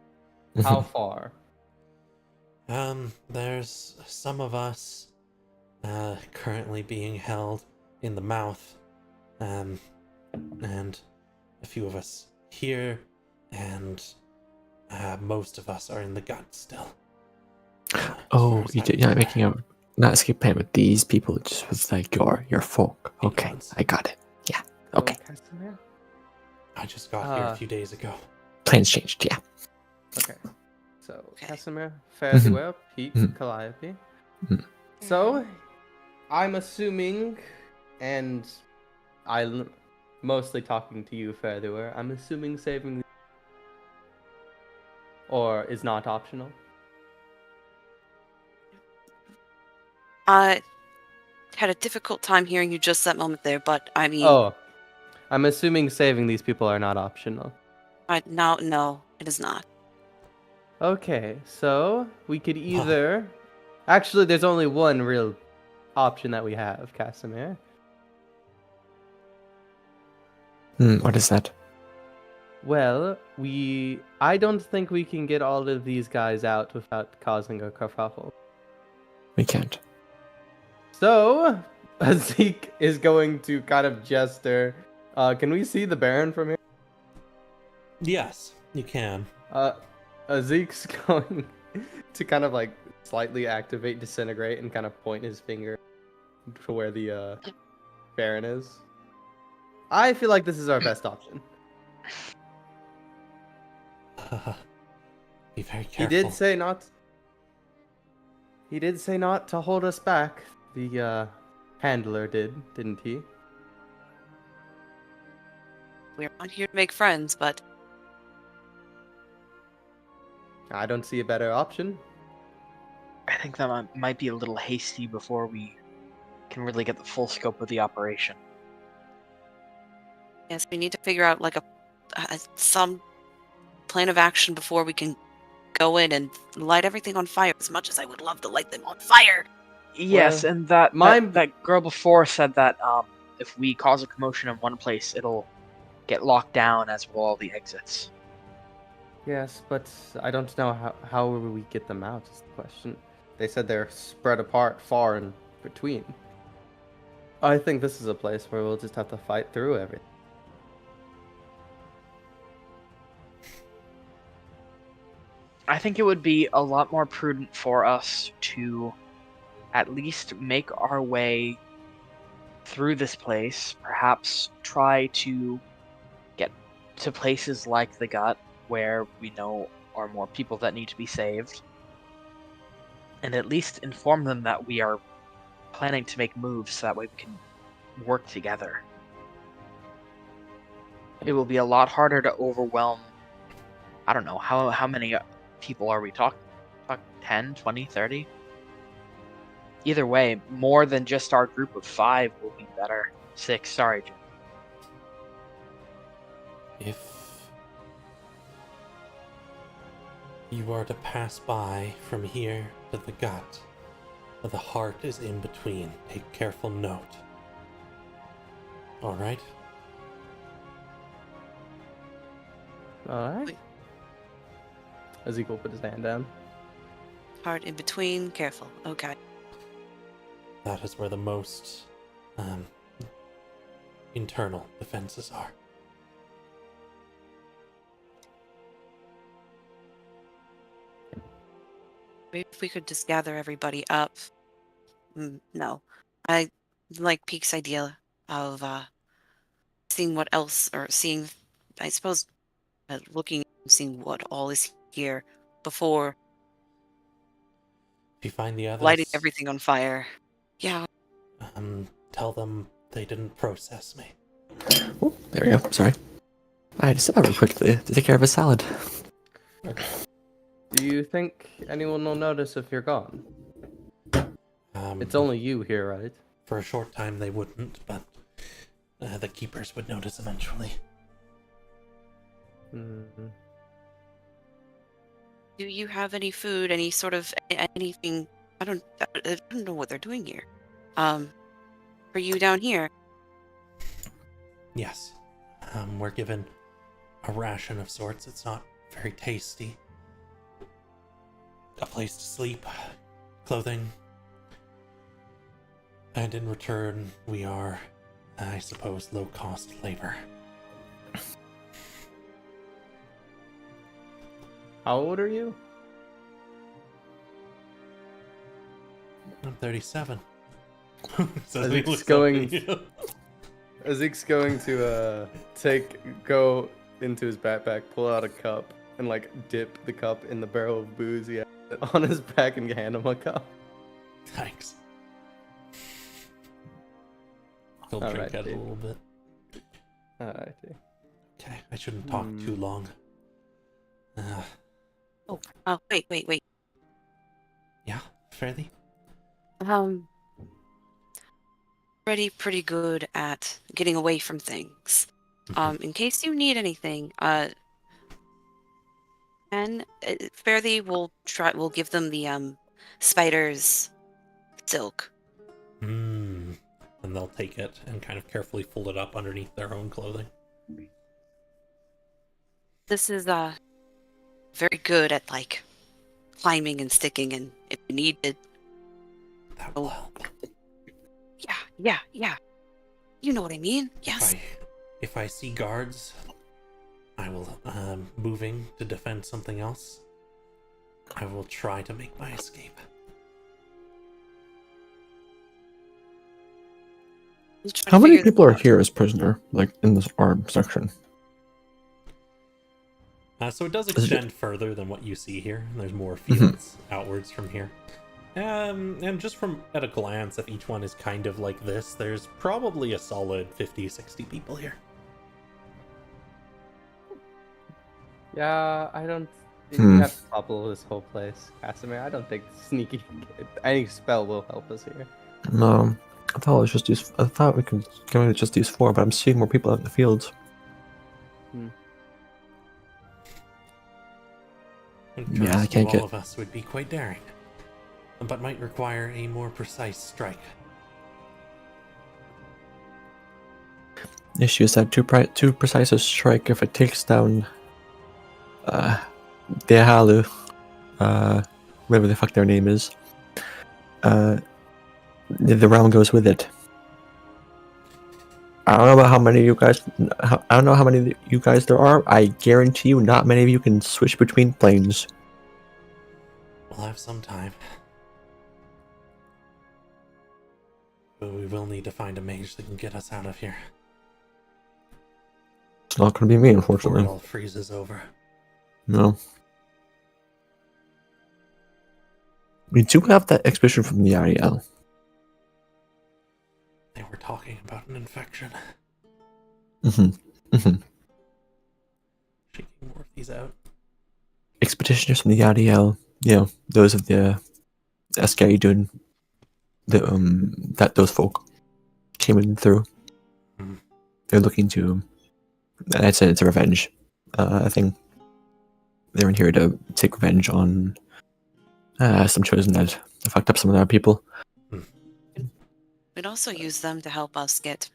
How far? There's some of us currently being held in the mouth, and a few of us here, and most of us are in the gut still. oh, you're not making a not escape plan with these people, just with like your folk. Okay, Influence. I got it. Yeah. So, Okay. Casimir? I just got here a Uh, few days ago. Plans changed, yeah. Okay. So, Okay. Casimir, fare thee Mhm. well, Pete, Mhm. Calliope. Mhm. So, I'm assuming, and I'm mostly talking to you, fare thee well, I'm assuming saving or is not optional. I had a difficult time hearing you just that moment there, but I mean, Oh, I'm assuming saving these people are not optional. no, it is not. Okay, so we could either. Actually, there's only one real option that we have, Casimir. What is that? Well, I don't think we can get all of these guys out without causing a kerfuffle. We can't. So, Zeke is going to kind of gesture. Can we see the Baron from here? Yes, you can. Zeke's going to kind of like slightly activate disintegrate and kind of point his finger to where the Baron is. I feel like this is our best option. Be very careful. He did say not. He did say not to hold us back. The handler didn't he? We're not here to make friends, but I don't see a better option. I think that might be a little hasty before we can really get the full scope of the operation. yes, we need to figure out like some plan of action before we can go in and light everything on fire. As much as I would love to light them on fire. Yes, Well, and that mine- that girl before said that if we cause a commotion in one place, it'll get locked down, as will all the exits. Yes, but I don't know how will we get them out is the question. They said they're spread apart far in between. I think this is a place where we'll just have to fight through everything. I think it would be a lot more prudent for us to at least make our way through this place, perhaps try to get to places like the gut where we know are more people that need to be saved, and at least inform them that we are planning to make moves so that way we can work together. It will be a lot harder to overwhelm. I don't know, how many people are we talking? 10, 20, 30? Either way, more than just our group of 5 will be better. 6, sorry, Jim. If you are to pass by from here to the gut, the heart is in between. Take careful note. Alright? Alright. Ezekiel put his hand down. Heart in between, careful. Okay. That is where the most internal defenses are. Maybe if we could just gather everybody up. No. I like Peak's idea of seeing what else, or seeing, I suppose, looking, seeing what all is here before If you find the lighting others, everything on fire. Yeah. tell them they didn't process me. Oh, there we go. Sorry. I had to step out real quickly to take care of a salad. Do you think anyone will notice if you're gone? It's only you here, right? For a short time they wouldn't, but the keepers would notice eventually. Mm-hmm. Do you have any food, any sort of anything? I don't know what they're doing here. For you down here. Yes. We're given a ration of sorts. It's not very tasty. A place to sleep, clothing. And in return, we are, I suppose, low-cost labor. How old are you? I'm 37. Azik's going to go into his backpack, pull out a cup, and like dip the cup in the barrel of booze he has on his back and hand him a cup. Thanks. He'll All drink right, out a dude. little bit. Alrighty. Okay, I shouldn't talk too long. Wait. Yeah, fairly. Pretty good at getting away from things. In case you need anything, and Fairly will give them the spider's silk. And they'll take it and kind of carefully fold it up underneath their own clothing. This is very good at like climbing and sticking, and if you need it. That will help. Yeah. You know what I mean? Yes. If I see guards, I will, moving to defend something else, I will try to make my escape. How many people are here as prisoner, like in this arm section? So it does extend further than what you see here. There's more fields outwards from here. And just from at a glance, if each one is kind of like this, there's probably a solid 50, 60 people here. Yeah, I don't think you have to topple this whole place, Casimir. I don't think sneaking any spell will help us here. No, I thought it was just these. I thought we could get rid of just these 4, but I'm seeing more people out in the fields. Yeah, I can't all get. of us would be quite daring, but might require a more precise strike. The issue is that too precise a strike, if it takes down Dehalu, whatever the fuck their name is, the round goes with it. I don't know about how many of you guys. I don't know how many of you guys there are. I guarantee you, not many of you can switch between planes. We'll have some time. But we will need to find a mage that can get us out of here. It's not going to be me, Before unfortunately. it all freezes over. No. We do have that expedition from the Ariel. They were talking about an infection. Shaking more of these out. Expeditioners from the Ariel. Those of the Askari doing those folk came in through. They're looking to. I'd say it's a revenge. I think they're in here to take revenge on some chosen that fucked up some of our people. We'd also use them to help us get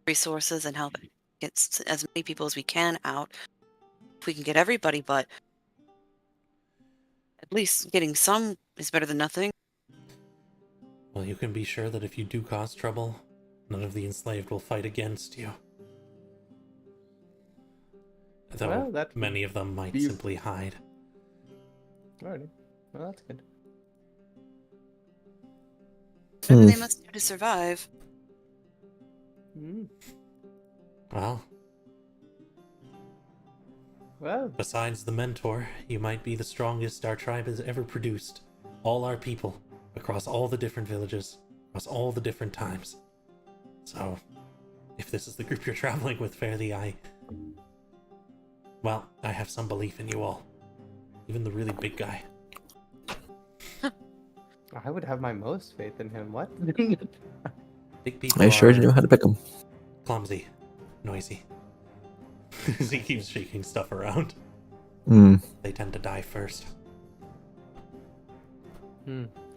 resources and help get as many people as we can out. If we can get everybody, but at least getting some is better than nothing. Well, you can be sure that if you do cause trouble, none of the enslaved will fight against you. Though many of them might simply hide. Alrighty. Well, that's good. Whatever they must do to survive. Well, Well, besides the mentor, you might be the strongest our tribe has ever produced. All our people, across all the different villages, across all the different times. So, if this is the group you're traveling with, Fairly, I have some belief in you all. Even the really big guy. I would have my most faith in him. What? Big people I sure are knew how to pick them. clumsy, noisy. As he keeps shaking stuff around. Hmm. They tend to die first.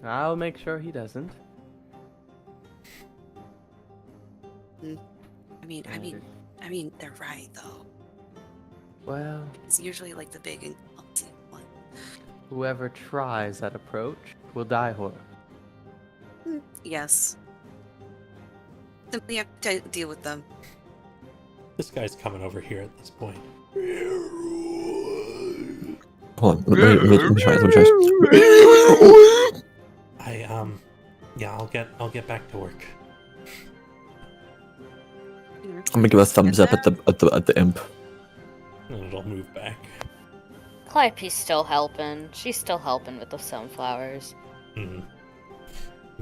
I'll make sure he doesn't. I mean, they're right though. Well, It's usually like the big and clumsy one. whoever tries that approach will die horror. Yes. Simply have to deal with them. This guy's coming over here at this point. Hold on. Let me try. I'll get back to work. I'm gonna give a thumbs up at the imp. And it'll move back. Calliope's still helping. She's still helping with the sunflowers. Can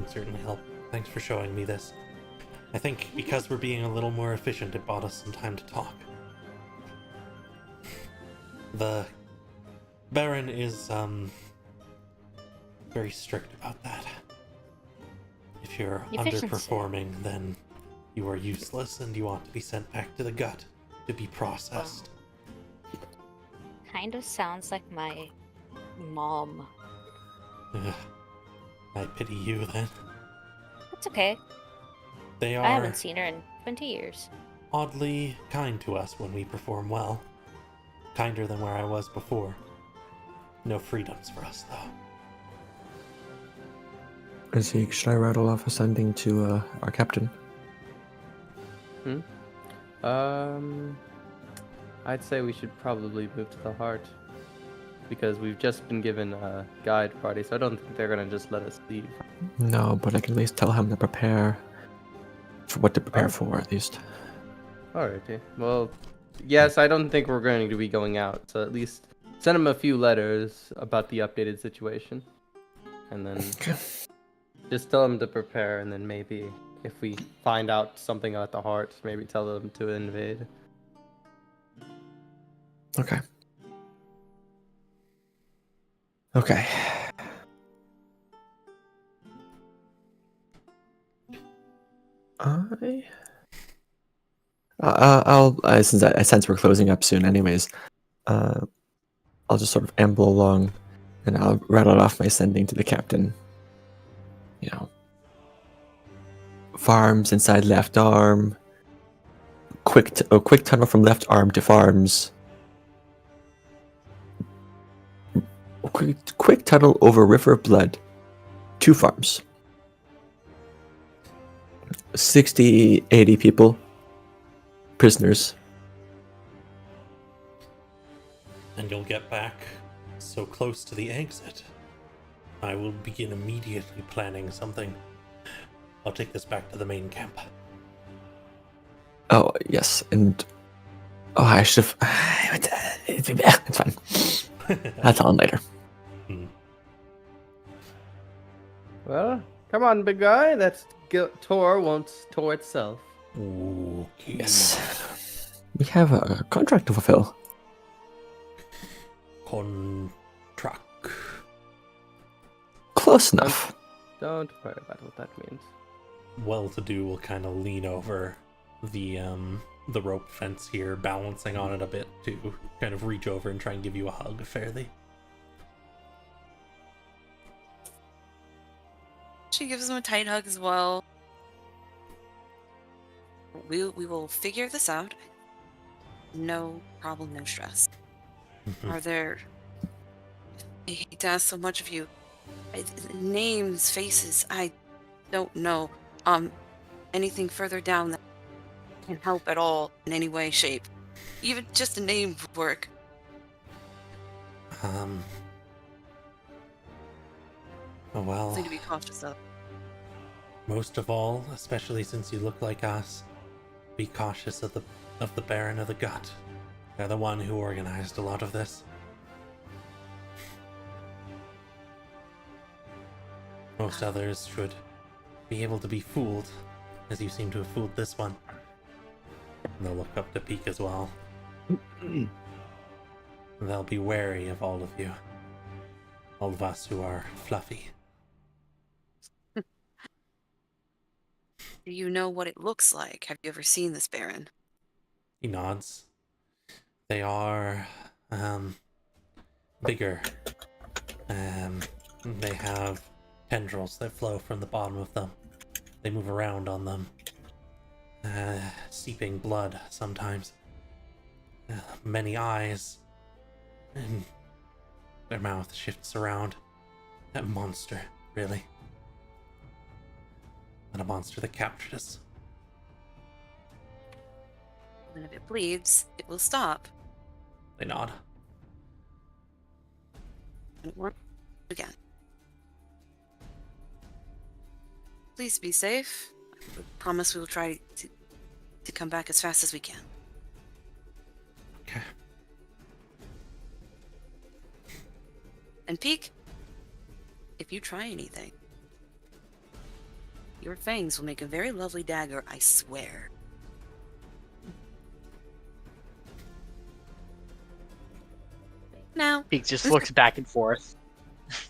certainly help. Thanks for showing me this. I think because we're being a little more efficient, it bought us some time to talk. The Baron is very strict about that. If you're Efficiency. underperforming, then you are useless and you ought to be sent back to the gut to be processed. Kind of sounds like my mom. Ugh. I pity you then. That's okay. They I are haven't seen her in 20 years. oddly kind to us when we perform well. Kinder than where I was before. No freedoms for us, though. Zeke, should I rattle off a sending to our captain? I'd say we should probably move to the heart. Because we've just been given a guide party, so I don't think they're gonna just let us leave. No, but I can at least tell him to prepare for what to prepare for, at least. Alrighty. Well, yes, I don't think we're going to be going out, so at least send him a few letters about the updated situation. And then just tell him to prepare, and then maybe if we find out something about the heart, maybe tell them to invade. Okay. Okay. I'll since I sense we're closing up soon, anyways. I'll just sort of amble along, and I'll rattle off my sending to the captain. You know, farms inside left arm. Quick tunnel from left arm to farms. Quick tunnel over river of blood. 2 farms. 60, 80 people. Prisoners. And you'll get back so close to the exit. I will begin immediately planning something. I'll take this back to the main camp. Oh, yes, and... Oh, I should have... It's fine. I'll tell him later. Well, come on, big guy. That's tour won't tour itself. Okay. Yes. We have a contract to fulfill. Contract. Close enough. Don't worry about what that means. Well-to-do will kind of lean over the rope fence here, balancing on it a bit to kind of reach over and try and give you a hug fairly. She gives him a tight hug as well. We will figure this out. No problem, no stress. Are there... I hate to ask so much of you. Names, faces, I don't know. Anything further down that can help at all in any way, shape. Even just a name would work. Oh, well, Something to be cautious of. most of all, especially since you look like us, be cautious of the of the Baron of the Gut. They're the one who organized a lot of this. Most others should be able to be fooled, as you seem to have fooled this one. And they'll look up to Peak as well. They'll be wary of all of you. All of us who are fluffy. Do you know what it looks like? Have you ever seen this Baron? He nods. They are, bigger. They have tendrils that flow from the bottom of them. They move around on them. Seeping blood sometimes. Many eyes. And their mouth shifts around. A monster, really. And a monster that captured us. And if it bleeds, it will stop. They nod. And it won't again. Please be safe. I promise we will try to come back as fast as we can. Okay. And Peak, if you try anything, your fangs will make a very lovely dagger, I swear. Now, Peak just looks back and forth.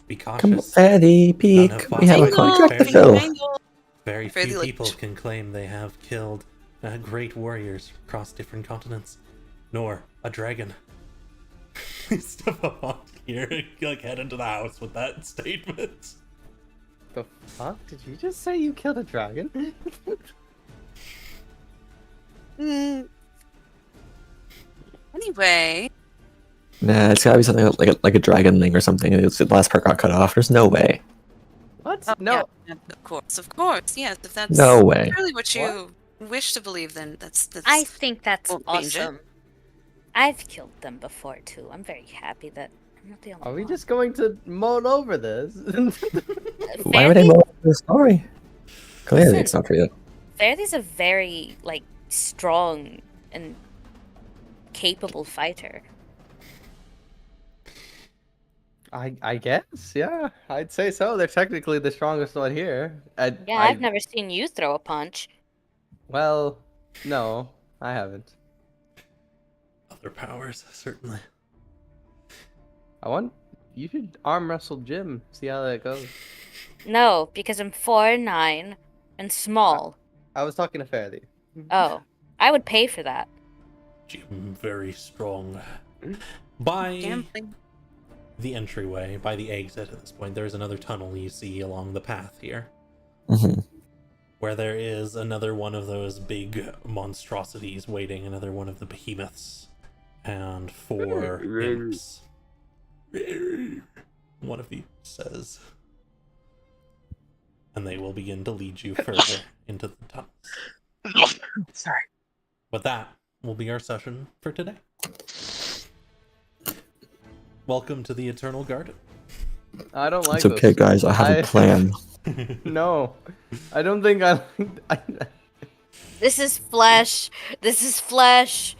Be cautious. Confetti Peak. None of We have a us contract to very- fill. Very Fairly few like- people can claim they have killed great warriors across different continents, nor a dragon. Step up on here and like head into the house with that statement. The fuck? Did you just say you killed a dragon? Anyway, Nah, it's gotta be something like a dragon ling or something. It's, the last part got cut off. There's no way. What? oh, No. yeah, of course, yes. If that's No way. really what you wish to believe, then that's. I think that's Won't change it. awesome. I've killed them before too. I'm very happy that I'm not the only Are we one. just going to mull over this? Why would I know the story? Clearly, Listen. it's not real. Fairly's a very like strong and capable fighter. I guess, yeah. I'd say so. They're technically the strongest one here. Yeah, I've never seen you throw a punch. Well, no, I haven't. Other powers, certainly. You should arm wrestle Jim. See how that goes. No, because I'm 4'9" and small. I was talking to Fairly. Oh, I would pay for that. Jim, very strong. By Gambling. the entryway, by the exit at this point, there's another tunnel you see along the path here, Hmm. where there is another one of those big monstrosities waiting, another one of the behemoths, and 4 imps. One of you says. And they will begin to lead you further into the tunnels. Sorry. But that will be our session for today. Welcome to the Eternal Garden. I don't like It's okay, this. guys. I have a plan. No, I don't think I. This is flesh. This is flesh.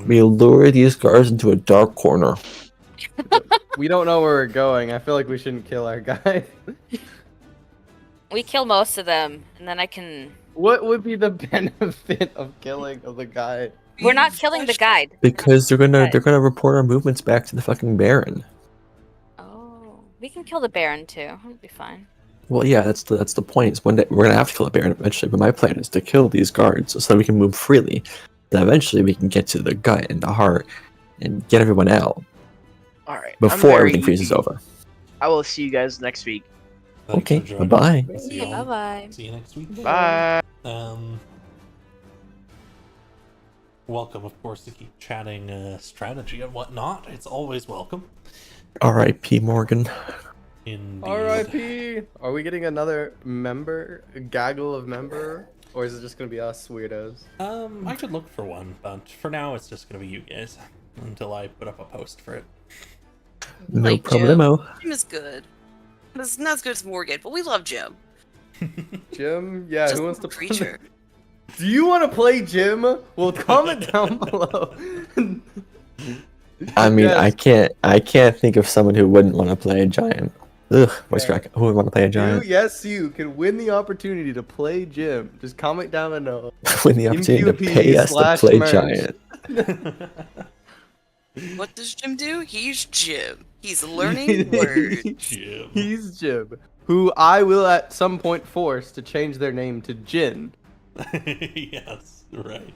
We lure these guards into a dark corner. We don't know where we're going. I feel like we shouldn't kill our guy. We kill most of them, and then I can. What would be the benefit of killing of the guy? We're not killing the guide. Because they're gonna report our movements back to the fucking Baron. Oh, we can kill the Baron too. It'll be fine. Well, yeah, that's the point. Is one day we're gonna have to kill a Baron eventually. But my plan is to kill these guards so that we can move freely. Then eventually we can get to the gut and the heart and get everyone out All right. before everything freezes over. I will see you guys next week. Thanks Okay, for joining. bye-bye. See you all- Bye. See you next week. Bye. Welcome, of course, to keep chatting strategy and whatnot. It's always welcome. R.I.P. Morgan. Indeed. R.I.P. Are we getting another member, a gaggle of member, or is it just gonna be us weirdos? I could look for one, but for now it's just gonna be you guys until I put up a post for it. No Like Jim. problemo. Jim is good. It's not as good as Morgan, but we love Jim. Jim, yeah, Just who wants a to play? creature. Do you want to play Jim? Well, comment down below. I mean, Yes. I can't think of someone who wouldn't want to play a giant. Ugh, voice Yeah. crack. Who would want to play a You, giant? yes, you can win the opportunity to play Jim. Just comment down below. Win the opportunity to pay us to play merch. giant. What does Jim do? He's Jim. He's learning words. Jim. He's Jim, who I will at some point force to change their name to Jin. Yes, right.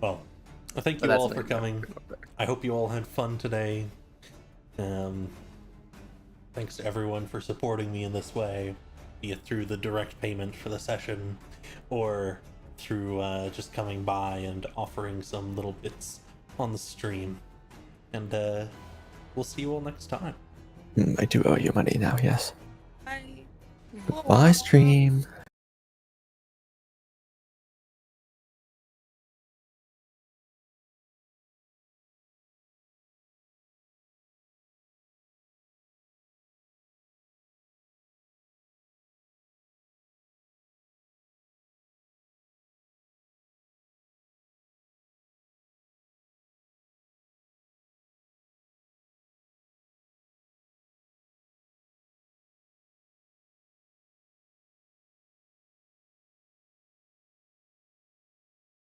Well, I thank But you that's all not for even coming. fair. I hope you all had fun today. Thanks to everyone for supporting me in this way, be it through the direct payment for the session, or through just coming by and offering some little bits on the stream. And we'll see you all next time. I do owe you money now, yes. Bye. Bye, stream.